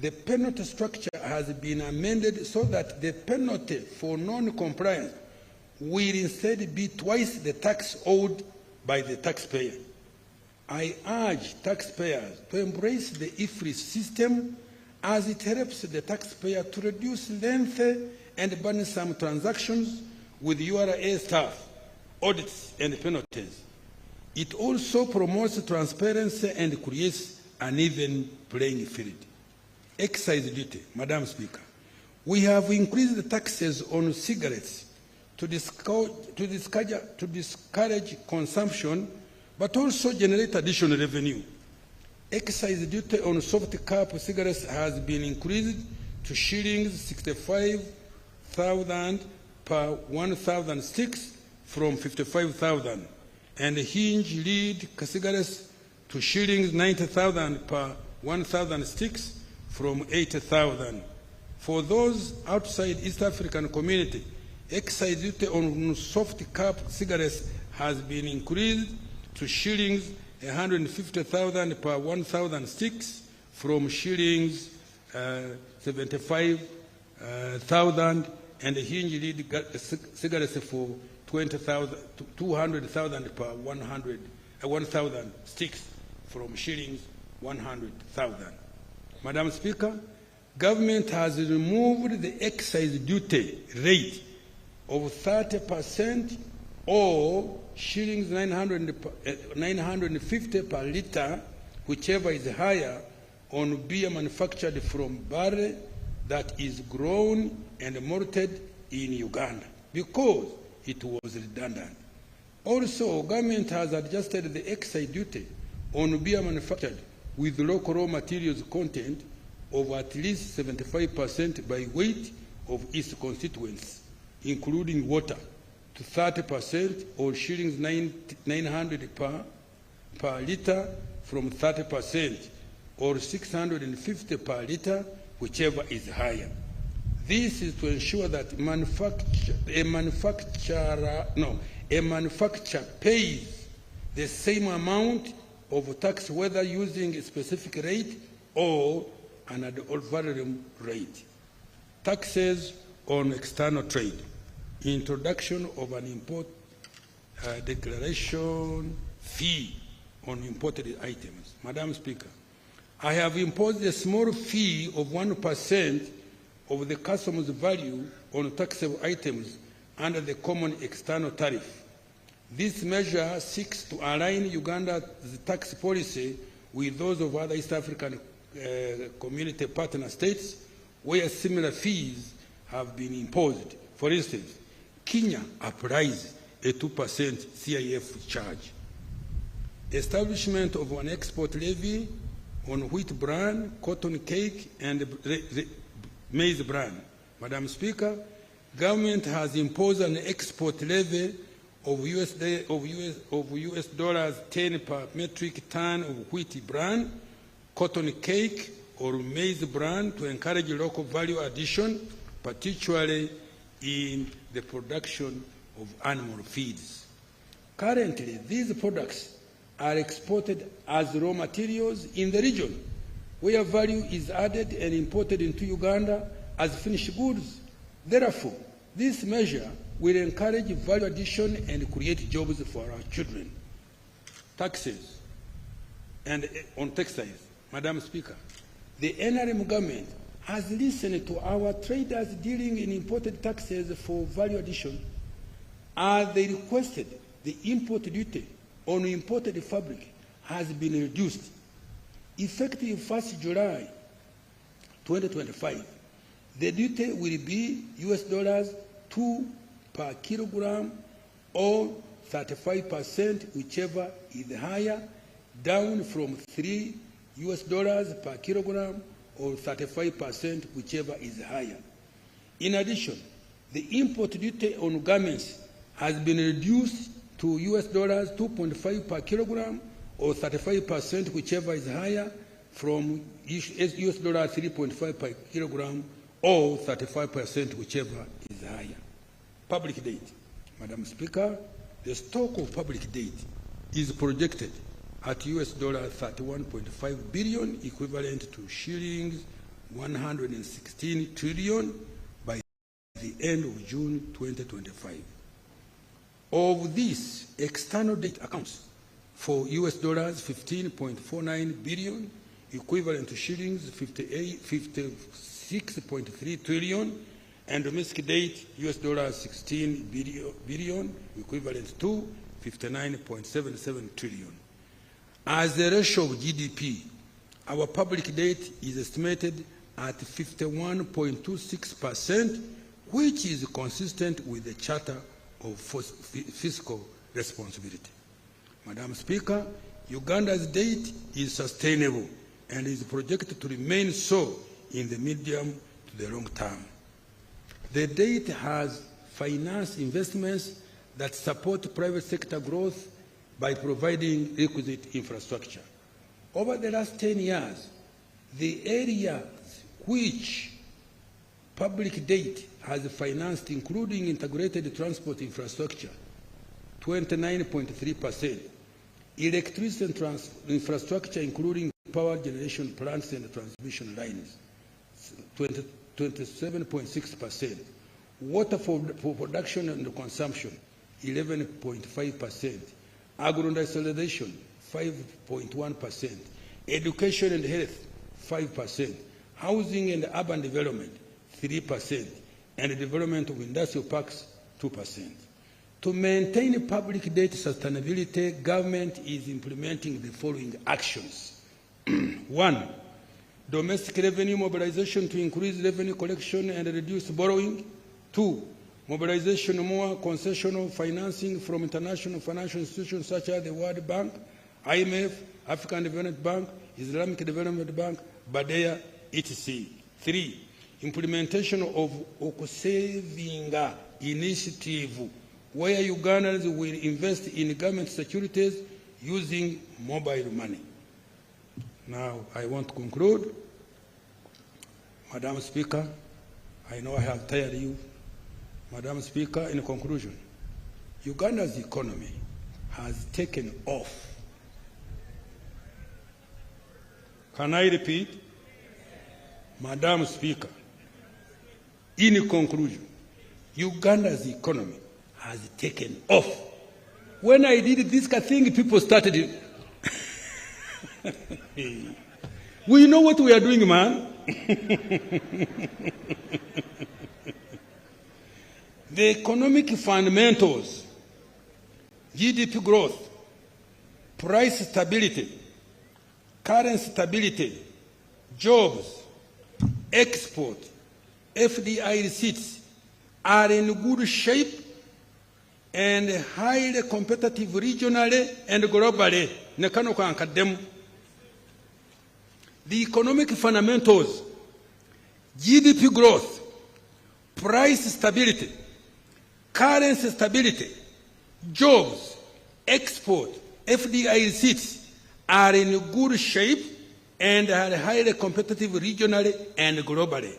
A: the penalty structure has been amended so that the penalty for non-compliance will instead be twice the tax owed by the taxpayer. I urge taxpayers to embrace the IFRIS system as it helps the taxpayer to reduce lengthy and burdensome transactions with URA staff, audits, and penalties. It also promotes transparency and creates an even playing field. Excise duty, Madam Speaker. We have increased the taxes on cigarettes to discourage consumption, but also generate additional revenue. Excise duty on soft cap cigarettes has been increased to shillings 65,000 per 1,000 sticks from 55,000, and hinge lead cigarettes to shillings 90,000 per 1,000 sticks from 80,000. For those outside East African community, excise duty on soft cap cigarettes has been increased to shillings 150,000 per 1,000 sticks from shillings 75,000, and hinge lead cigarettes for 200,000 per 1,000 sticks from shillings 100,000. Madam Speaker, government has removed the excise duty rate of 30% or shillings 950 per litre, whichever is higher, on beer manufactured from barley that is grown and malted in Uganda, because it was redundant. Also, government has adjusted the excise duty on beer manufactured with local raw materials content of at least 75% by weight of its constituents, including water, to 30% or shillings 900 per litre from 30%, or 650 per litre, whichever is higher. This is to ensure that a manufacturer pays the same amount of tax whether using a specific rate or an ad valorem rate. Taxes on external trade. Introduction of an import declaration fee on imported items. Madam Speaker, I have imposed a small fee of 1% of the customs value on taxable items under the common external tariff. This measure seeks to align Uganda's tax policy with those of other East African community partner states where similar fees have been imposed. For instance, Kenya applies a 2% CIF charge. Establishment of an export levy on wheat bran, cotton cake, and maize bran. Madam Speaker, government has imposed an export levy of US dollars 10 per metric ton of wheat bran, cotton cake, or maize bran to encourage local value addition, particularly in the production of animal feeds. Currently, these products are exported as raw materials in the region, where value is added and imported into Uganda as finished goods. Therefore, this measure will encourage value addition and create jobs for our children. Taxes and on textiles. Madam Speaker, the NRM government has listened to our traders dealing in imported taxes for value addition, as they requested the import duty on imported fabric has been reduced. Effective 1st July 2025, the duty will be $2 per kilogram or 35%, whichever is higher, down from $3 per kilogram or 35%, whichever is higher. In addition, the import duty on garments has been reduced to $2.5 per kilogram or 35%, whichever is higher, from $3.5 per kilogram or 35%, whichever is higher. Public debt. Madam Speaker, the stock of public debt is projected at $31.5 billion, equivalent to shillings 116 trillion by the end of June 2025. Of this, external debt accounts for $15.49 billion, equivalent to shillings 56.3 trillion, and domestic debt $16 billion, equivalent to 59.77 trillion. As a ratio of GDP, our public debt is estimated at 51.26%, which is consistent with the Charter of Fiscal Responsibility. Madam Speaker, Uganda's debt is sustainable and is projected to remain so in the medium to the long term. The debt has financed investments that support private sector growth by providing requisite infrastructure. Over the last 10 years, the areas which public debt has financed, including integrated transport infrastructure, 29.3%, electricity infrastructure, including power generation plants and transmission lines, 27.6%, water for production and consumption, 11.5%, agro-industrialization, 5.1%, education and health, 5%, housing and urban development, 3%, and the development of industrial parks, 2%. To maintain public debt sustainability, government is implementing the following actions. 1, domestic revenue mobilization to increase revenue collection and reduce borrowing. 2, mobilization of more concessional financing from international financial institutions such as the World Bank, IMF, African Development Bank, Islamic Development Bank, BADEA, etc. 3, implementation of saving initiative, where Ugandans will invest in government securities using mobile money. Now, I want to conclude. Madam Speaker, I know I have tired you. Madam Speaker, in conclusion, Uganda's economy has taken off. Can I repeat? Madam Speaker, in conclusion, Uganda's economy has taken off. When I did this thing, people started. We know what we are doing, man. The economic fundamentals, GDP growth, price stability, currency stability, jobs, export, FDI receipts are in good shape and highly competitive regionally and globally. The economic fundamentals, GDP growth, price stability, currency stability, jobs, export, FDI receipts are in good shape and are highly competitive regionally and globally.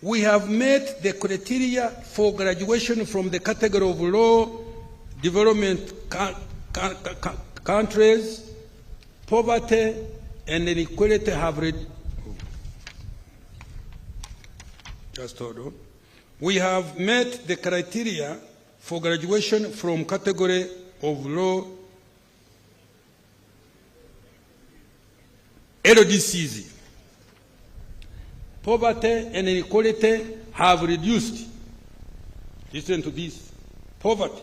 A: We have met the criteria for graduation from the category of low development countries. Poverty and inequality have We have met the criteria for graduation from category of low LDCs. Poverty and inequality have reduced. Listen to this. Poverty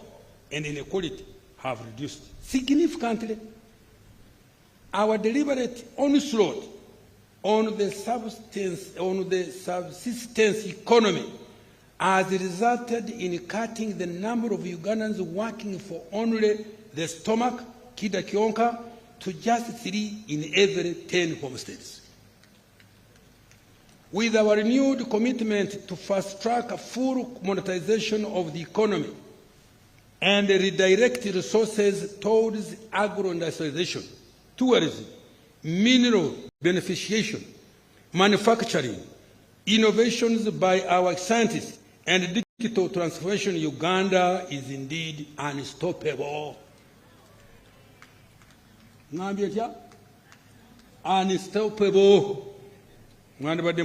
A: and inequality have reduced significantly. Our deliberate onslaught on the subsistence economy has resulted in cutting the number of Ugandans working for only the stomach, kida kionka, to just 3 in every 10 homesteads. With our renewed commitment to fast-track full monetization of the economy and redirect resources towards agro-industrialization, tourism, mineral beneficiation, manufacturing, innovations by our scientists, and digital transformation, Uganda is indeed unstoppable. Unstoppable. Mwandibadde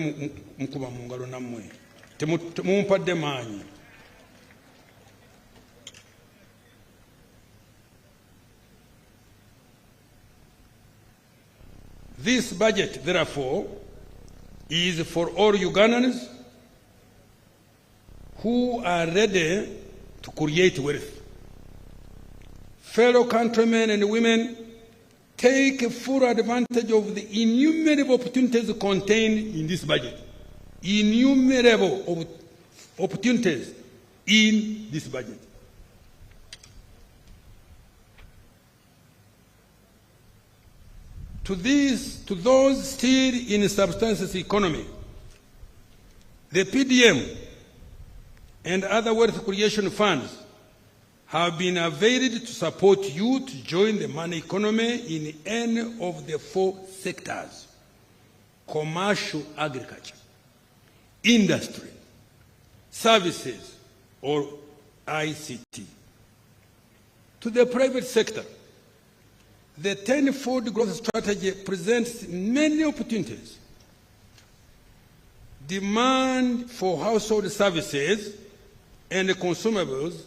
A: mukuba mu ngalo nammwe temumpadde maanyi. This budget, therefore, is for all Ugandans who are ready to create wealth. Fellow countrymen and women, take full advantage of the innumerable opportunities contained in this budget. Innumerable opportunities in this budget. To those still in subsistence economy, the PDM and other wealth creation funds have been availed to support you to join the money economy in any of the 4 sectors: commercial agriculture, industry, services, or ICT. To the private sector, the 10-fold growth strategy presents many opportunities. Demand for household services and consumables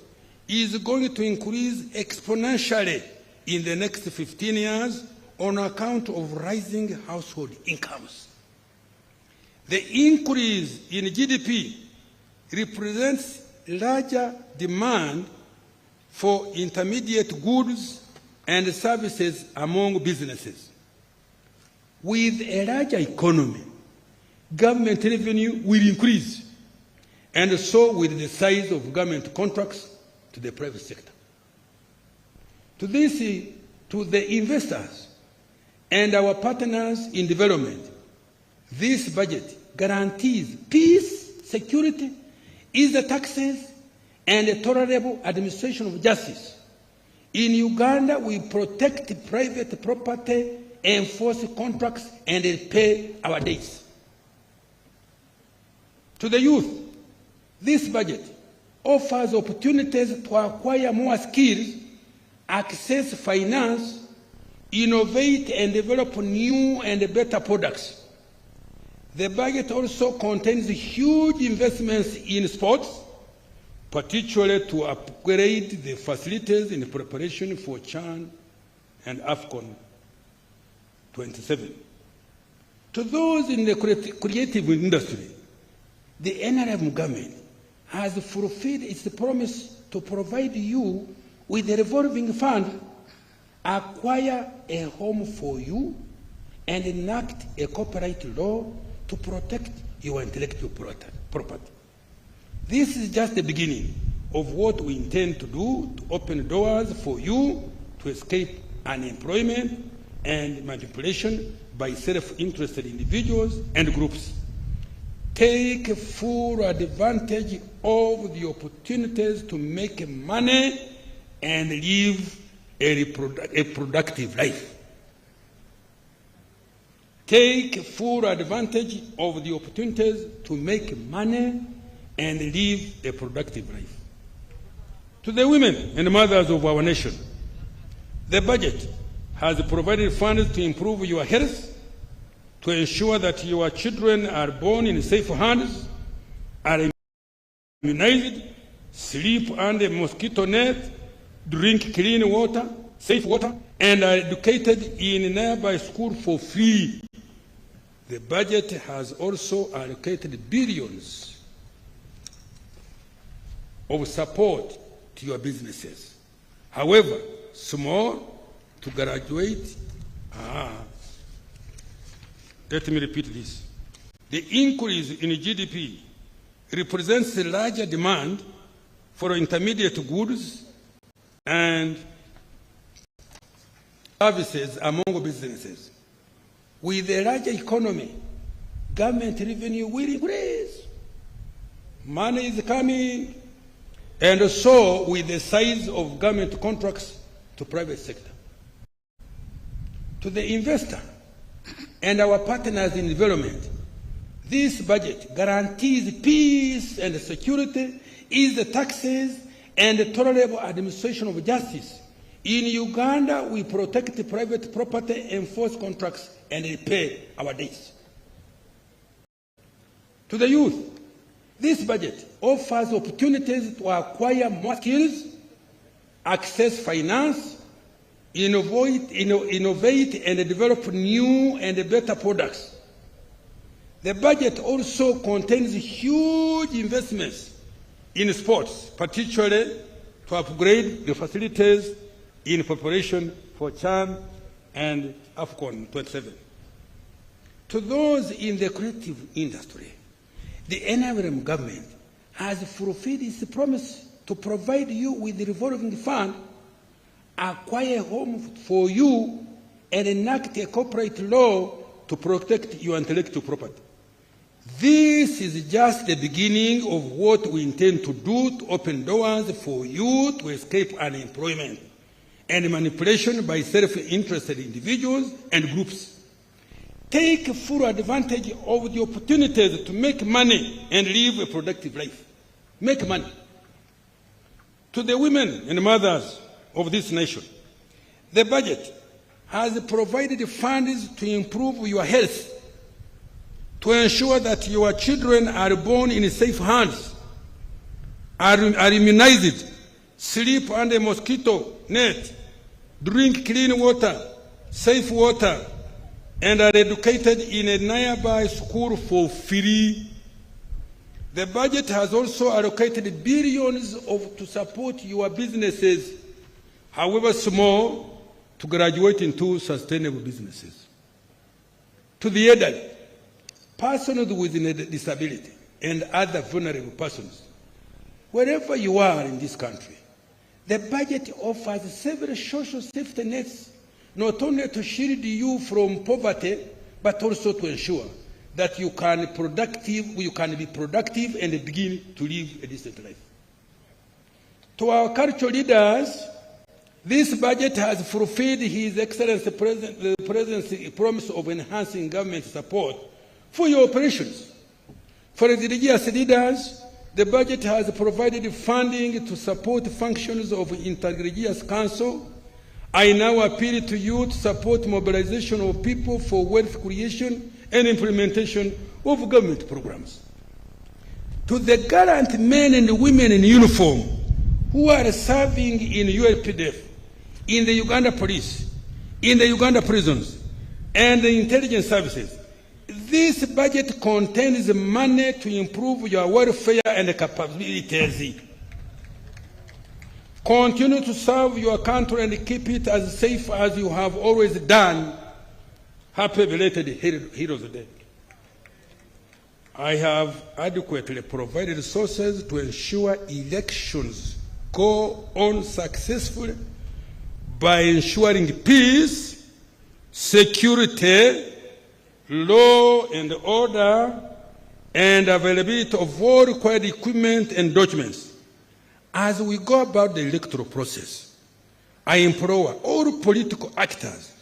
A: is going to increase exponentially in the next 15 years on account of rising household incomes. The increase in GDP represents larger demand for intermediate goods and services among businesses. With a larger economy, government revenue will increase, and so will the size of government contracts to the private sector. To the investors and our partners in development, this budget guarantees peace, security, easy taxes, and a tolerable administration of justice. In Uganda, we protect private property, enforce contracts, and pay our debts. To the youth, this budget offers opportunities to acquire more skills, access finance, innovate and develop new and better products. The budget also contains huge investments in sports, particularly to upgrade the facilities in preparation for CHAN and AFCON 27. To those in the creative industry, the NRM government has fulfilled its promise to provide you with a revolving fund, acquire a home for you, and enact a copyright law to protect your intellectual property. This is just the beginning of what we intend to do to open doors for you to escape unemployment and manipulation by self-interested individuals and groups. Take full advantage of the opportunities to make money and live a productive life. Take full advantage of the opportunities to make money and live a productive life. To the women and mothers of our nation, the budget has provided funds to improve your health, to ensure that your children are born in safe hands, are immunized, sleep under mosquito net, drink clean water, safe water, and are educated in nearby school for free. The budget has also allocated billions of support to your businesses. However, small to graduate. Let me repeat this. The increase in GDP represents a larger demand for intermediate goods and services among businesses. With a larger economy, government revenue will increase. Money is coming, and so with the size of government contracts to private sector. To the investor and our partners in development, this budget guarantees peace and security, ease the taxes, and the tolerable administration of justice. In Uganda, we protect private property, enforce contracts, and repay our debts. To the youth, this budget offers opportunities to acquire more skills, access finance, innovate and develop new and better products. The budget also contains huge investments in sports, particularly to upgrade the facilities in preparation for CHAN and AFCON 27. To those in the creative industry, the NRM government has fulfilled its promise to provide you with the revolving fund, acquire a home for you, and enact a corporate law to protect your intellectual property. This is just the beginning of what we intend to do to open doors for you to escape unemployment and manipulation by self-interested individuals and groups. Take full advantage of the opportunities to make money and live a productive life. Make money. To the women and mothers of this nation, the budget has provided funds to improve your health, to ensure that your children are born in safe hands, are immunized, sleep under mosquito net, drink clean water, safe water, and are educated in a nearby school for free. The budget has also allocated billions to support your businesses, however small, to graduate into sustainable businesses. To the elderly, persons with a disability, and other vulnerable persons, wherever you are in this country, the budget offers several social safety nets, not only to shield you from poverty, but also to ensure that you can be productive and begin to live a decent life. To our cultural leaders, this budget has fulfilled His Excellency the President's promise of enhancing government support for your operations. For the religious leaders, the budget has provided funding to support functions of Interreligious Council. I now appeal to you to support mobilization of people for wealth creation and implementation of government programs. To the gallant men and women in uniform who are serving in ULPDF, in the Uganda police, in the Uganda prisons, and the intelligence services, this budget contains money to improve your welfare and capabilities. Continue to serve your country and keep it as safe as you have always done. Happy belated Heroes Day. I have adequately provided resources to ensure elections go on successfully by ensuring peace, security, law and order, and availability of all required equipment and documents. As we go about the electoral process, I implore all political actors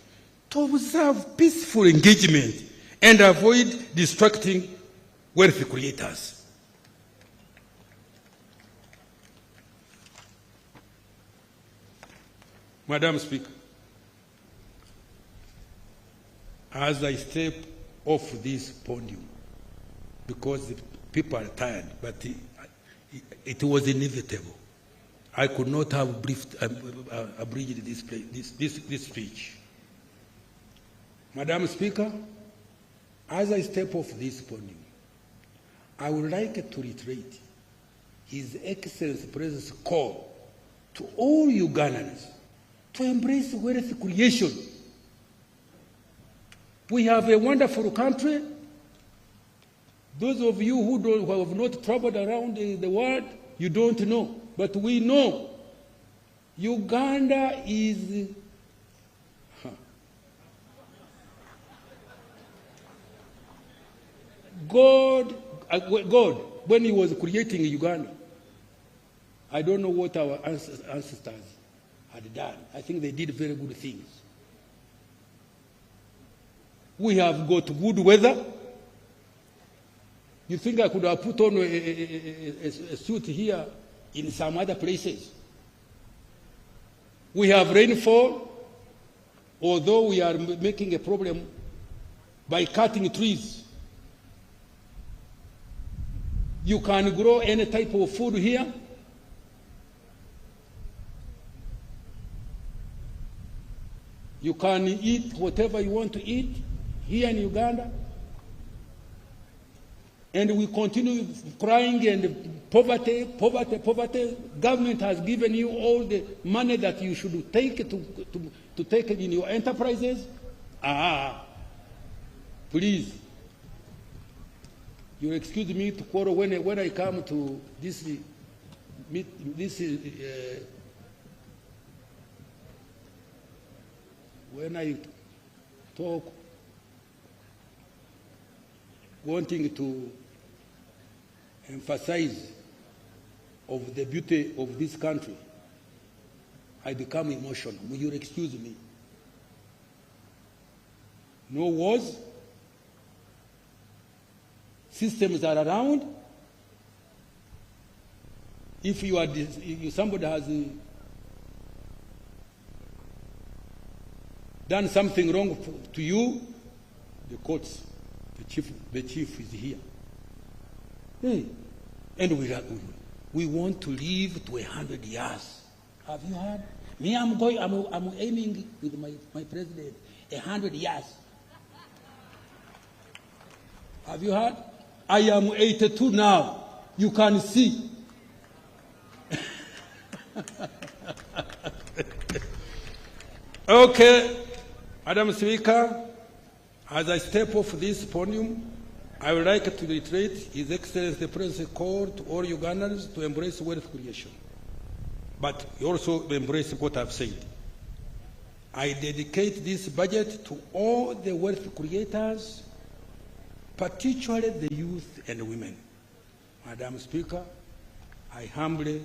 A: to observe peaceful engagement and avoid distracting wealth creators. Madam Speaker, as I step off this podium, because the people are tired, but it was inevitable. I could not have abridged this speech. Madam Speaker, as I step off this podium, I would like to reiterate His Excellency President's call to all Ugandans to embrace wealth creation. We have a wonderful country. Those of you who have not traveled around the world, you don't know. But we know Uganda is God, when He was creating Uganda, I don't know what our ancestors had done. I think they did very good things. We have got good weather. You think I could have put on a suit here in some other places? We have rainfall, although we are making a problem by cutting trees. You can grow any type of food here. You can eat whatever you want to eat here in Uganda. And we continue crying and poverty. Government has given you all the money that you should take to take it in your enterprises. Please. You excuse me to quarrel when I come to this when I talk, wanting to emphasize of the beauty of this country, I become emotional. Will you excuse me? No wars. Systems are around. If somebody has done something wrong to you, the courts, the chief is here. Hey. And we want to live to 100 years. Have you heard? Me, I'm aiming with my president 100 years. Have you heard? I am 82 now. You can see. Okay, Madam Speaker, as I step off this podium, I would like to reiterate His Excellency the President's call to all Ugandans to embrace wealth creation, but also embrace what I've said. I dedicate this budget to all the wealth creators, particularly the youth and women. Madam Speaker, I humbly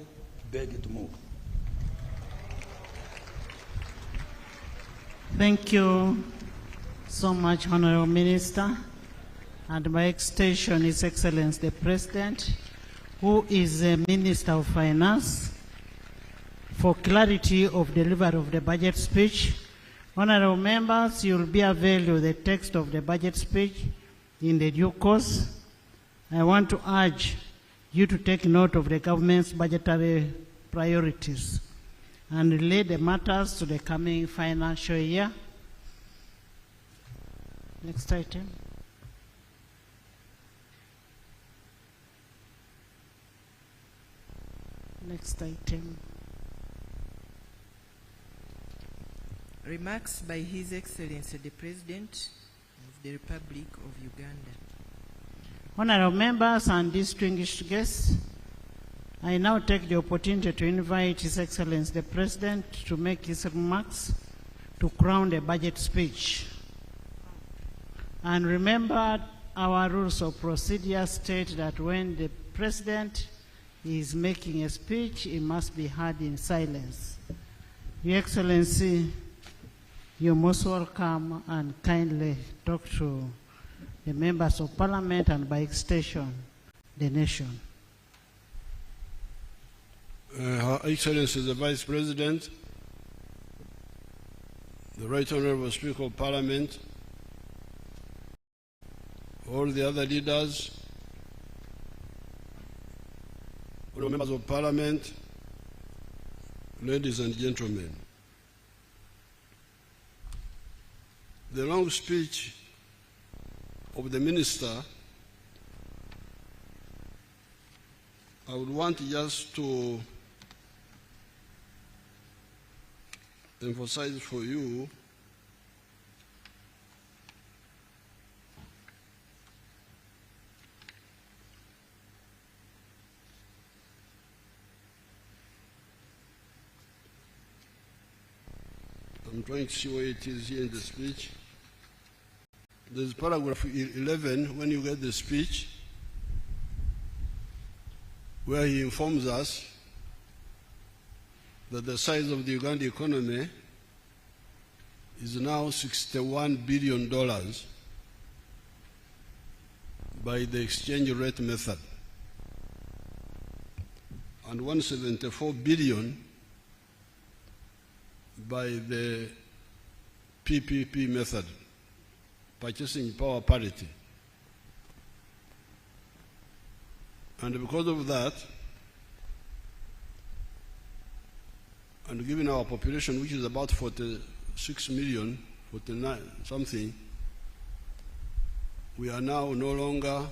A: beg to move.
B: Thank you so much, Honorable Minister. And by extension, His Excellency the President, who is the Minister of Finance, for clarity of delivery of the budget speech. Honorable members, you will be availed with the text of the budget speech in the due course. I want to urge you to take note of the government's budgetary priorities and relate the matters to the coming financial year. Next item. Next item.
C: Remarks by His Excellency the President of the Republic of Uganda.
B: Honorable members and distinguished guests, I now take the opportunity to invite His Excellency the President to make his remarks to crown the budget speech. And remember, our rules of procedure state that when the President is making a speech, it must be heard in silence. Your Excellency, you're most welcome and kindly talk to the members of Parliament and by extension, the nation.
D: Her Excellency the Vice President, the Right Honorable Speaker of Parliament, all the other leaders, all members of Parliament, ladies and gentlemen. The long speech of the Minister, I would want just to emphasize for you I'm trying to see where it is here in the speech. There's paragraph 11 when you get the speech where he informs us that the size of the Uganda economy is now $61 billion by the exchange rate method and $174 billion by the PPP method, purchasing power parity. And because of that, and given our population, which is about 46 million, 49 something, we are now no longer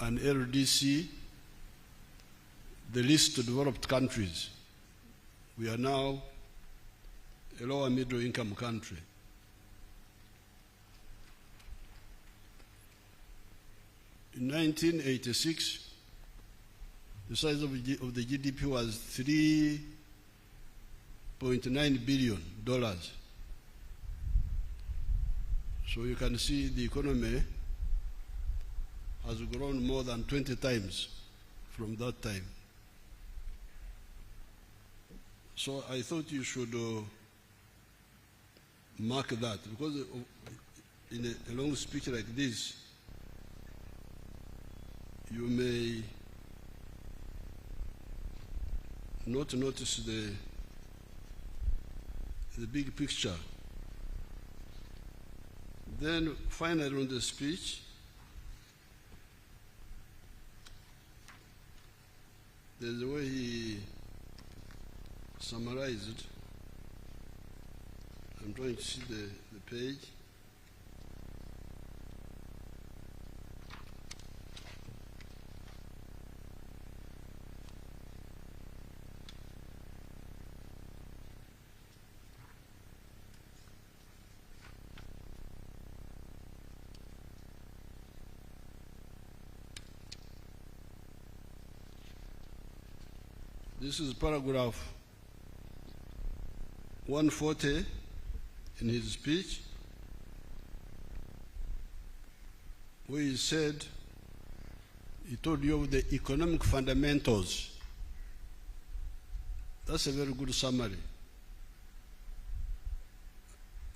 D: an LDC, the least developed countries. We are now a lower middle income country. In 1986, the size of the GDP was $3.9 billion. So you can see the economy has grown more than 20 times from that time. So I thought you should mark that, because in a long speech like this, you may not notice the big picture. Then finally on the speech, there's a way he summarized. I'm trying to see the page. This is paragraph 140 in his speech, where he said, he told you of the economic fundamentals. That's a very good summary.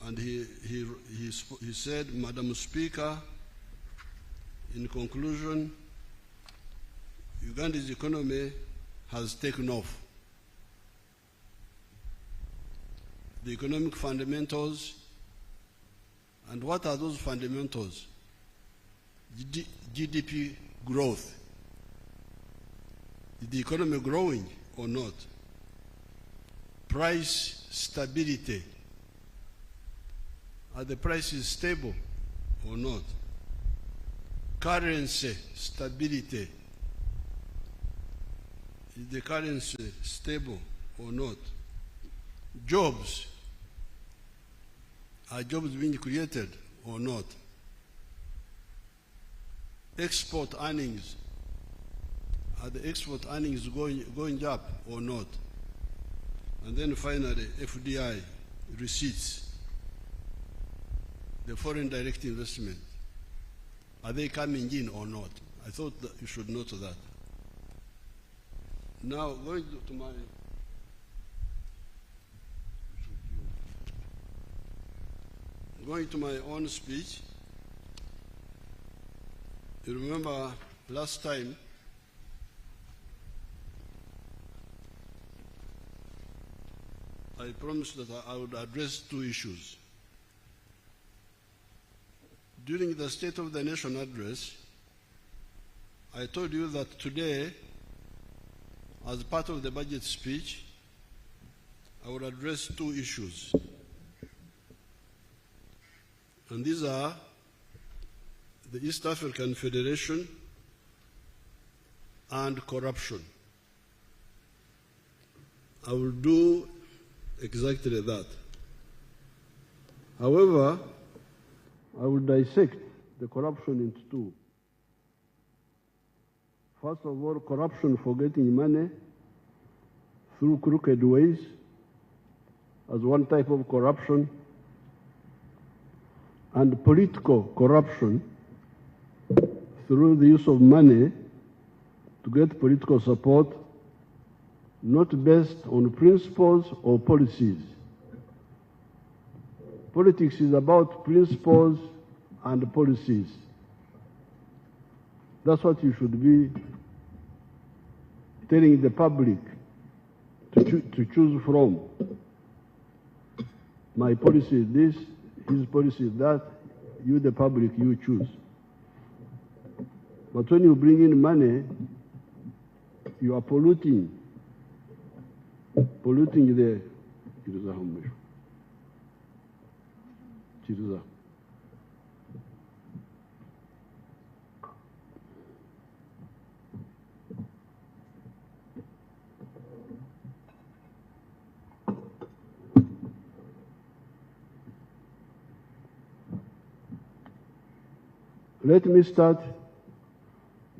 D: And he said, Madam Speaker, in conclusion, Uganda's economy has taken off. The economic fundamentals, and what are those fundamentals? GDP growth. Is the economy growing or not? Price stability. Are the prices stable or not? Currency stability. Is the currency stable or not? Jobs. Are jobs being created or not? Export earnings. Are the export earnings going up or not? And then finally, FDI receipts. The foreign direct investment. Are they coming in or not? I thought that you should note that. Now, going to my Going to my own speech, you remember last time I promised that I would address two issues. During the State of the Nation address, I told you that today, as part of the budget speech, I would address two issues. And these are the East African Federation and corruption. I will do exactly that. However, I will dissect the corruption into two. First of all, corruption for getting money through crooked ways as one type of corruption, and political corruption through the use of money to get political support, not based on principles or policies. Politics is about principles and policies. That's what you should be telling the public to choose from. My policy is this, his policy is that, you the public, you choose. But when you bring in money, you are polluting the Let me start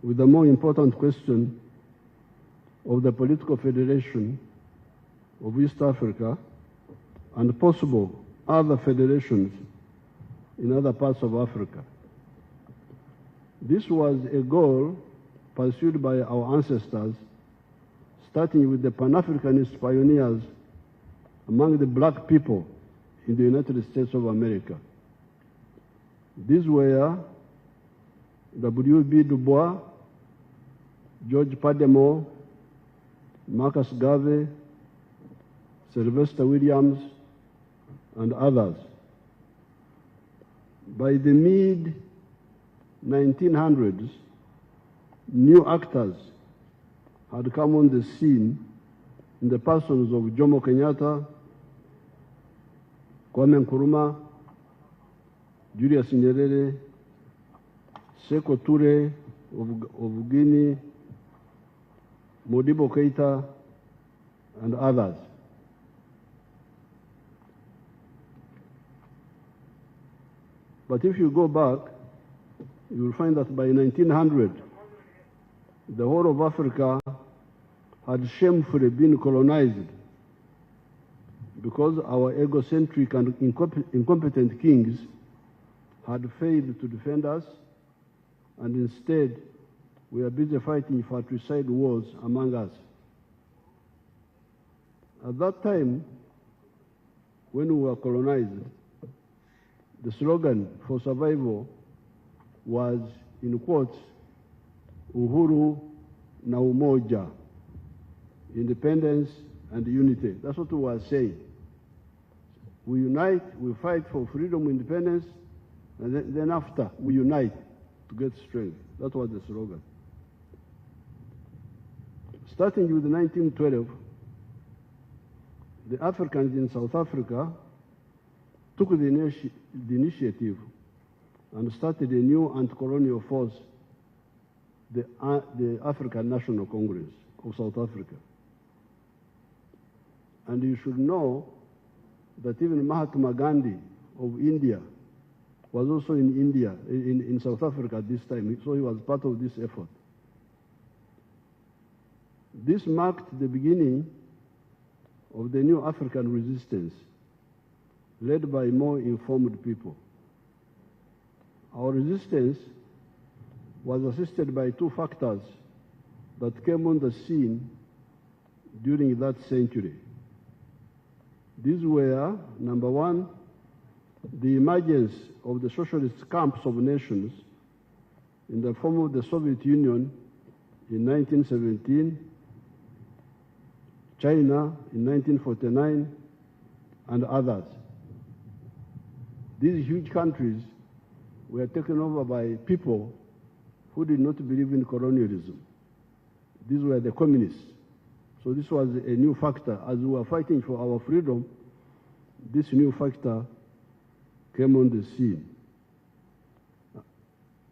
D: with the more important question of the political federation of East Africa and possible other federations in other parts of Africa. This was a goal pursued by our ancestors, starting with the Pan-Africanist pioneers among the black people in the United States of America. These were W.B. Du Bois, George Pademore, Marcus Garvey, Sylvester Williams, and others. By the mid-1900s, new actors had come on the scene in the persons of Jomo Kenyatta, Kwame Nkrumah, Julius Nyerere, Sekou Toure of Guinea, Modibo Keita, and others. But if you go back, you will find that by 1900, the whole of Africa had shamefully been colonized because our egocentric and incompetent kings had failed to defend us, and instead we are busy fighting fratricide wars among us. At that time, when we were colonized, the slogan for survival was, in quotes, Uhuru na Umoja, independence and unity. That's what we were saying. We unite, we fight for freedom, independence, and then after, we unite to get strength. That was the slogan. Starting with 1912, the Africans in South Africa took the initiative and started a new anti-colonial force, the African National Congress of South Africa. And you should know that even Mahatma Gandhi of India was also in India, in South Africa at this time, so he was part of this effort. This marked the beginning of the new African resistance, led by more informed people. Our resistance was assisted by two factors that came on the scene during that century. These were, number one, the emergence of the socialist camps of nations in the form of the Soviet Union in 1917, China in 1949, and others. These huge countries were taken over by people who did not believe in colonialism. These were the communists. So this was a new factor. As we were fighting for our freedom, this new factor came on the scene.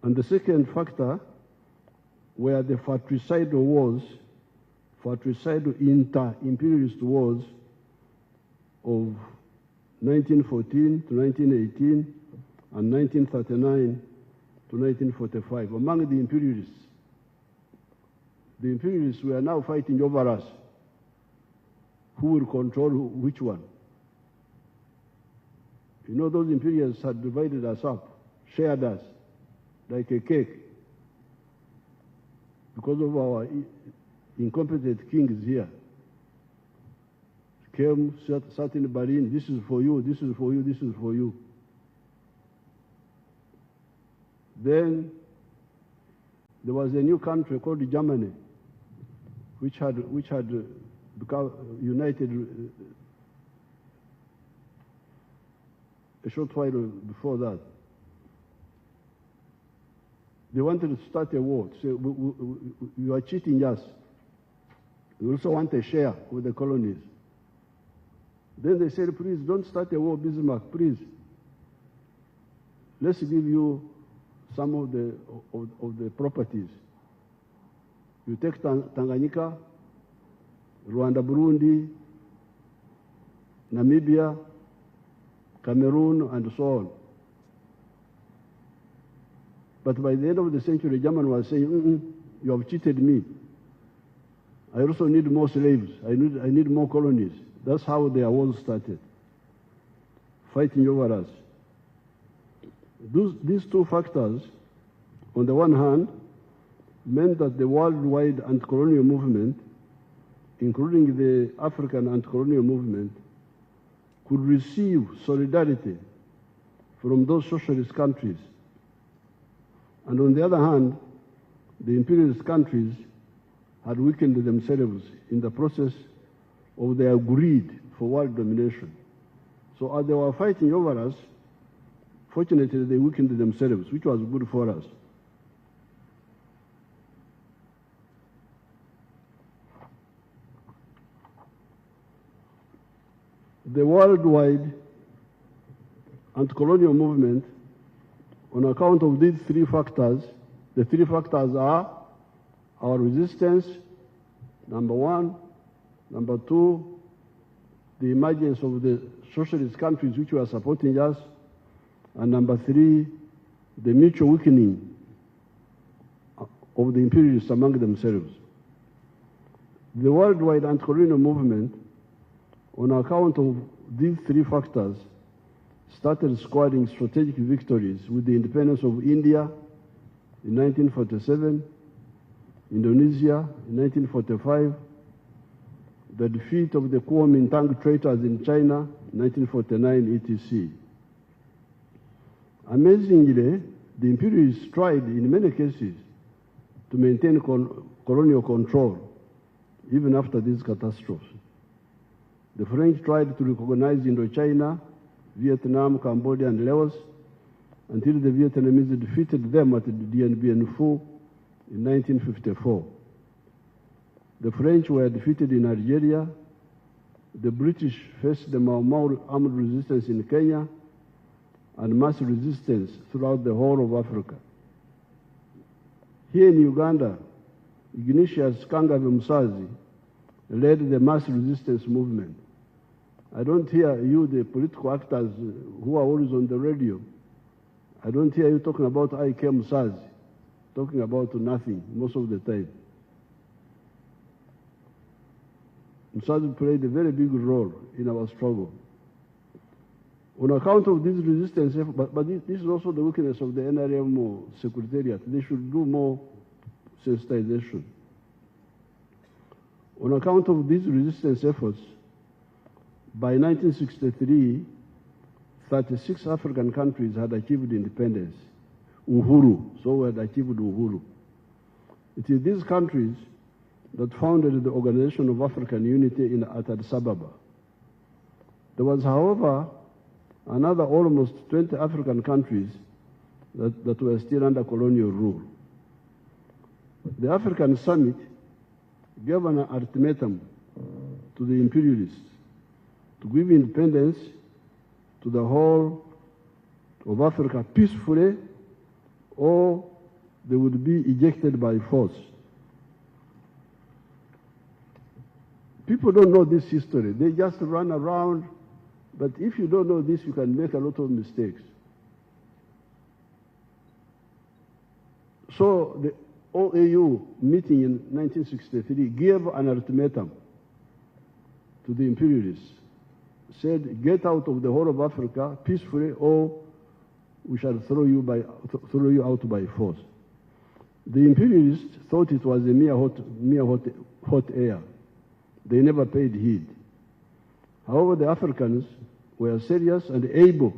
D: And the second factor were the fratricidal wars, fratricidal inter-imperialist wars of 1914 to 1918 and 1939 to 1945 among the imperialists. The imperialists were now fighting over us. Who will control which one? You know, those imperialists had divided us up, shared us like a cake because of our incompetent kings here. Came, sat in Berlin, this is for you, this is for you, this is for you. Then there was a new country called Germany, which had become united a short while before that. They wanted to start a war. Say, you are cheating us. We also want a share with the colonies. Then they said, please don't start a war, Bismarck, please. Let's give you some of the properties. You take Tanganyika, Rwanda, Burundi, Namibia, Cameroon, and so on. But by the end of the century, Germany was saying, you have cheated me. I also need more slaves. I need more colonies. That's how their wars started, fighting over us. These two factors, on the one hand, meant that the worldwide anti-colonial movement, including the African anti-colonial movement, could receive solidarity from those socialist countries. And on the other hand, the imperialist countries had weakened themselves in the process of their greed for world domination. So as they were fighting over us, fortunately they weakened themselves, which was good for us. The worldwide anti-colonial movement, on account of these three factors, the three factors are our resistance, number one. Number two, the emergence of the socialist countries which were supporting us. And number three, the mutual weakening of the imperialists among themselves. The worldwide anti-colonial movement, on account of these three factors, started scoring strategic victories with the independence of India in 1947, Indonesia in 1945, the defeat of the Kuomintang traitors in China, 1949, etc. Amazingly, the imperialists tried in many cases to maintain colonial control even after these catastrophes. The French tried to recognize Indochina, Vietnam, Cambodia, and Laos until the Vietnamese defeated them at Dien Bien Phu in 1954. The French were defeated in Algeria. The British faced the Mau Mau armed resistance in Kenya and mass resistance throughout the whole of Africa. Here in Uganda, Ignatius Kangabe Musazi led the mass resistance movement. I don't hear you, the political actors who are always on the radio, I don't hear you talking about I.K. Musazi, talking about nothing most of the time. Musazi played a very big role in our struggle. On account of this resistance, but this is also the weakness of the NRM Secretariat. They should do more sensitization. On account of these resistance efforts, by 1963, 36 African countries had achieved independence, uhuru, so we had achieved uhuru. It is these countries that founded the Organization of African Unity at Addis Ababa. There was, however, another almost 20 African countries that were still under colonial rule. The African Summit gave an ultimatum to the imperialists to give independence to the whole of Africa peacefully, or they would be ejected by force. People don't know this history. They just run around, but if you don't know this, you can make a lot of mistakes. So the OAU meeting in 1963 gave an ultimatum to the imperialists, said, get out of the whole of Africa peacefully, or we shall throw you out by force. The imperialists thought it was a mere hot air. They never paid heed. However, the Africans were serious and able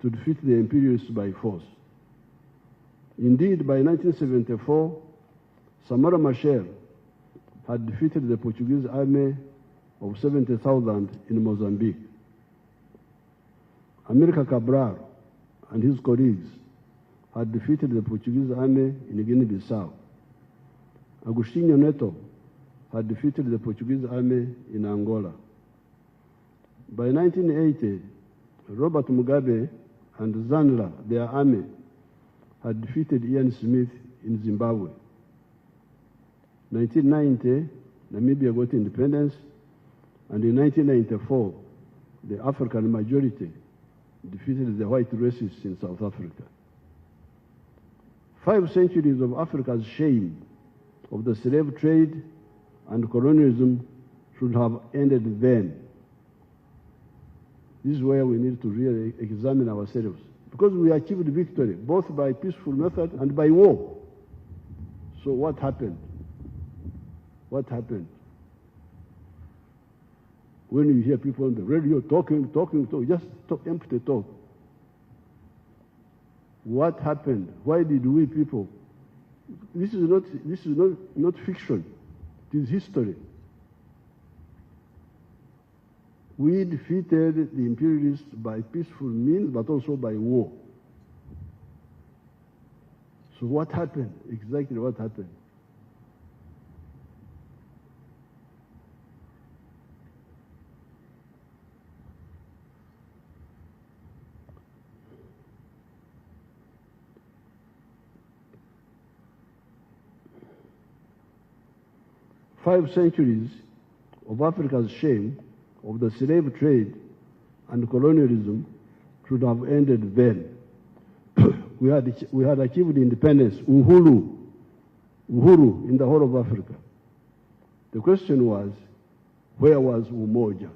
D: to defeat the imperialists by force. Indeed, by 1974, Samora Machel had defeated the Portuguese army of 70,000 in Mozambique. Amílcar Cabral and his colleagues had defeated the Portuguese army in Guinea-Bissau. Agostinho Neto had defeated the Portuguese army in Angola. By 1980, Robert Mugabe and Zanla, their army, had defeated Ian Smith in Zimbabwe. 1990, Namibia got independence, and in 1994, the African majority defeated the white racists in South Africa. 5 centuries of Africa's shame of the slave trade and colonialism should have ended then. This is where we need to really examine ourselves, because we achieved victory both by peaceful method and by war. So what happened? What happened? When you hear people on the radio talking, just talk, empty talk. What happened? Why did we people? This is not fiction. It is history. We defeated the imperialists by peaceful means, but also by war. So what happened? Exactly what happened? Five centuries of Africa's shame of the slave trade and colonialism should have ended then. we had achieved independence, uhuru in the whole of Africa. The question was, where was umoja?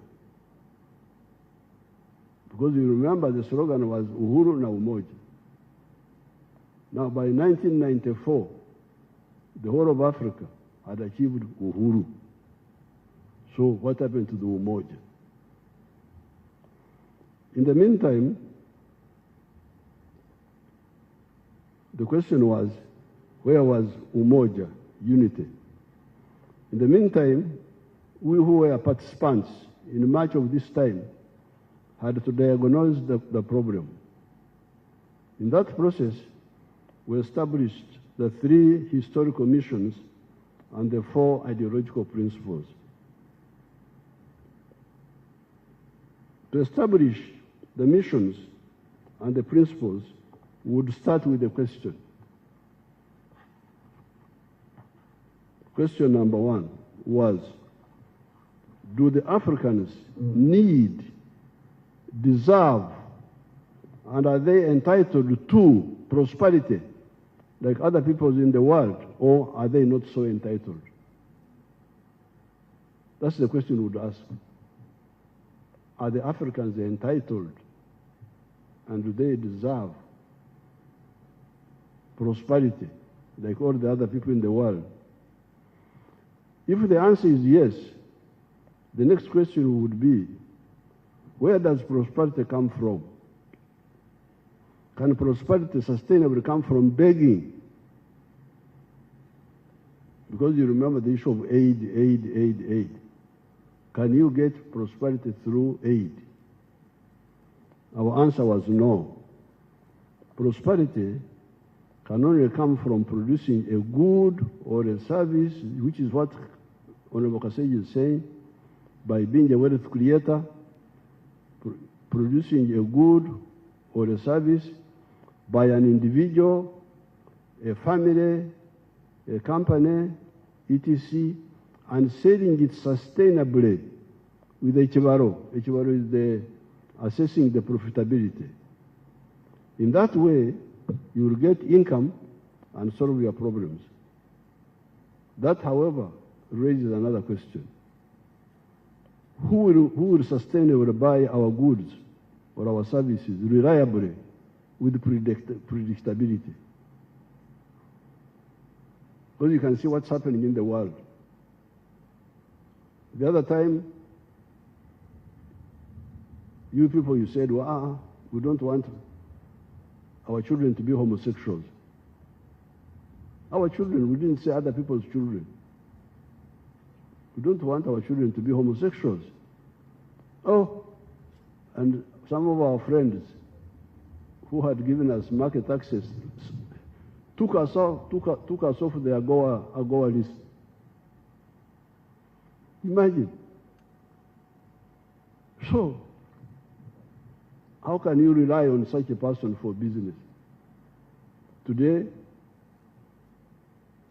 D: Because you remember the slogan was uhuru na umoja. Now by 1994, the whole of Africa had achieved uhuru. So what happened to the umoja? In the meantime, the question was, where was umoja, unity? In the meantime, we who were participants in much of this time had to diagnose the problem. In that process, we established the 3 historical missions and the 4 ideological principles. To establish the missions and the principles, we would start with a question. Question number 1 was, do the Africans need, deserve, and are they entitled to prosperity like other peoples in the world, or are they not so entitled? That's the question we would ask. Are the Africans entitled, and do they deserve prosperity like all the other people in the world? If the answer is yes, the next question would be, where does prosperity come from? Can prosperity sustainably come from begging? Because you remember the issue of aid. Can you get prosperity through aid? Our answer was no. Prosperity can only come from producing a good or a service, which is what Honorable Kasej is saying, by being a wealth creator, producing a good or a service by an individual, a family, a company, etc., and selling it sustainably with Echibaro. Echibaro is the assessing the profitability. In that way, you will get income and solve your problems. That, however, raises another question. Who will sustainably buy our goods or our services reliably with predictability? Because you can see what's happening in the world. The other time, you people, you said, well, we don't want our children to be homosexuals. Our children, we didn't say other people's children. We don't want our children to be homosexuals. Oh, and some of our friends who had given us market access took us off the AGOA list. Imagine. So, how can you rely on such a person for business? Today,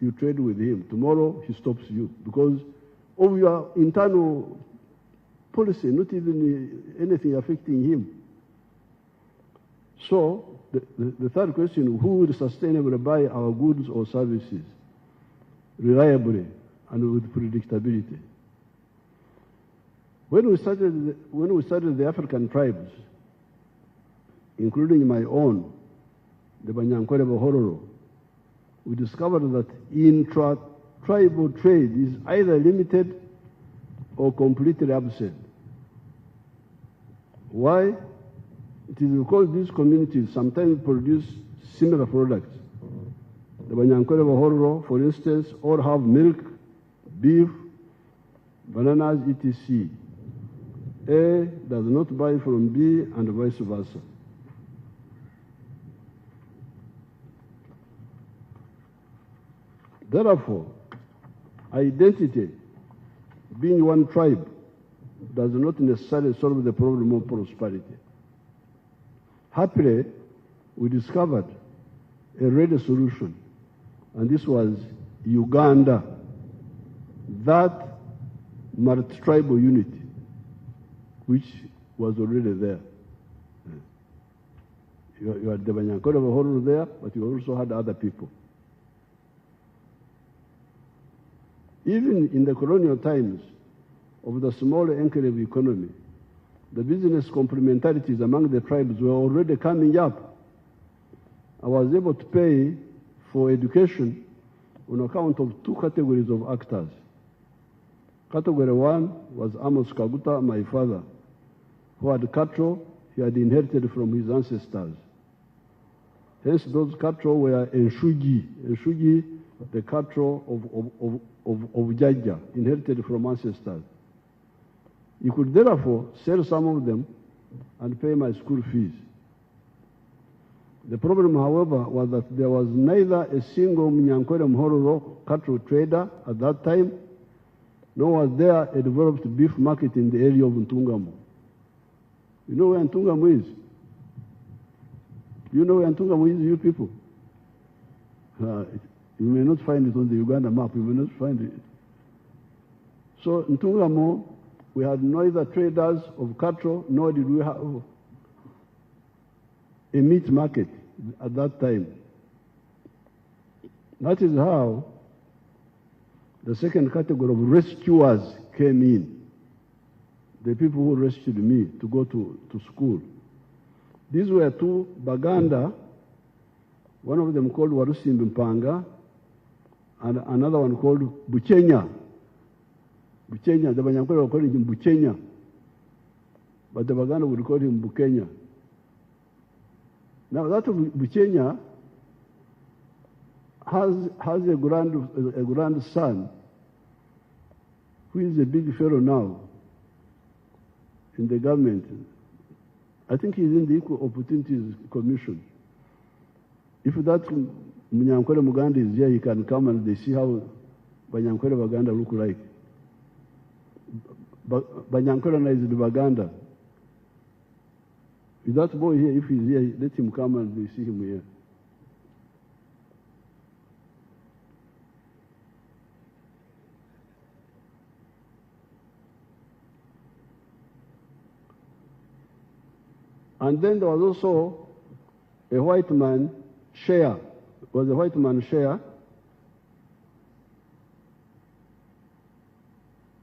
D: you trade with him. Tomorrow, he stops you because of your internal policy, not even anything affecting him. So, the third question, who will sustainably buy our goods or services reliably and with predictability? When we started the African tribes, including my own, the Banyankole Bahororo, we discovered that intra-tribal trade is either limited or completely absent. Why? It is because these communities sometimes produce similar products. The Banyankole Bahororo, for instance, all have milk, beef, bananas, etc. A does not buy from B and vice versa. Therefore, identity, being one tribe, does not necessarily solve the problem of prosperity. Happily, we discovered a ready solution, and this was Uganda, that multi-tribal unity, which was already there. You had the Banyankole Bahororo there, but you also had other people. Even in the colonial times of the small enclave economy, the business complementarities among the tribes were already coming up. I was able to pay for education on account of two categories of actors. Category one was Amos Kaguta, my father, who had cattle he had inherited from his ancestors. Hence, those cattle were Enshugi, the cattle of Jaja, inherited from ancestors. You could therefore sell some of them and pay my school fees. The problem, however, was that there was neither a single Munyankole Mhororo cattle trader at that time, nor was there a developed beef market in the area of Ntungamo. You know where Ntungamo is? You know where Ntungamo is, you people? You may not find it on the Uganda map. You may not find it. So in Ntungamo, we had neither traders of cattle, nor did we have a meat market at that time. That is how the second category of rescuers came in. The people who rescued me to go to school. These were two Baganda, one of them called Warusimbi Mpanga, and another one called Buchenya. Buchenya, the Banyankole would call him Buchenya, but the Baganda would call him Bukenya. Now that of Kenya has a grandson who is a big fellow now in the government. I think he's in the Equal Opportunities Commission. If that Munyankole Muganda is here, he can come and they see how Banyankole Baganda look like. Banyankole is the Baganda. Is that boy here? If he's here, let him come and they see him here. And then there was also a white man, Shea. Was a white man, Shea.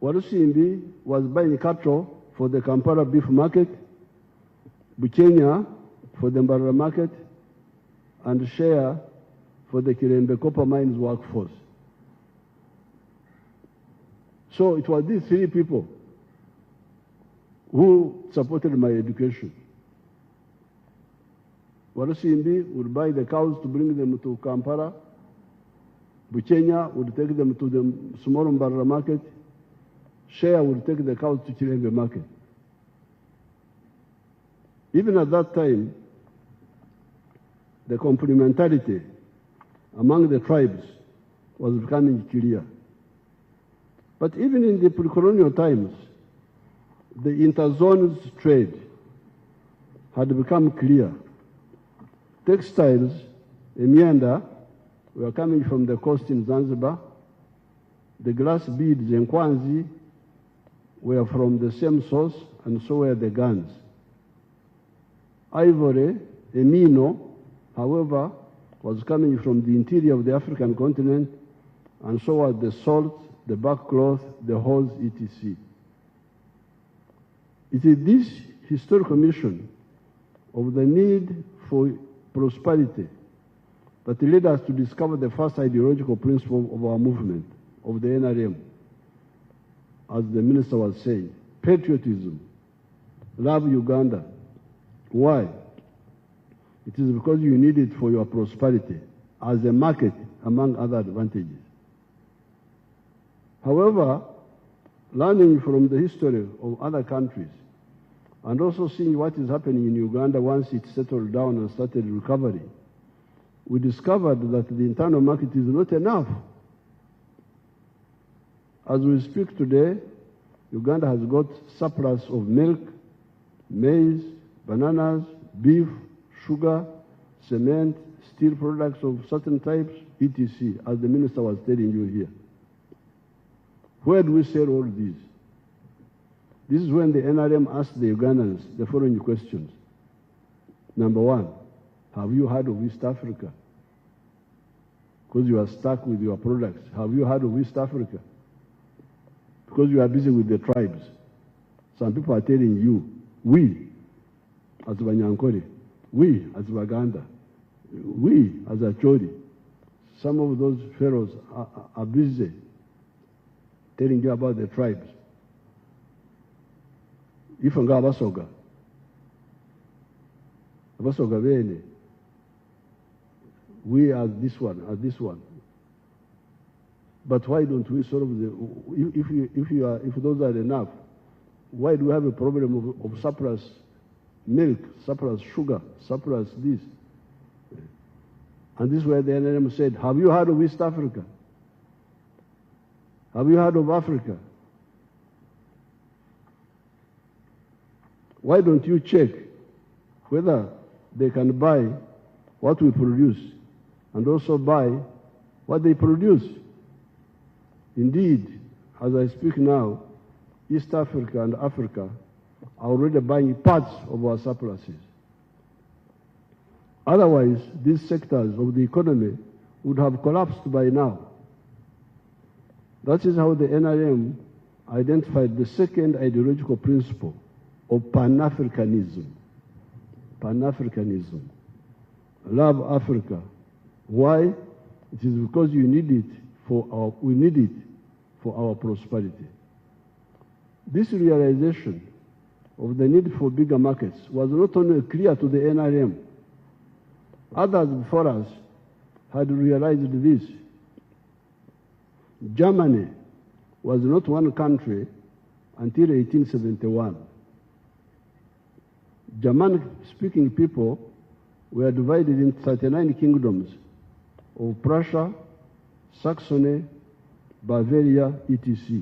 D: Warusimbi was buying cattle for the Kampala beef market, Bukenya for the Mbarara market, and Shea for the Kirembe copper mines workforce. So it was these three people who supported my education. Warusimbi would buy the cows to bring them to Kampala. Bukenya would take them to the small Mbarara market. Shea would take the cows to Kirembe market. Even at that time, the complementarity among the tribes was becoming clear. But even in the pre-colonial times, the interzones trade had become clear. Textiles, Emyenda, were coming from the coast in Zanzibar. The glass beads in Kwanzi were from the same source, and so were the guns. Ivory, Emino, however, was coming from the interior of the African continent, and so were the salt, the backcloth, the hose, etc. It is this historical mission of the need for prosperity that led us to discover the first ideological principle of our movement, of the NRM, as the minister was saying, patriotism, love Uganda. Why? It is because you need it for your prosperity as a market, among other advantages. However, learning from the history of other countries and also seeing what is happening in Uganda once it settled down and started recovery, we discovered that the internal market is not enough. As we speak today, Uganda has got surplus of milk, maize, bananas, beef, sugar, cement, steel products of certain types, etc., as the minister was telling you here. Where do we sell all these? This is when the NRM asked the Ugandans the following questions. Number one, have you heard of East Africa? Because you are stuck with your products. Have you heard of East Africa? Because you are busy with the tribes. Some people are telling you, we, as Banyankole, we, as Baganda, we, as Acholi, some of those pharaohs are busy telling you about the tribes. Ifanga abasoga bene, we as this one, as this one. But why don't we solve the, if those are enough, why do we have a problem of surplus milk, surplus sugar, surplus this? And this is where the NRM said, have you heard of East Africa? Have you heard of Africa? Why don't you check whether they can buy what we produce and also buy what they produce? Indeed, as I speak now, East Africa and Africa are already buying parts of our surpluses. Otherwise, these sectors of the economy would have collapsed by now. That is how the NRM identified the second ideological principle of Pan-Africanism. Pan-Africanism. Love Africa. Why? It is because you need it we need it for our prosperity. This realization of the need for bigger markets was not only clear to the NRM, Others before us had realized this. Germany was not one country until 1871. Germanic-speaking people were divided into 39 kingdoms of Prussia, Saxony, Bavaria, etc.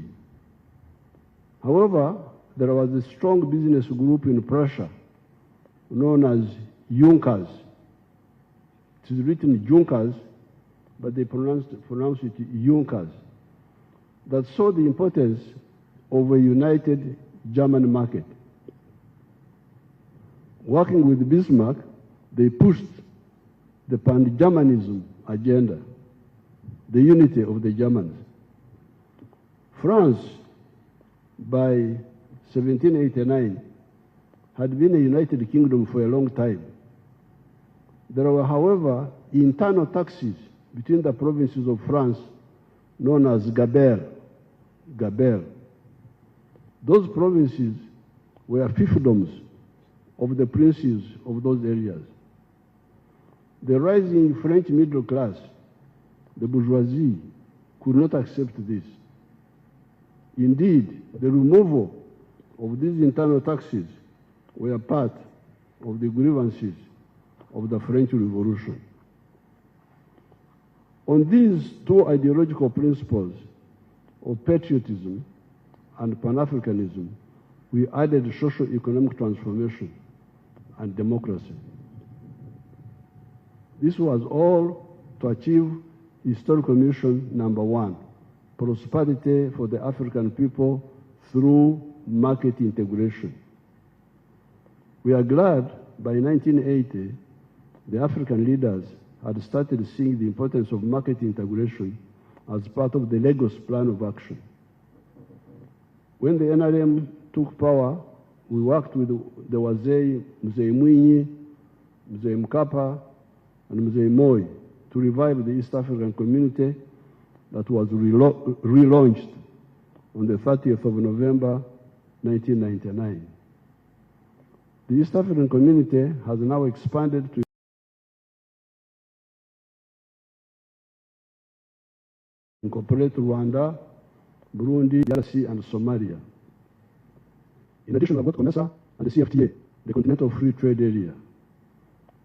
D: However, there was a strong business group in Prussia known as Junkers. It is written Junkers, but they pronounce it Junkers, that saw the importance of a united German market. Working with Bismarck, they pushed the pan-Germanism agenda, the unity of the Germans. France, by 1789, had been a united kingdom for a long time. There were, however, internal taxes between the provinces of France known as Gabelle. Those provinces were fiefdoms of the princes of those areas. The rising French middle class, the bourgeoisie, could not accept this. Indeed, the removal of these internal taxes were part of the grievances of the French Revolution. On these two ideological principles of patriotism and Pan-Africanism, we added socio-economic transformation and democracy. This was all to achieve historical mission number one, prosperity for the African people through market integration. We are glad by 1980, the African leaders had started seeing the importance of market integration as part of the Lagos Plan of Action. When the NRM took power, we worked with the Wazee, Museveni, Mzee Mkapa, and Mzee Moi to revive the East African community that was relaunched on the 30th of November, 1999. The East African community has now expanded to incorporate Rwanda, Burundi, DRC, and Somalia. In addition, we have got COMESA and the CFTA, the Continental Free Trade Area.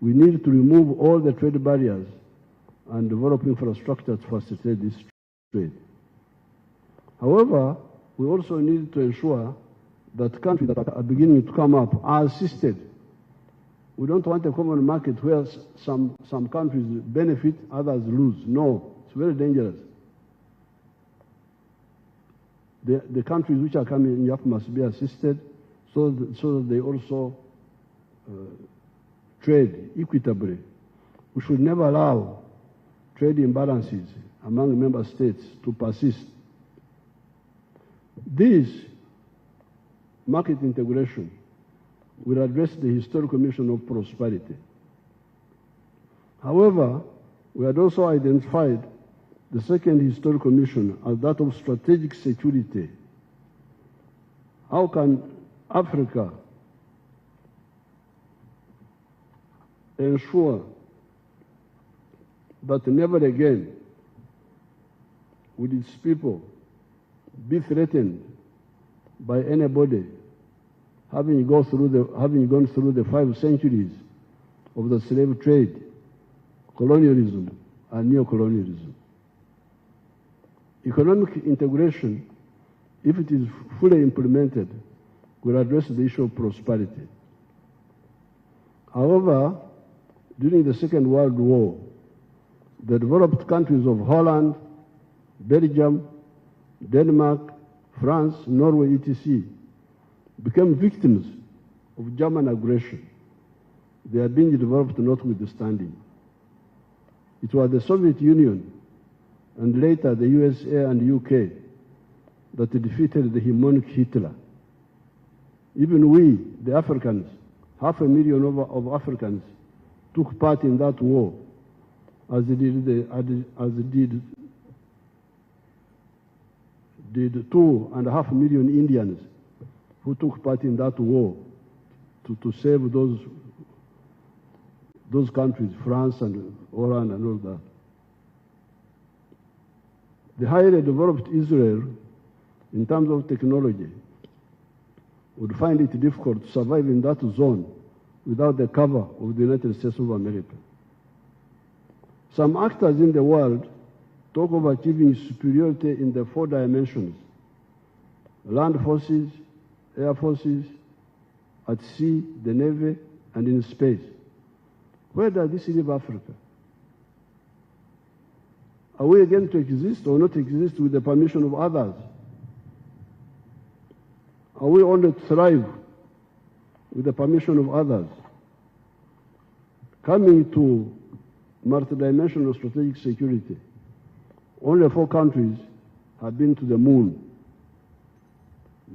D: We need to remove all the trade barriers and develop infrastructure to facilitate this trade. However, we also need to ensure that countries that are beginning to come up are assisted. We don't want a common market where some countries benefit, others lose. No, it's very dangerous. The countries which are coming up must be assisted so that they also trade equitably. We should never allow trade imbalances among member states to persist. This market integration will address the historical mission of prosperity. However, we had also identified the second historical mission as that of strategic security. How can Africa ensure that never again will its people be threatened by anybody having gone through the 5 centuries of the slave trade, colonialism, and neocolonialism? Economic integration, if it is fully implemented, will address the issue of prosperity. However, during the Second World War, the developed countries of Holland, Belgium, Denmark, France, Norway, etc., became victims of German aggression. They are being developed notwithstanding. It was the Soviet Union and later the USA and UK that defeated the hegemonic Hitler. Even we, the Africans, 500,000 of Africans, took part in that war, as did 2.5 million Indians who took part in that war to save those those countries, France and Holland and all that. The highly developed Israel, in terms of technology, would find it difficult to survive in that zone without the cover of the United States of America. Some actors in the world talk of achieving superiority in the 4 dimensions: land forces, air forces, at sea, the Navy, and in space. Where does this leave Africa? Are we going to exist or not exist with the permission of others? Are we only to thrive with the permission of others? Coming to multidimensional strategic security, only 4 countries have been to the moon.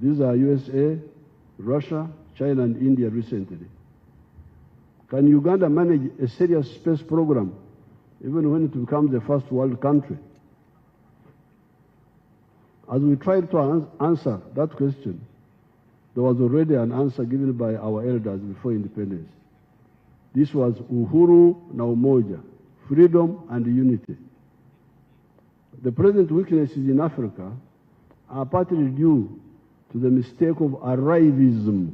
D: These are USA, Russia, China, and India recently. Can Uganda manage a serious space program even when it becomes the first world country? As we tried to answer that question, there was already an answer given by our elders before independence. This was Uhuru na Umoja, freedom and unity. The present weaknesses in Africa are partly due to the mistake of arrivism,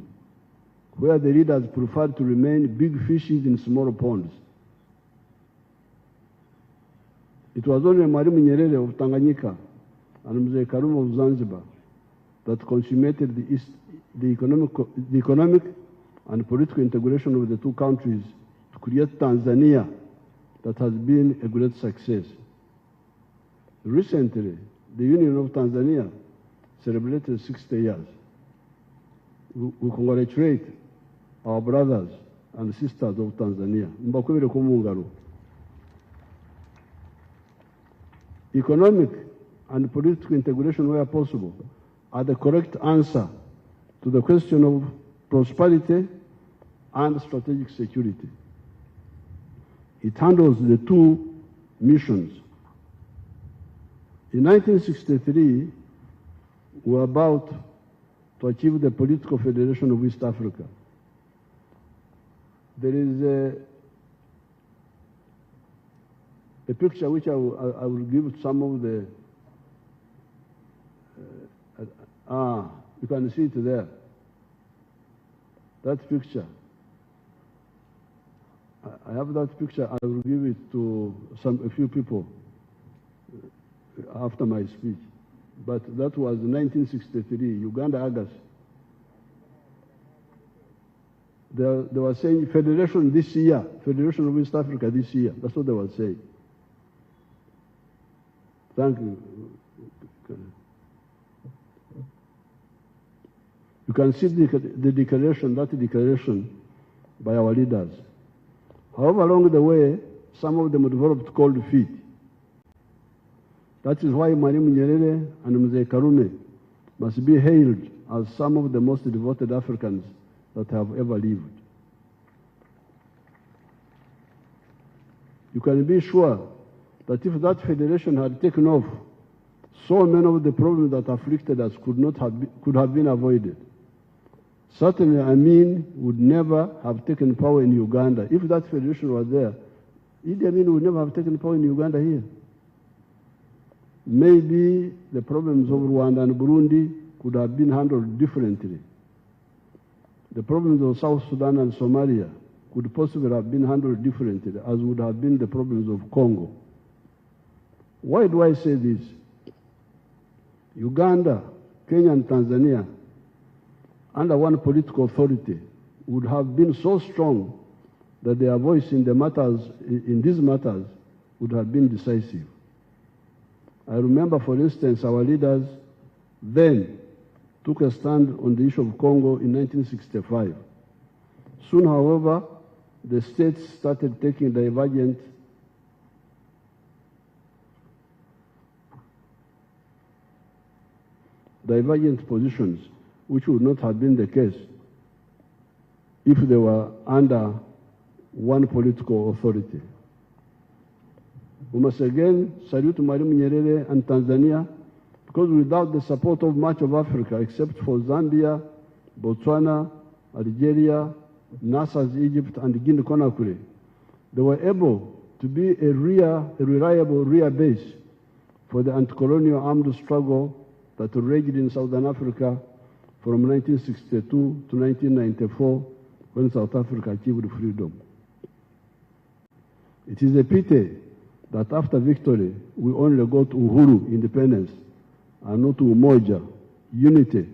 D: where the leaders prefer to remain big fishes in small ponds. It was only Mwalimu Nyerere of Tanganyika and Mzee Karume of Zanzibar that consummated the economic and political integration of the 2 countries to create Tanzania that has been a great success. Recently, the Union of Tanzania celebrated 60 years. We congratulate our brothers and sisters of Tanzania. Mbakwere kumungaro. Economic and political integration where possible are the correct answer to the question of prosperity and strategic security. It handles the 2 missions. In 1963, we were about to achieve the political federation of East Africa. There is a picture which I will give some of the, you can see it there. That picture. I have that picture. I will give it to a few people after my speech. But that was 1963, Uganda, August. They were saying federation this year, Federation of East Africa this year. That's what they were saying. Thank you. You can see the declaration, that declaration by our leaders. However, along the way, some of them developed cold feet. That is why Mwalimu Nyerere and Mzee Karume must be hailed as some of the most devoted Africans that have ever lived. You can be sure that if that federation had taken off, so many of the problems that afflicted us could have been avoided. Certainly, Amin would never have taken power in Uganda. If that federation was there, Idi Amin would never have taken power in Uganda here. Maybe the problems of Rwanda and Burundi could have been handled differently. The problems of South Sudan and Somalia could possibly have been handled differently, as would have been the problems of Congo. Why do I say this? Uganda, Kenya, and Tanzania, under one political authority, would have been so strong that their voice in these matters would have been decisive. I remember, for instance, our leaders then took a stand on the issue of Congo in 1965. Soon, however, the states started taking divergent positions, which would not have been the case if they were under one political authority. We must again salute Mwalimu Nyerere and Tanzania, because without the support of much of Africa, except for Zambia, Botswana, Algeria, Nasser's Egypt, and Guinea-Conakry, They were able to be a reliable rear base for the anti-colonial armed struggle that raged in Southern Africa from 1962 to 1994, when South Africa achieved freedom. It is a pity that after victory, we only got Uhuru, independence, and not Umoja, unity,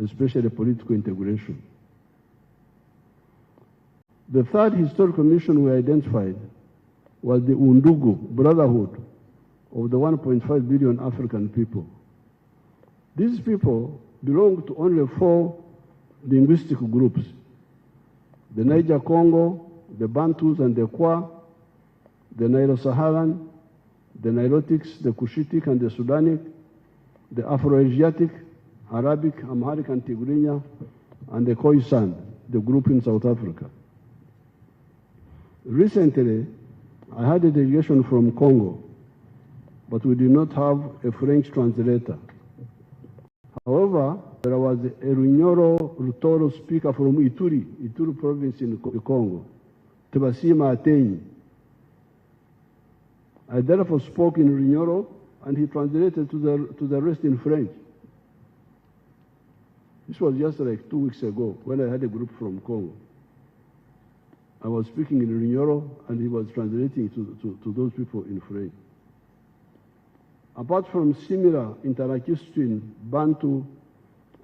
D: especially political integration. The third historical mission we identified was the Undugu brotherhood of the 1.5 billion African people. These people belong to only 4 linguistic groups: the Niger-Congo, the Bantus and the Kwa, the Nilo-Saharan, the Nilotics, the Cushitic and the Sudanic, the Afroasiatic, Arabic, Amharic and Tigrinya, and the Khoisan, the group in South Africa. Recently, I had a delegation from Congo, but we did not have a French translator. However, there was a Runyoro-Rutoro speaker from Ituri province in the Congo, Tebasima Atenyi. I therefore spoke in Runyoro, and he translated to the rest in French. This was just like 2 weeks ago when I had a group from Congo. I was speaking in Runyoro, and he was translating to those people in French. Apart from similar Interakistian, Bantu,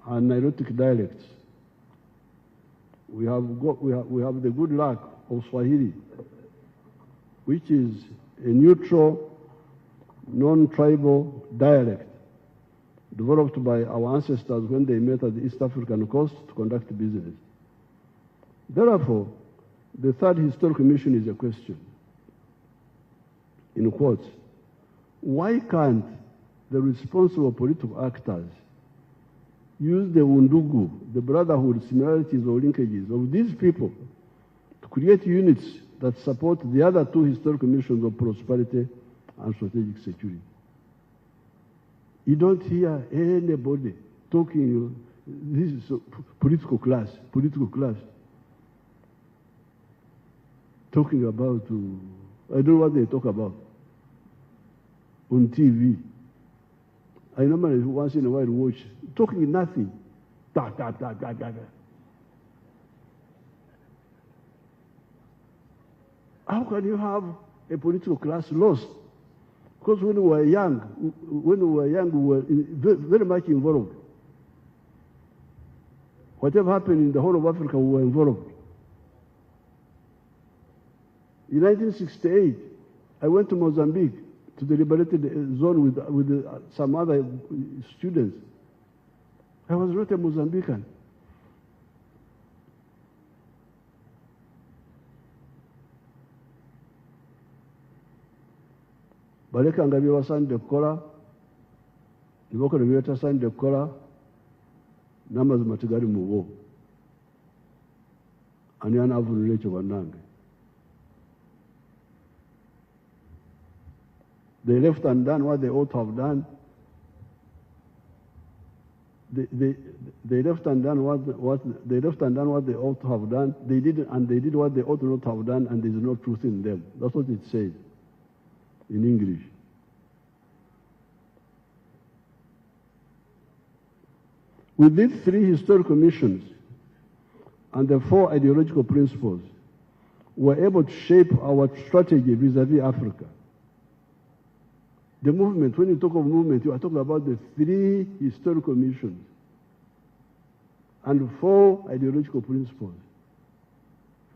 D: and Nilotic dialects, we have the good luck of Swahili, which is a neutral, non-tribal dialect developed by our ancestors when they met at the East African coast to conduct business. Therefore, the third historical mission is a question, in quotes: why can't the responsible political actors use the Undugu, the brotherhood, similarities or linkages of these people to create units that support the other 2 historical missions of prosperity and strategic security? You don't hear anybody talking, this is political class, talking about, I don't know what they talk about on TV. I normally once in a while watch, talking nothing. Da, da, da, da, da, da. How can you have a political class lost? Because when we were young, we were very much involved. Whatever happened in the whole of Africa, we were involved. In 1968, I went to Mozambique, to the liberated zone with some other students. I was not a Mozambican. Baleka ngabi wasande kola, iboko nebiyota sande kola, namazi matigari muwo. Ani anavunule ekyo bannange. They left undone what they ought to have done. They left undone what they ought to have done. They did what they ought not to have done, and there is no truth in them. That's what it says in English. With these 3 historical missions and the 4 ideological principles, we were able to shape our strategy vis-à-vis Africa. The movement, when you talk of movement, you are talking about the 3 historical missions and 4 ideological principles.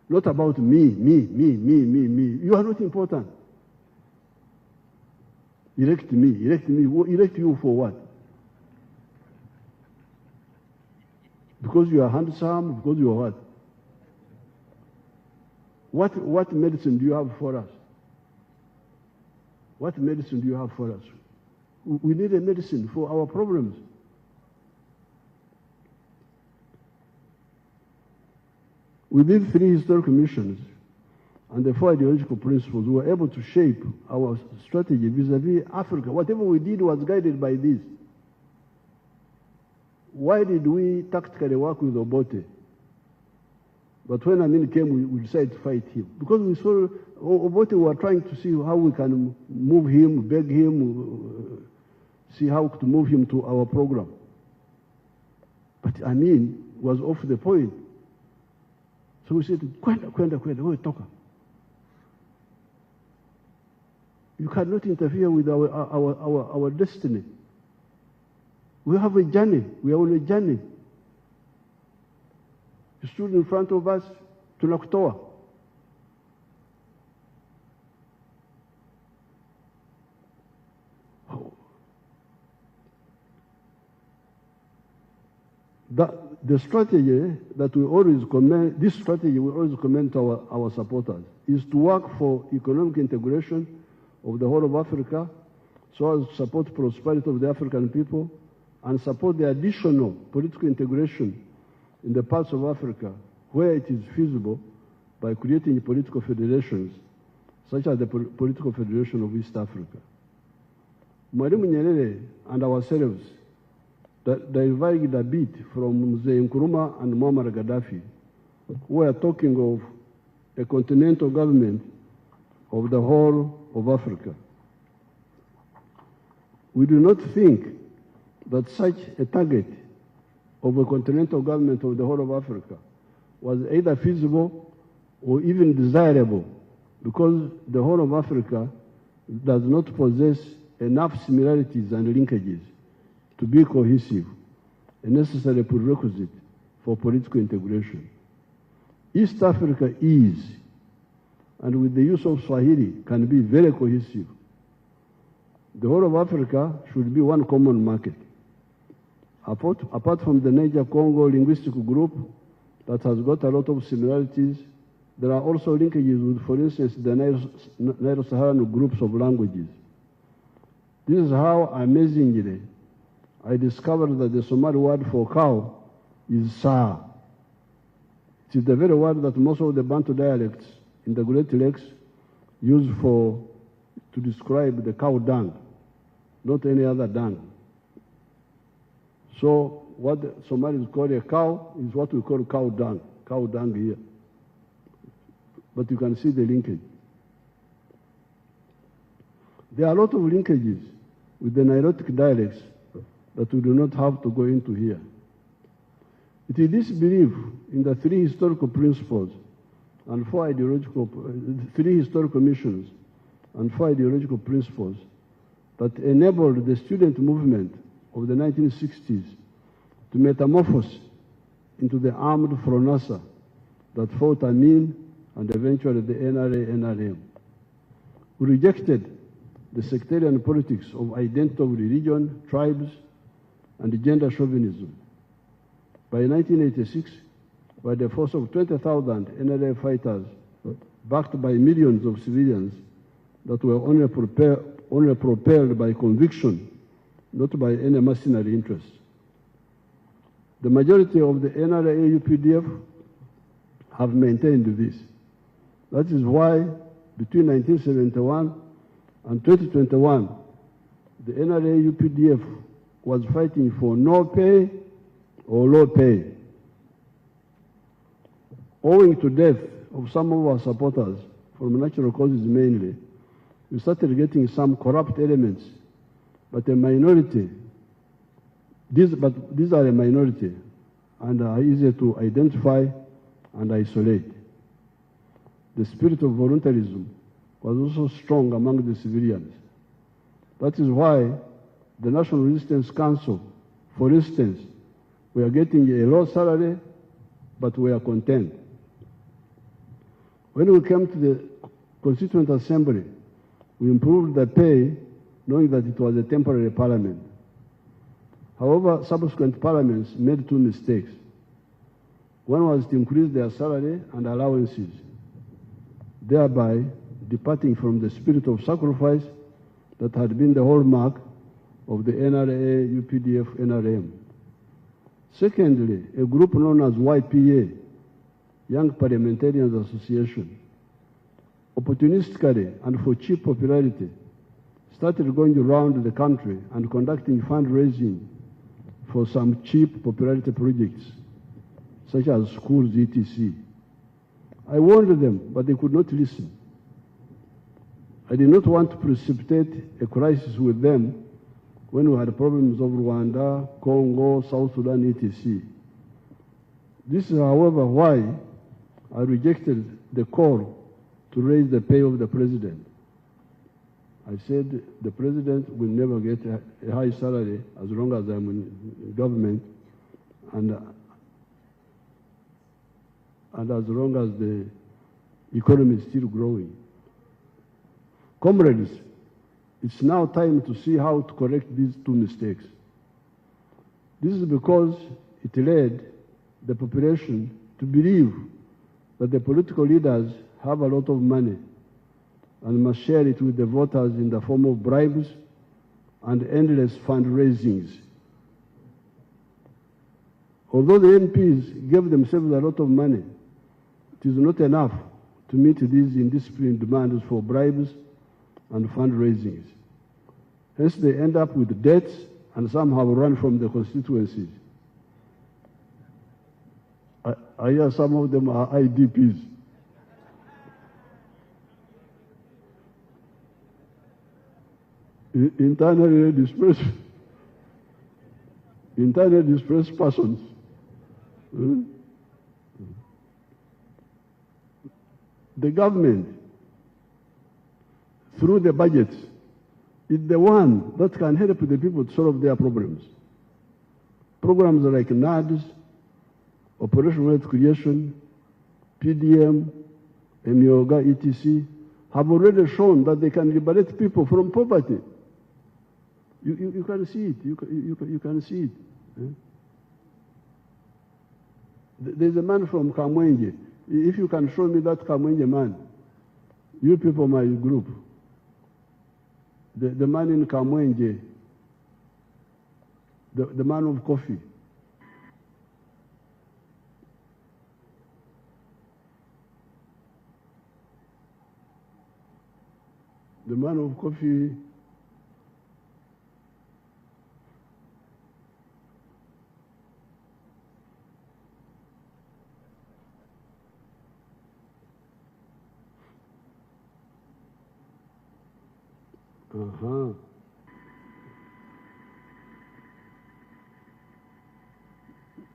D: Not about me. You are not important. Elect me. Elect you for what? Because you are handsome, because you are what? What medicine do you have for us? What medicine do you have for us? We need a medicine for our problems. Within 3 historical missions and the 4 ideological principles, we were able to shape our strategy vis-à-vis Africa. Whatever we did was guided by this. Why did we tactically work with Obote? But when Amin came, we decided to fight him. Because we saw Obote were trying to see how we can move him, beg him, see how to move him to our program. But Amin was off the point. So we said, kwenda, wewe toka. You cannot interfere with our destiny. We have a journey. We are on a journey. You stood in front of us, tunakutoa. The strategy that we always commend, this strategy we always commend to our supporters, is to work for economic integration of the whole of Africa, so as to support prosperity of the African people and support the additional political integration in the parts of Africa where it is feasible by creating political federations, such as the Political Federation of East Africa. Mwalimu Nyerere and ourselves diverged a bit from Mzee Nkrumah and Muammar Gaddafi, who are talking of a continental government of the whole of Africa. We do not think that such a target of a continental government of the whole of Africa was either feasible or even desirable, because the whole of Africa does not possess enough similarities and linkages to be cohesive, a necessary prerequisite for political integration. East Africa is, and with the use of Swahili, can be very cohesive. The whole of Africa should be one common market. Apart from the Niger-Congo linguistic group that has got a lot of similarities, there are also linkages with, for instance, the Nilo-Saharan groups of languages. This is how, amazingly, I discovered that the Somali word for cow is Saa. It is the very word that most of the Bantu dialects in the Great Lakes use to describe the cow dung, not any other dung. So what the Somalis call a cow is what we call cow dung here. But you can see the linkage. There are a lot of linkages with the Nilotic dialects that we do not have to go into here. It is this belief in the three historical principles and three historical missions and four ideological principles that enabled the student movement of the 1960s to metamorphose into the armed Fronasa that fought Amin and eventually the NRA-NRM. We rejected the sectarian politics of identity of religion, tribes, and gender chauvinism. By 1986, by the force of 20,000 NRA fighters, backed by millions of civilians that were only propelled by conviction, not by any mercenary interest. The majority of the NRA-UPDF have maintained this. That is why between 1971 and 2021, the NRA-UPDF was fighting for no pay or low pay. Owing to death of some of our supporters, from natural causes mainly, we started getting some corrupt elements, but a minority. These are a minority and are easy to identify and isolate. The spirit of voluntarism was also strong among the civilians. That is why the National Resistance Council, for instance, we are getting a low salary, but we are content. When we came to the Constituent Assembly, we improved the pay, knowing that it was a temporary parliament. However, subsequent parliaments made two mistakes. One was to increase their salary and allowances, thereby departing from the spirit of sacrifice that had been the hallmark of the NRA, UPDF, NRM. Secondly, a group known as YPA, Young Parliamentarians Association, opportunistically and for cheap popularity, started going around the country and conducting fundraising for some cheap popularity projects, such as schools, etc. I warned them, but they could not listen. I did not want to precipitate a crisis with them when we had problems of Rwanda, Congo, South Sudan, etc. This is, however, why I rejected the call to raise the pay of the president. I said the president will never get a high salary as long as I'm in government and as long as the economy is still growing. Comrades, it's now time to see how to correct these two mistakes. This is because it led the population to believe that the political leaders have a lot of money and must share it with the voters in the form of bribes and endless fundraisings. Although the MPs gave themselves a lot of money, it is not enough to meet these indisciplined demands for bribes and fundraisings. Hence, they end up with debts, and some have run from the constituencies. I hear some of them are IDPs. Internally displaced persons. The government, through the budget, is the one that can help the people to solve their problems. Programs like NADS, Operation Wealth Creation, PDM, Emyoga, etc., have already shown that they can liberate people from poverty. You can see it. You can see it. There's a man from Kamwenge. If you can show me that Kamwenge man, you people, my group, the man in Kamwenge, the man of coffee. The man of coffee.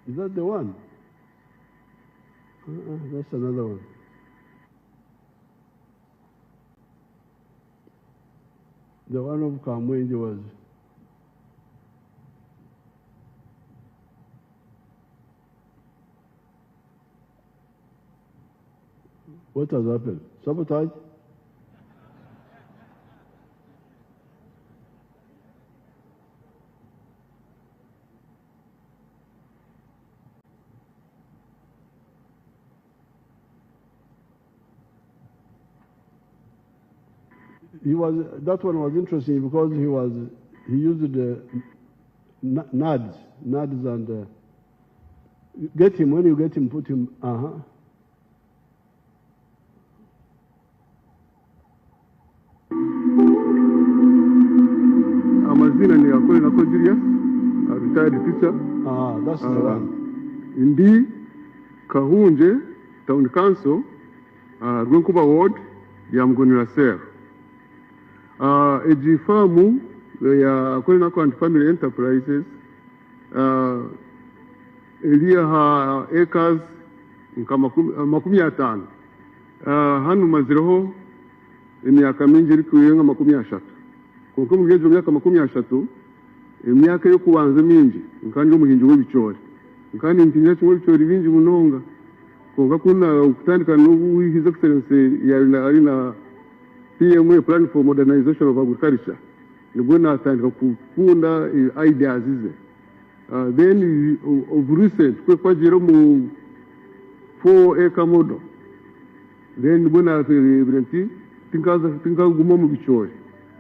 D: Is that the one? That's another one. The one of Kamwenge was what has happened? Sabotage? That one was interesting because he used the NADS and get him, when you get him, put him,
E: Amazina ni Kololo Julius, a retired teacher.
D: That's the one.
E: Indi Kahunje Town Council, Rwenkuba Ward, Yamgonira Ser. Ejifamu ya Kololo and Family Enterprises, Elia ha acres makumi atano. Hanu maziroho emyaka mingi iri kuyenga makumi ashatu. Kuko mu gihe myaka makumi ashatu emyaka yo kubanza mingi nkandi umuhinji w'ibicori. Nkandi ntinya cyo w'ibicori bingi munonga. Kuko kuna ukutandika no His Excellency ya ari na PMA Plan for Modernization of Agriculture. Nibona atandika kukunda ideas ize. Then of recent kwa jero mu 4-acre model. Then nibona evidently tinka guma mu bicori.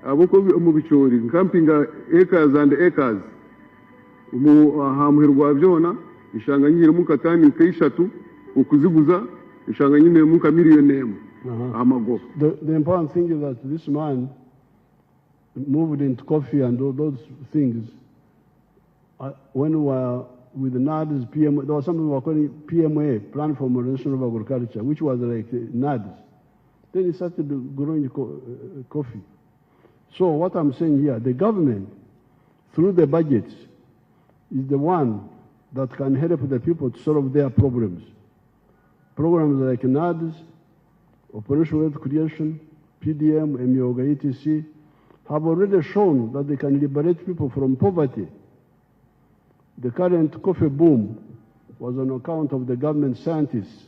E: Aboko mu bicori nkampinga acres and acres mu hamuherwa byona ishanga nyire mu katani kayishatu ukuziguza ishanga nyine mu ka millionemu amago.
D: The important thing is that this man moved into coffee and all those things. When we were with the NADS, PMA, there was something we were calling PMA, Plan for Modernization of Agriculture, which was like NADS. Then he started growing coffee. So what I'm saying here, the government, through the budgets, is the one that can help the people to solve their problems. Programs like NADS, Operational Wealth Creation, PDM, MYOGA, etc., have already shown that they can liberate people from poverty. The current coffee boom was on account of the government scientists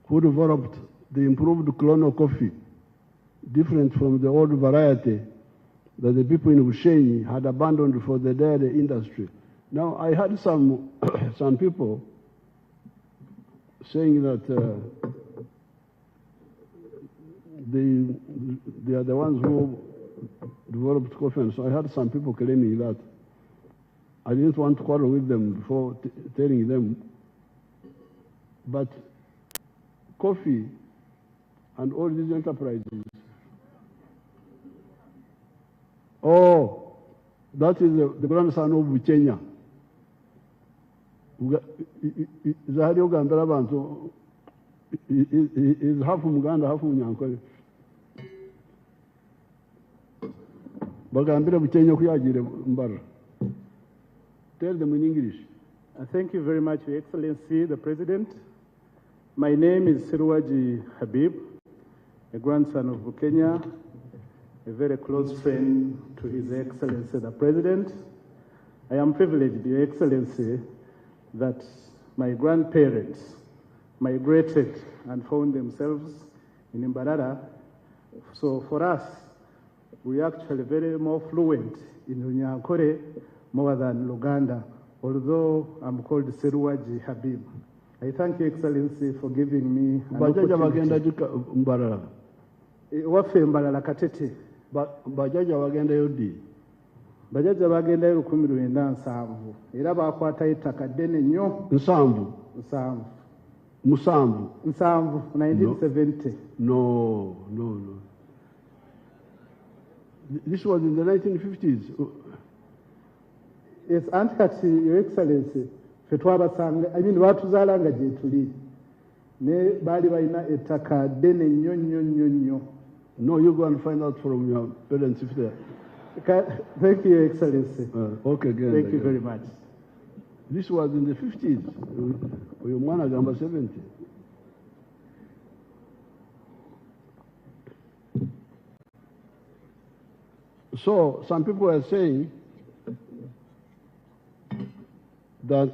D: who developed the improved Kololo coffee, different from the old variety that the people in Museveni had abandoned for the dairy industry. Now, I had some people saying that they are the ones who developed coffee, and so I had some people claiming that. I didn't want to quarrel with them before telling them, but coffee and all these enterprises, oh, that is the grandson of Kenya. Zahari Uganda abantu is half Muganda, half Munyankole. Bagambira Kenya kuyagire mbara. Tell them in English.
F: Thank you very much, Your Excellency, the President. My name is Sirwaji Habib, a grandson of Kenya, a very close friend to His Excellency, the President. I am privileged, Your Excellency, that my grandparents migrated and found themselves in Mbarara. So for us, we are actually very more fluent in Runyankore more than Luganda, although I'm called Sirwaji Habib. I thank Your Excellency for giving me an opportunity. Wafe Mbarara Katete.
D: Bajaja wagenda yodi.
F: Bajaja bagenda yo 17 era bakwata itaka ddene nnyo.
D: Nsanvu. Musanvu. 1970. No. This was in the 1950s.
F: Yes, Antikati, Your Excellency, fetwabasanga, I mean, batuzaalanga gye tuli. Ne bali balina ettaka ddene nnyo.
D: No, you go and find out from your parents if they are.
F: Thank you, Your Excellency.
D: Okay, again.
F: Thank you very much.
D: This was in the 50s. Uyumwana gamba 70. So some people are saying that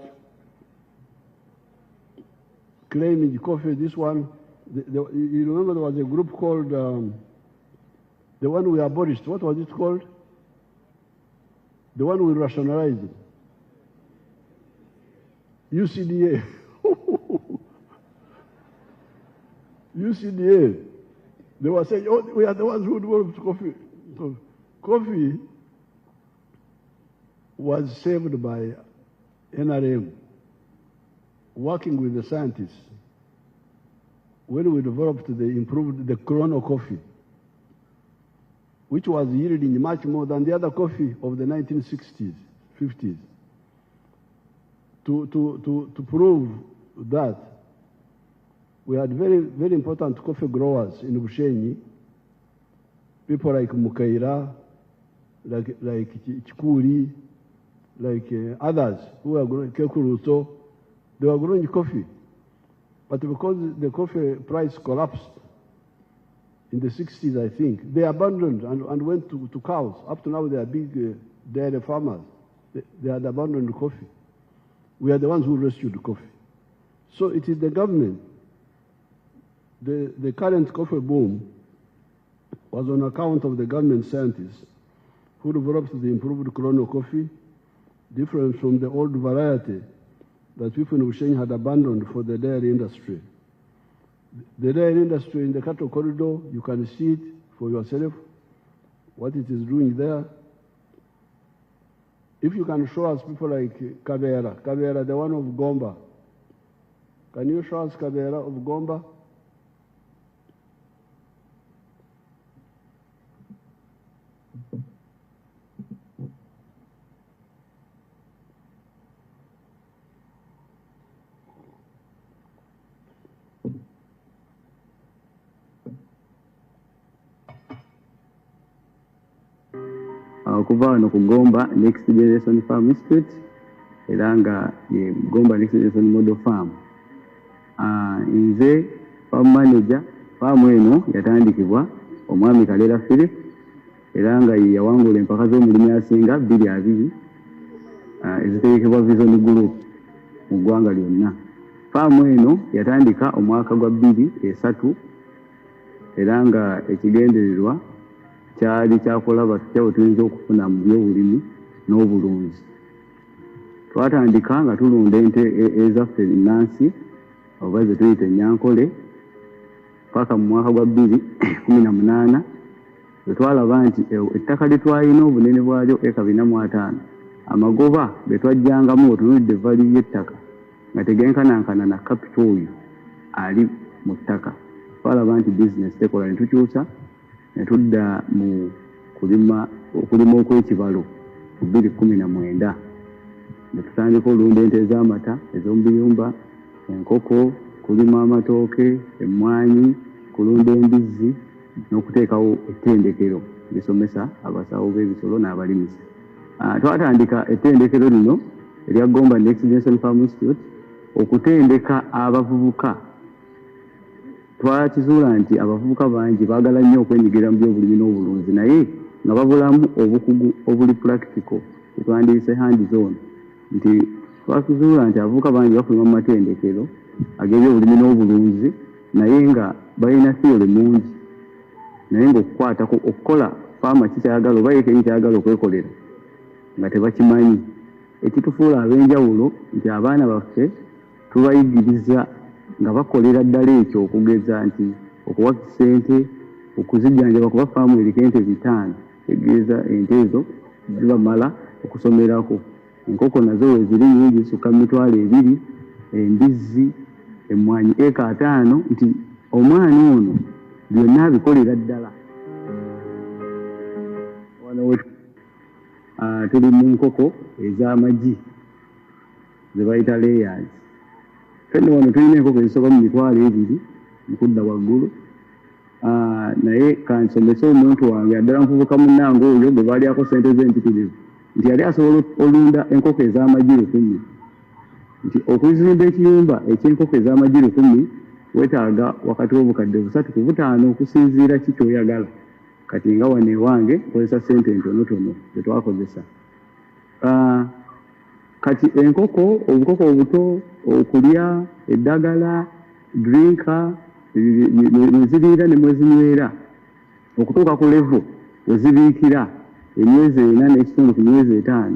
D: claiming the coffee, this one, you remember there was a group called, the one we abolished, what was it called? The one we rationalized. UCDA. UCDA. They were saying, oh, we are the ones who developed coffee. So, coffee was saved by NRM, working with the scientists. When we developed improved the Kololo coffee, which was yielding much more than the other coffee of the 1960s, 50s. To prove that, we had very, very important coffee growers in Museveni, people like Mukaira, like Chikuri, like others who were growing, Kekuruto, they were growing coffee. But because the coffee price collapsed in the 60s, I think, they abandoned and went to cows. Up to now, they are big dairy farmers. They had abandoned coffee. We are the ones who rescued the coffee. So it is the government. The current coffee boom was on account of the government scientists who developed the improved Kololo coffee, different from the old variety that people in Museveni had abandoned for the dairy industry. The dairy industry in the cattle corridor, you can see it for yourself, what it is doing there. If you can show us people like Kabera, the one of Gomba. Can you show us Kabera of Gomba?
G: okuva wano ku Gomba Next Generation Farm Institute era nga ye Gomba Next Generation Model Farm. Nze farm manager, farm eno yatandikibwa omwami Kalera Philip era nga yawangula empaka z'omulimi asinga 220 eziteekebwa Vision Group mu ggwanga lyonna. Farm eno yatandika omwaka gwa 2003 era nga ekigendererwa kyali kyakulaba tutya tuyinza okufuna mu byobulimi n'obulunzi. Twatandika nga tulunda ente ezaffe ennansi oba ze tuyita Enyankole paka mu mwaka gwa 2018 bwe twalaba nti ettaka lye twalina obunene bwalyo eka 405 amagoba ge twajjangamu otunulidde vali y'ettaka nga tegenkanankana na capital oyo ali mu ttaka. Twalaba nti business tekola ne tukyusa ne tudda mu okulima okw'ekibalo mu 2019 ne tutandika olunda ente ez'amata ez'omubiyumba, enkoko, kulima amatooke, emmwanyi, kulunda embizzi n'okuteekawo ettendekero lisomesa abasawo b'ebisolo n'abalimisa. Twatandika ettendekero lino erya Gomba Next Generation Farm Institute okutendeka abavubuka. Twakizuula nti abavubuka bangi baagala nnyo okwenyigira mu byobulimi n'obulunzi naye nga babulamu obukugu obuli practical twandiyise hand zone nti twakizuula nti abavubuka bangi bafuluma mu matendekero ag'ebyobulimi n'obulunzi naye nga balina theory mungi naye ng'okukwatako okukola faama kikyayagala oba yekenyi kyayagala okwekolera nga tebakimanyi. Ekitufuula ab'enjawulo nti abaana baffe tubayigiriza nga bakolera ddala ekyo okugeza nti okuwa ssente okuzijjanjaba kuba faamu eriko ente 5 tegeeza ente ezo zibamala okusomerako. Enkoko nazo we ziri nyingi zisukka mu mitwalo 2, embizzi, emmwanyi eka 5 nti omwana ono byonna abikolera ddala. Wano tuli mu nkoko ez'amagi ze bayita layers. Fenno wano tulina enkoko ezisoba mu mitwalo 2 mu kudda waggulu. Naye kansomese omuntu wange addala nfubuka munnange oyo gwe baalyako ssente z'empitirivu nti yali asobola olunda enkoko ez'amagi 1000 nti okuzimba ekiyumba eky'enkoko ez'amagi 1000 weetaaga wakati w'obukadde 3 ku 5 okusinziira ki ky'oyagala. Kati nga wano ewange nkozesa ssente entonotono ze twakozesa. Kati enkoko obukoko obuto okulya eddagala drinka neziriira ne mwezinywera okutuuka ku level wezibiikira emyezi 4 n'ekitundu ku myezi 5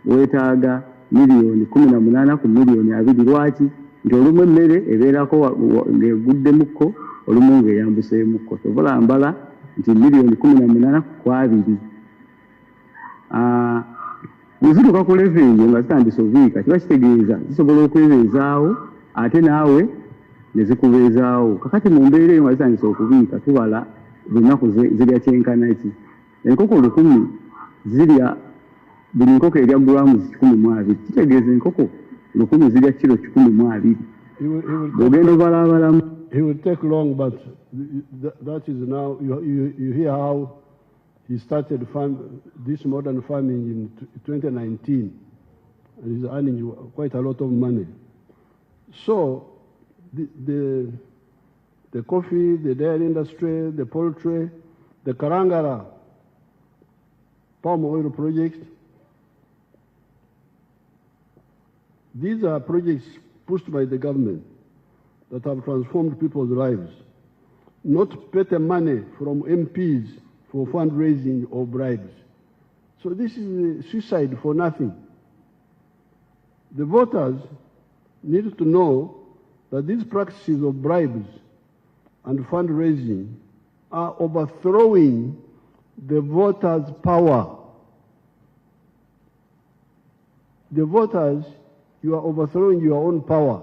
G: weetaaga miliyoni 18 ku miliyoni 2. Lwaki? Nti olumu emmere ebeerako ng'eguddemukko olumu ng'eyambuseemukko sobola mbala nti miliyoni 18 ku 2. Bwezituuka ku level eyo nga zitandise obiika kiba kitegeeza zisobola okwebeezaawo ate naawe ne zikubeezaawo. Kakati mu mbeera eyo nga zitandise okubiika tubala lunaku zirya kyenkana ki. Enkoko 1000 zirya buli nkoko erya grams 12. Kitegeeza enkoko 1000 zirya kilo 12. Bw'ogenda obalaabalamu.
D: He will take long, but that is now, you hear how he started this modern farming in 2019. And he's earning quite a lot of money. So the coffee, the dairy industry, the poultry, the Karangara palm oil project, these are projects pushed by the government that have transformed people's lives, not petty money from MPs for fundraising or bribes. So this is suicide for nothing. The voters need to know that these practices of bribes and fundraising are overthrowing the voters' power. The voters, you are overthrowing your own power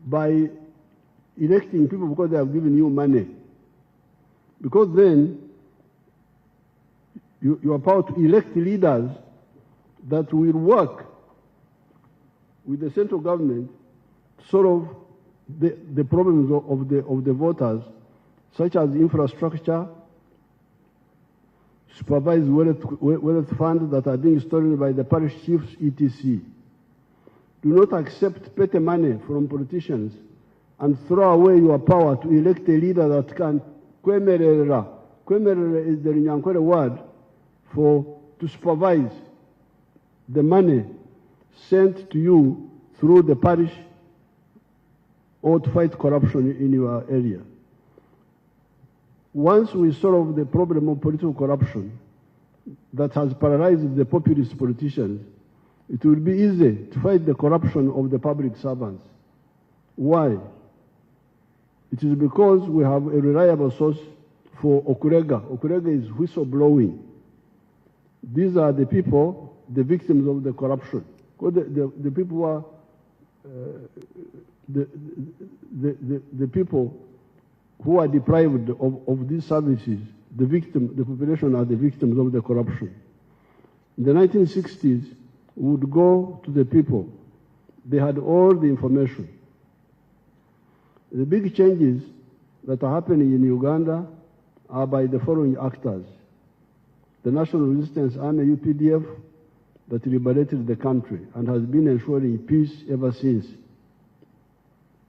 D: by electing people because they have given you money. Because then you are power to elect leaders that will work with the central government to solve the problems of the voters, such as infrastructure, supervise wealth funds that are being stolen by the parish chiefs, etc. Do not accept petty money from politicians and throw away your power to elect a leader that can kwemerera. Kwemerera is the Runyankore word to supervise the money sent to you through the parish or to fight corruption in your area. Once we solve the problem of political corruption that has paralyzed the populist politicians, it will be easy to fight the corruption of the public servants. Why? It is because we have a reliable source for Okurega. Okurega is whistleblowing. These are the people, the victims of the corruption. The people who are the people who are deprived of these services, the population are the victims of the corruption. In the 1960s, we would go to the people. They had all the information. The big changes that are happening in Uganda are by the following actors: the National Resistance Army, UPDF, that liberated the country and has been ensuring peace ever since.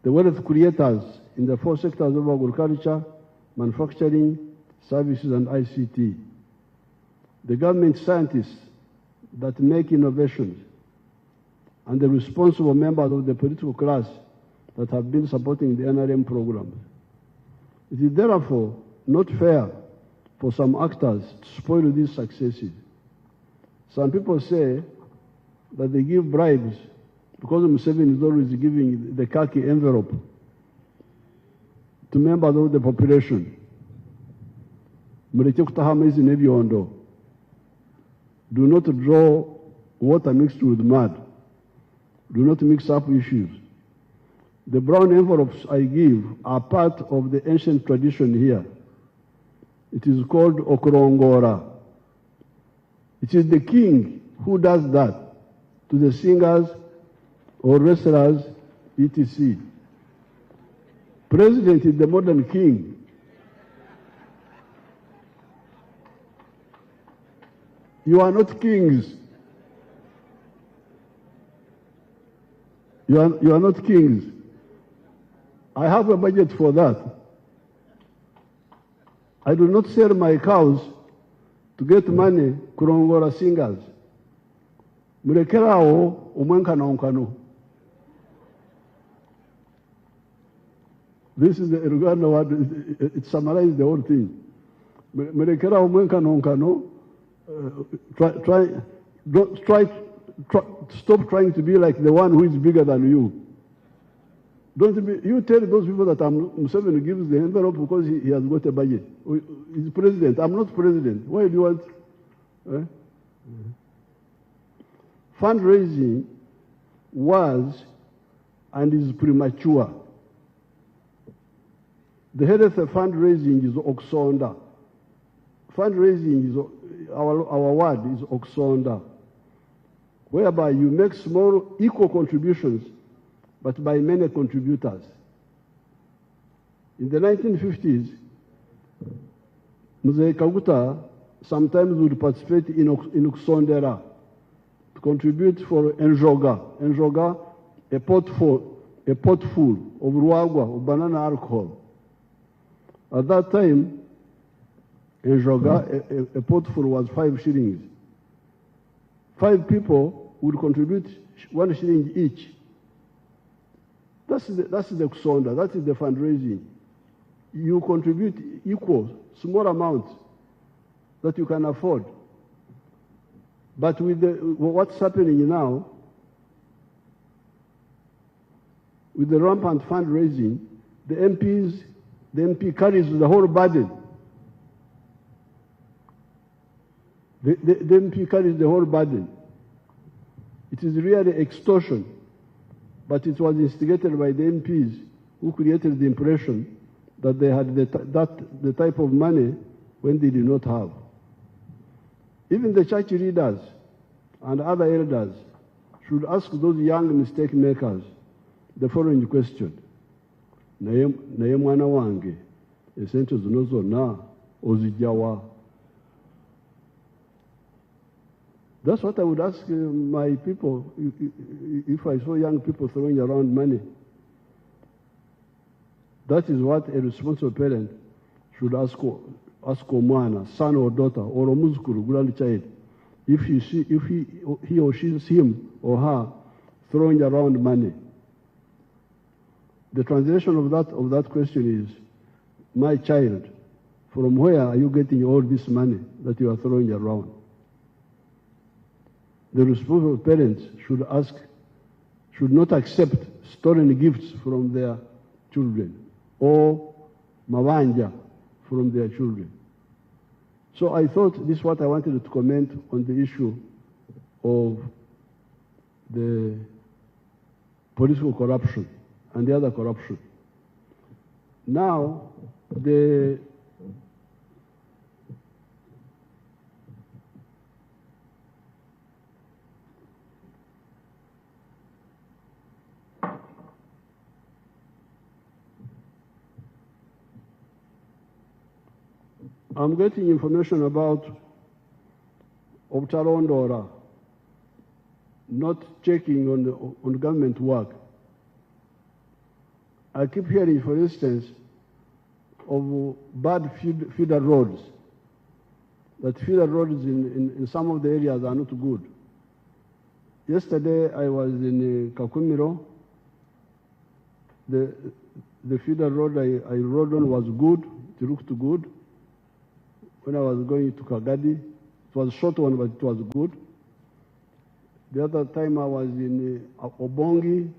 D: The wealth creators in the 4 sectors of agriculture, manufacturing, services, and ICT. The government scientists that make innovations, and the responsible members of the political class that have been supporting the NRM programs. It is therefore not fair for some actors to spoil these successes. Some people say that they give bribes because Museveni is always giving the khaki envelope to members of the population. Do not draw water mixed with mud. Do not mix up issues. The brown envelopes I give are part of the ancient tradition here. It is called Okurongora. It is the king who does that to the singers or wrestlers, etc. President is the modern king. You are not kings. You are not kings. I have a budget for that. I do not sell my cows to get money kurongora singers. Murekerao umwenkano onkano. This is the Uganda word. It summarizes the whole thing. Murekerao umwenkano onkano. Stop trying to be like the one who is bigger than you. You tell those people that Museveni gives the envelope because he has got a budget. He's president. I'm not president. Why do you want? Fundraising was and is premature. The head of the fundraising is Oksonda. Fundraising is our word is Oksonda, whereby you make small equal contributions but by many contributors. In the 1950s, Mzee Kaguta sometimes would participate in Oksondera to contribute for Enjoga. Enjoga, a pot full of ruagwa, of banana alcohol. At that time, Enjoga, a pot full was 5 shillings. 5 people would contribute 1 shilling each. That's the Kusonda, that is the fundraising. You contribute equal, small amount that you can afford. But with what's happening now, with the rampant fundraising, the MP carries the whole burden. The MP carries the whole burden. It is really extortion. But it was instigated by the MPs who created the impression that they had the type of money when they did not have. Even the church leaders and other elders should ask those young mistake makers the following question. Naye mwana wange, esente zino zonna ozijjawa? That's what I would ask my people if I saw young people throwing around money. That is what a responsible parent should ask Omwana, son or daughter, or a muzukuru, grandchild. If he or she sees him or her throwing around money. The translation of that question is, my child, from where are you getting all this money that you are throwing around? The responsible parents should not accept stolen gifts from their children or mawanja from their children. So I thought this is what I wanted to comment on the issue of the political corruption and the other corruption. Now, I'm getting information about Obtarondora not checking on government work. I keep hearing, for instance, of bad feeder roads, that feeder roads in some of the areas are not good. Yesterday I was in Kakumiro. The feeder road I rode on was good, it looked good. When I was going to Kagadi, it was a short one, but it was good. The other time I was in Obongi,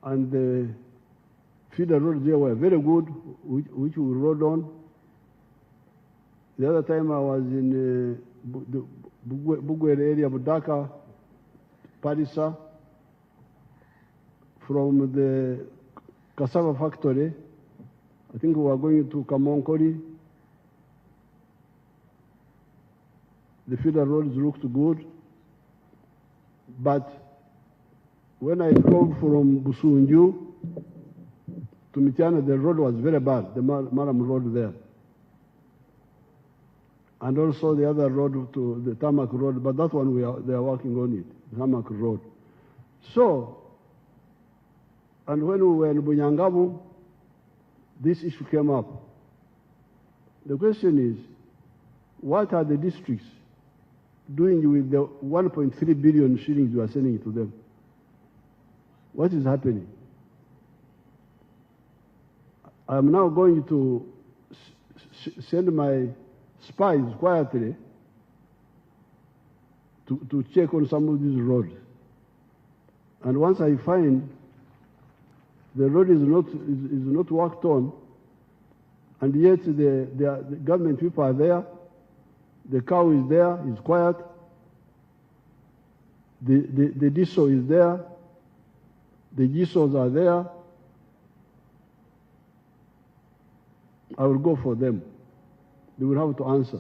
D: and the feeder roads there were very good, which we rode on. The other time I was in the Bugwere area, Budaka, Parisa, from the cassava factory. I think we were going to Kamonkori. The feeder roads looked good, but when I drove from Busunju to Mitiana, the road was very bad, the Maram road there. And also the other road to the Tamak road, but that one they are working on it, Tamak road. So, and when we were in Bunyangabu, this issue came up. The question is, what are the districts doing with the 1.3 billion shillings you are sending to them? What is happening? I'm now going to send my spies quietly to check on some of these roads. And once I find the road is not worked on, and yet the government people are there, the cow is there, it's quiet, the diesel is there, the GSOs are there, I will go for them. They will have to answer.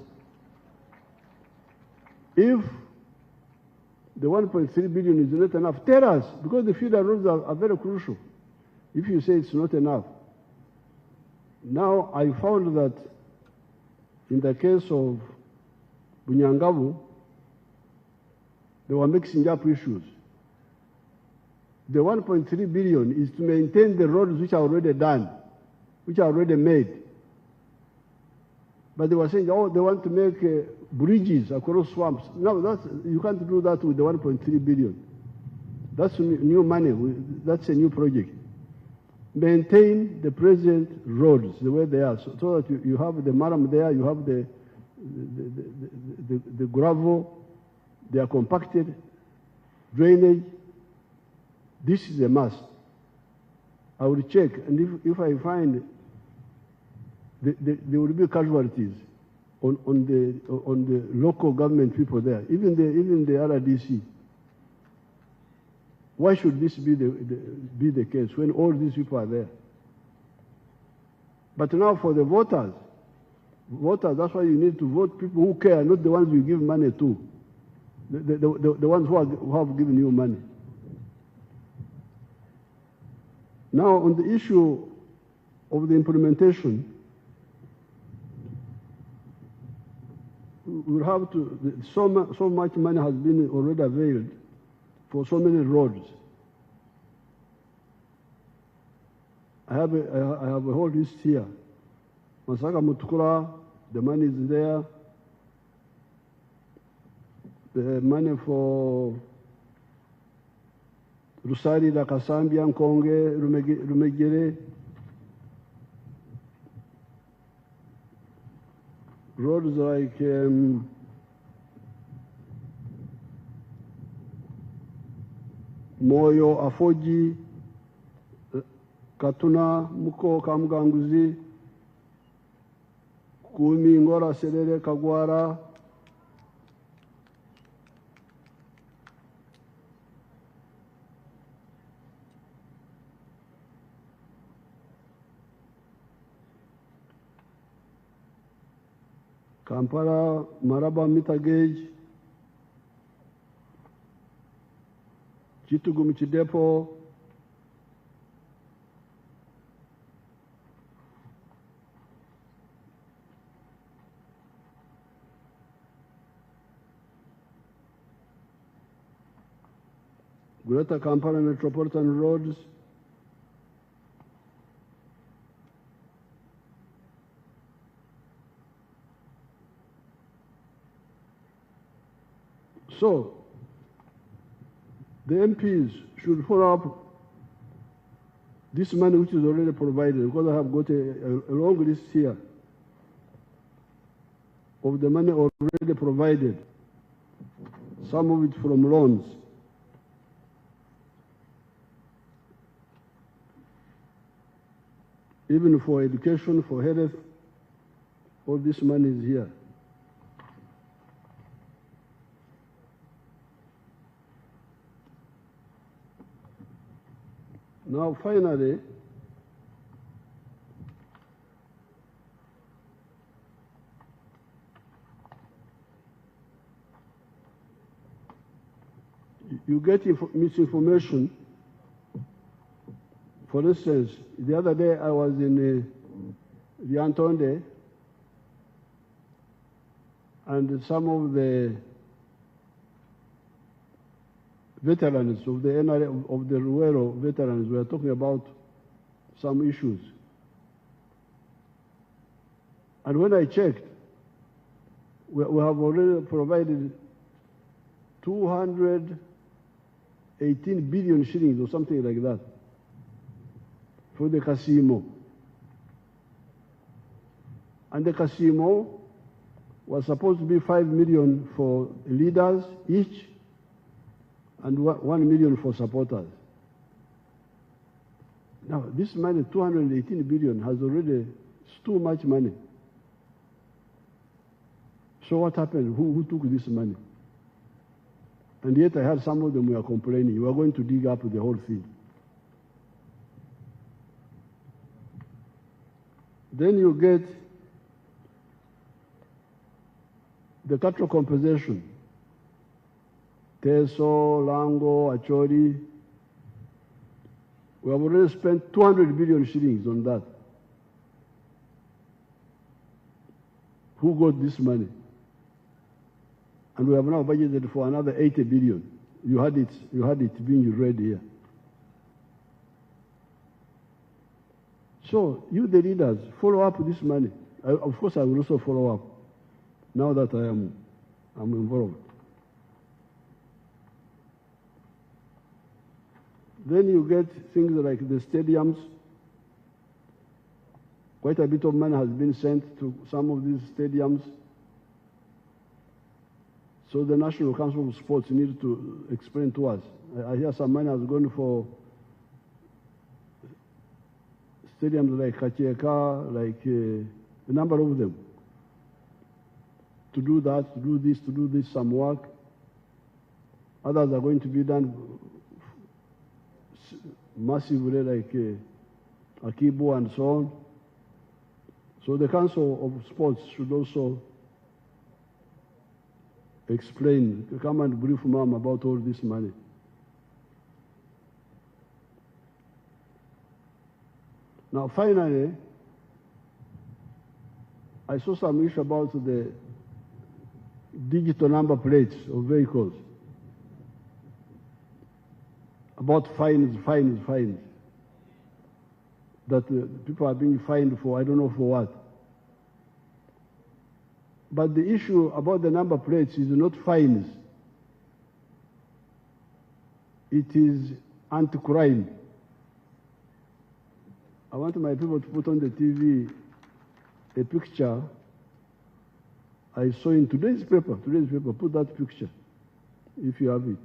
D: If the 1.3 billion is not enough, tell us, because the feeder roads are very crucial. If you say it's not enough. Now, I found that in the case of Bunyangabu, they were mixing up issues. The 1.3 billion is to maintain the roads which are already done, which are already made. But they were saying, oh, they want to make bridges across swamps. No, you can't do that with the 1.3 billion. That's new money. That's a new project. Maintain the present roads the way they are, so that you have the maram there, you have the gravel, they are compacted, drainage. This is a must. I will check, and if I find there will be casualties on the local government people there, even the RDC. Why should this be the case when all these people are there? But now for the voters, that's why you need to vote people who care, not the ones you give money to, the ones who have given you money. Now on the issue of the implementation, we'll have to, so much money has been already availed for so many roads. I have a whole list here. Masaka Mutukura, the money is there. The money for Rusari, Lakasambia, Nkonge, Rumegere. Roads like Moyo, Afoji, Katuna, Muko, Kamuganguzi, Kumi, Ngora, Serere, Kagwara, Kampala, Maraba, Meter Gauge, Chitugu, Michidepo, Greater Kampala Metropolitan Roads, so the MPs should follow up this money which is already provided, because I have got a long list here of the money already provided, some of it from loans. Even for education, for health, all this money is here. Now, finally, you get misinformation. For instance, the other day I was in Liantonde, and some of the veterans of the NRA, of the Ruero veterans, were talking about some issues. And when I checked, we have already provided 218 billion shillings or something like that for the Casimo. And the Casimo was supposed to be 5 million for leaders each, and 1 million for supporters. Now, this money, 218 billion, has already, it's too much money. So what happened? Who took this money? And yet I heard some of them were complaining. You are going to dig up the whole thing. Then you get the cattle compensation. Teso, Lango, Achori. We have already spent 200 billion shillings on that. Who got this money? And we have now budgeted for another 80 billion. You had it being read here. So, you the leaders, follow up this money. Of course, I will also follow up, now that I'm involved. Then you get things like the stadiums. Quite a bit of money has been sent to some of these stadiums. So the National Council of Sports needs to explain to us. I hear some money has gone for stadiums like Kachieka, like a number of them. To do that, to do this, some work. Others are going to be done massively, like Akibo and so on. So the Council of Sports should also explain, come and brief Mom about all this money. Now, finally, I saw some issue about the digital number plates of vehicles, about fines, that people are being fined for, I don't know for what. But the issue about the number plates is not fines. It is anti-crime. I want my people to put on the TV a picture I saw in today's paper. Put that picture, if you have it.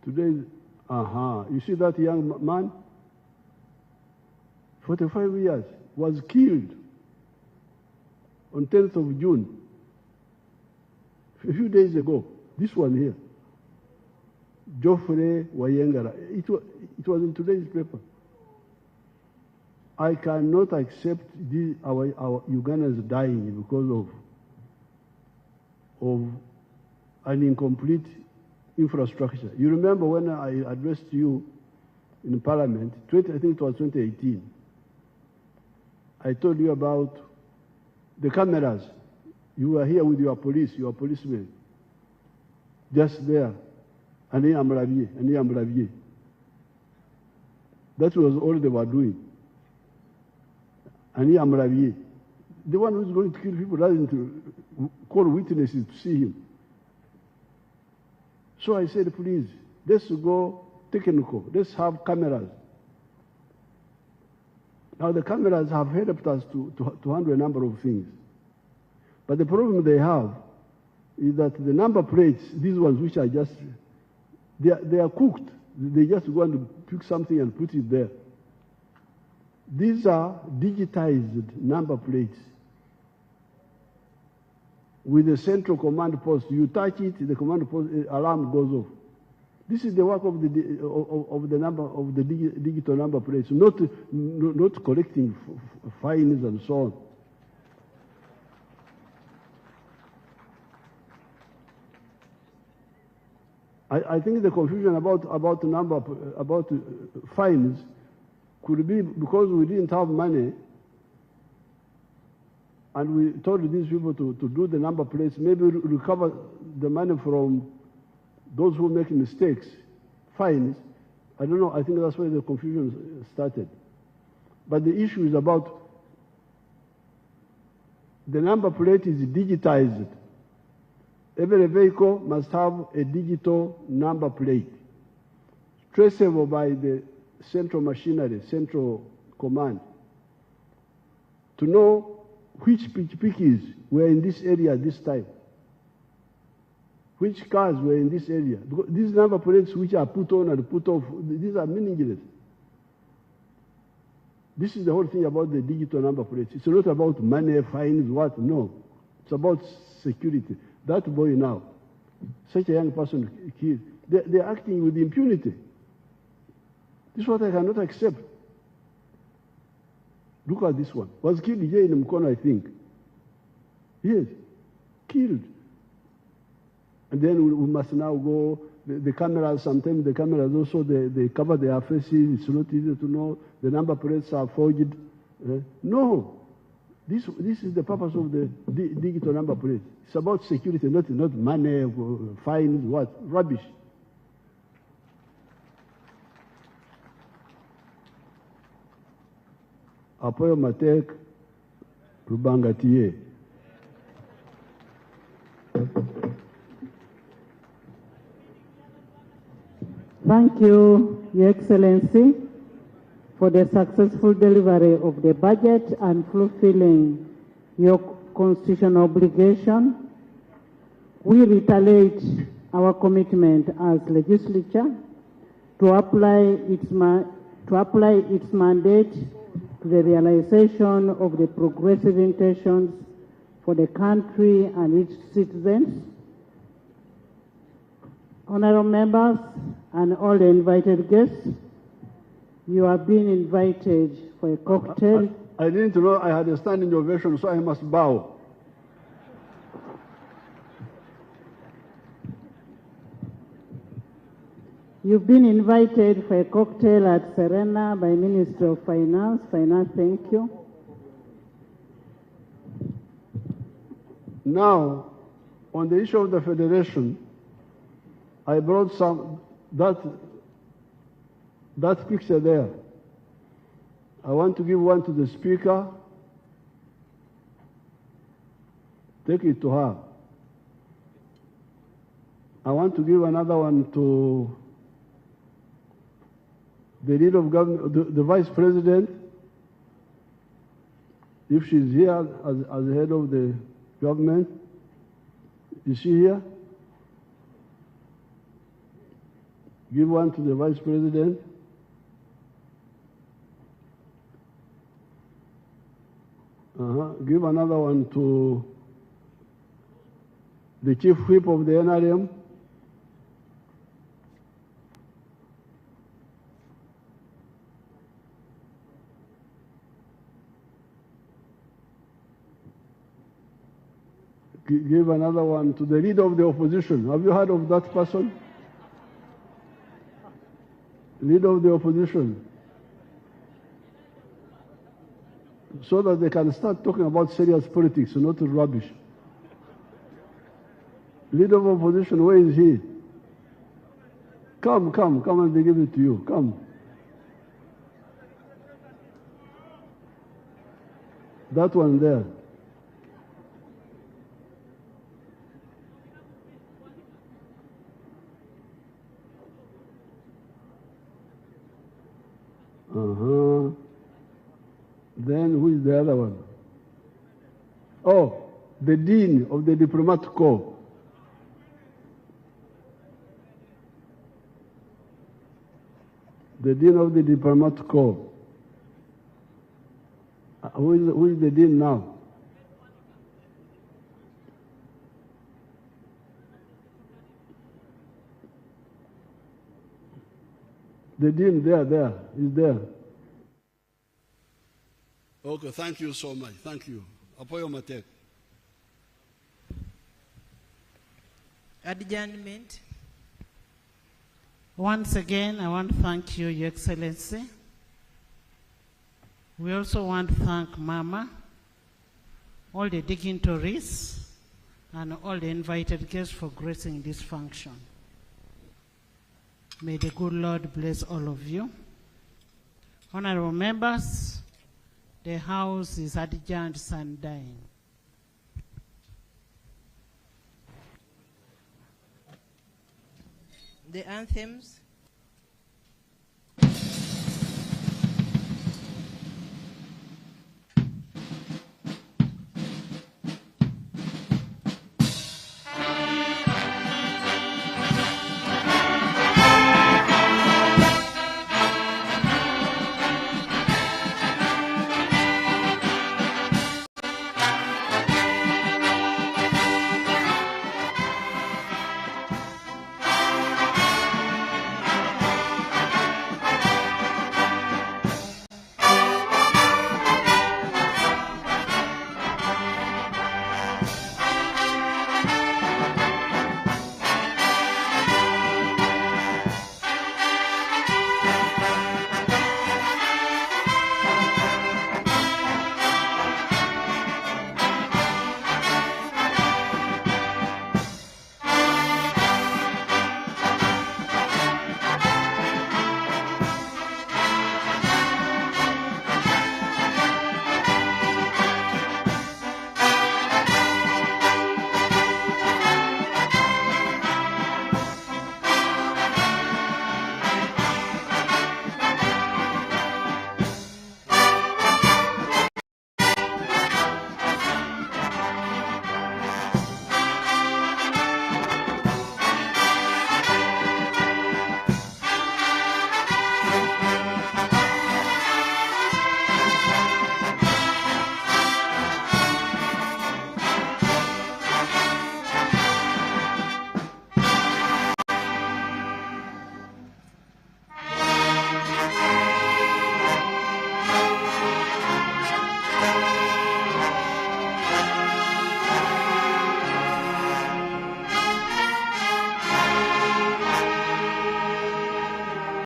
D: Today, you see that young man? 45 years, was killed on 10th of June, a few days ago. This one here, Geoffrey Wayengara. It was in today's paper. I cannot accept our Ugandans dying because of an incomplete infrastructure. You remember when I addressed you in Parliament, I think it was 2018, I told you about the cameras. You were here with your policemen, just there, Ani Amravier. That was all they were doing. Ani Amravier. The one who's going to kill people doesn't call witnesses to see him. So I said, please, let's go technical. Let's have cameras. Now, the cameras have helped us to handle a number of things. But the problem they have is that the number plates, these ones which are just, they are cooked. They just go and pick something and put it there. These are digitized number plates with a central command post. You touch it, the command post alarm goes off. This is the work of the digital number plates, not collecting fines and so on. I think the confusion about fines could be because we didn't have money, and we told these people to do the number plates, maybe recover the money from those who make mistakes, fines. I don't know, I think that's where the confusion started. But the issue is about the number plate is digitized. Every vehicle must have a digital number plate, traceable by the central machinery, central command, to know which pikis were in this area at this time, which cars were in this area. Because these number plates which are put on and put off, these are meaningless. This is the whole thing about the digital number plates. It's not about money, fines, what, no. It's about security. That boy now, such a young person killed, they're acting with impunity. This is what I cannot accept. Look at this one. Was killed here in Mkono, I think. Yes, killed. And then we must now go, the cameras, sometimes the cameras also, they cover their faces. It's not easy to know. The number plates are forged. No. This is the purpose of the digital number plate. It's about security, not money, fines, what? Rubbish. Apoyo Matek, Rubangatiye.
B: Thank you, Your Excellency, for the successful delivery of the budget and fulfilling your constitutional obligation. We reiterate our commitment as legislature to apply its mandate to the realization of the progressive intentions for the country and its citizens. Honorable members and all the invited guests, you have been invited for a cocktail.
D: I didn't know I had a standing ovation, so I must bow.
B: You've been invited for a cocktail at Serena by Minister of Finance. Finance, thank you.
D: Now, on the issue of the federation, I brought that picture there. I want to give one to the speaker. Take it to her. I want to give another one to the leader of government, the vice president, if she's here as head of the government. Is she here? Give one to the vice president. Give another one to the chief whip of the NRM. Give another one to the leader of the opposition. Have you heard of that person? Leader of the opposition. So that they can start talking about serious politics, not rubbish. Leader of opposition, where is he? Come and they give it to you. Come. That one there. Then who is the other one? Oh, the Dean of the Diplomatic Corps. The Dean of the Diplomatic Corps. Who is the Dean now? The Dean there, is there. Okay, thank you so much. Thank you. Apoyo Matek.
C: Adjournment.
B: Once again, I want to thank you, Your Excellency. We also want to thank Mama, all the dignitaries, and all the invited guests for gracing this function. May the good Lord bless all of you. Honorable members, the House is adjourned sundown.
C: The anthems.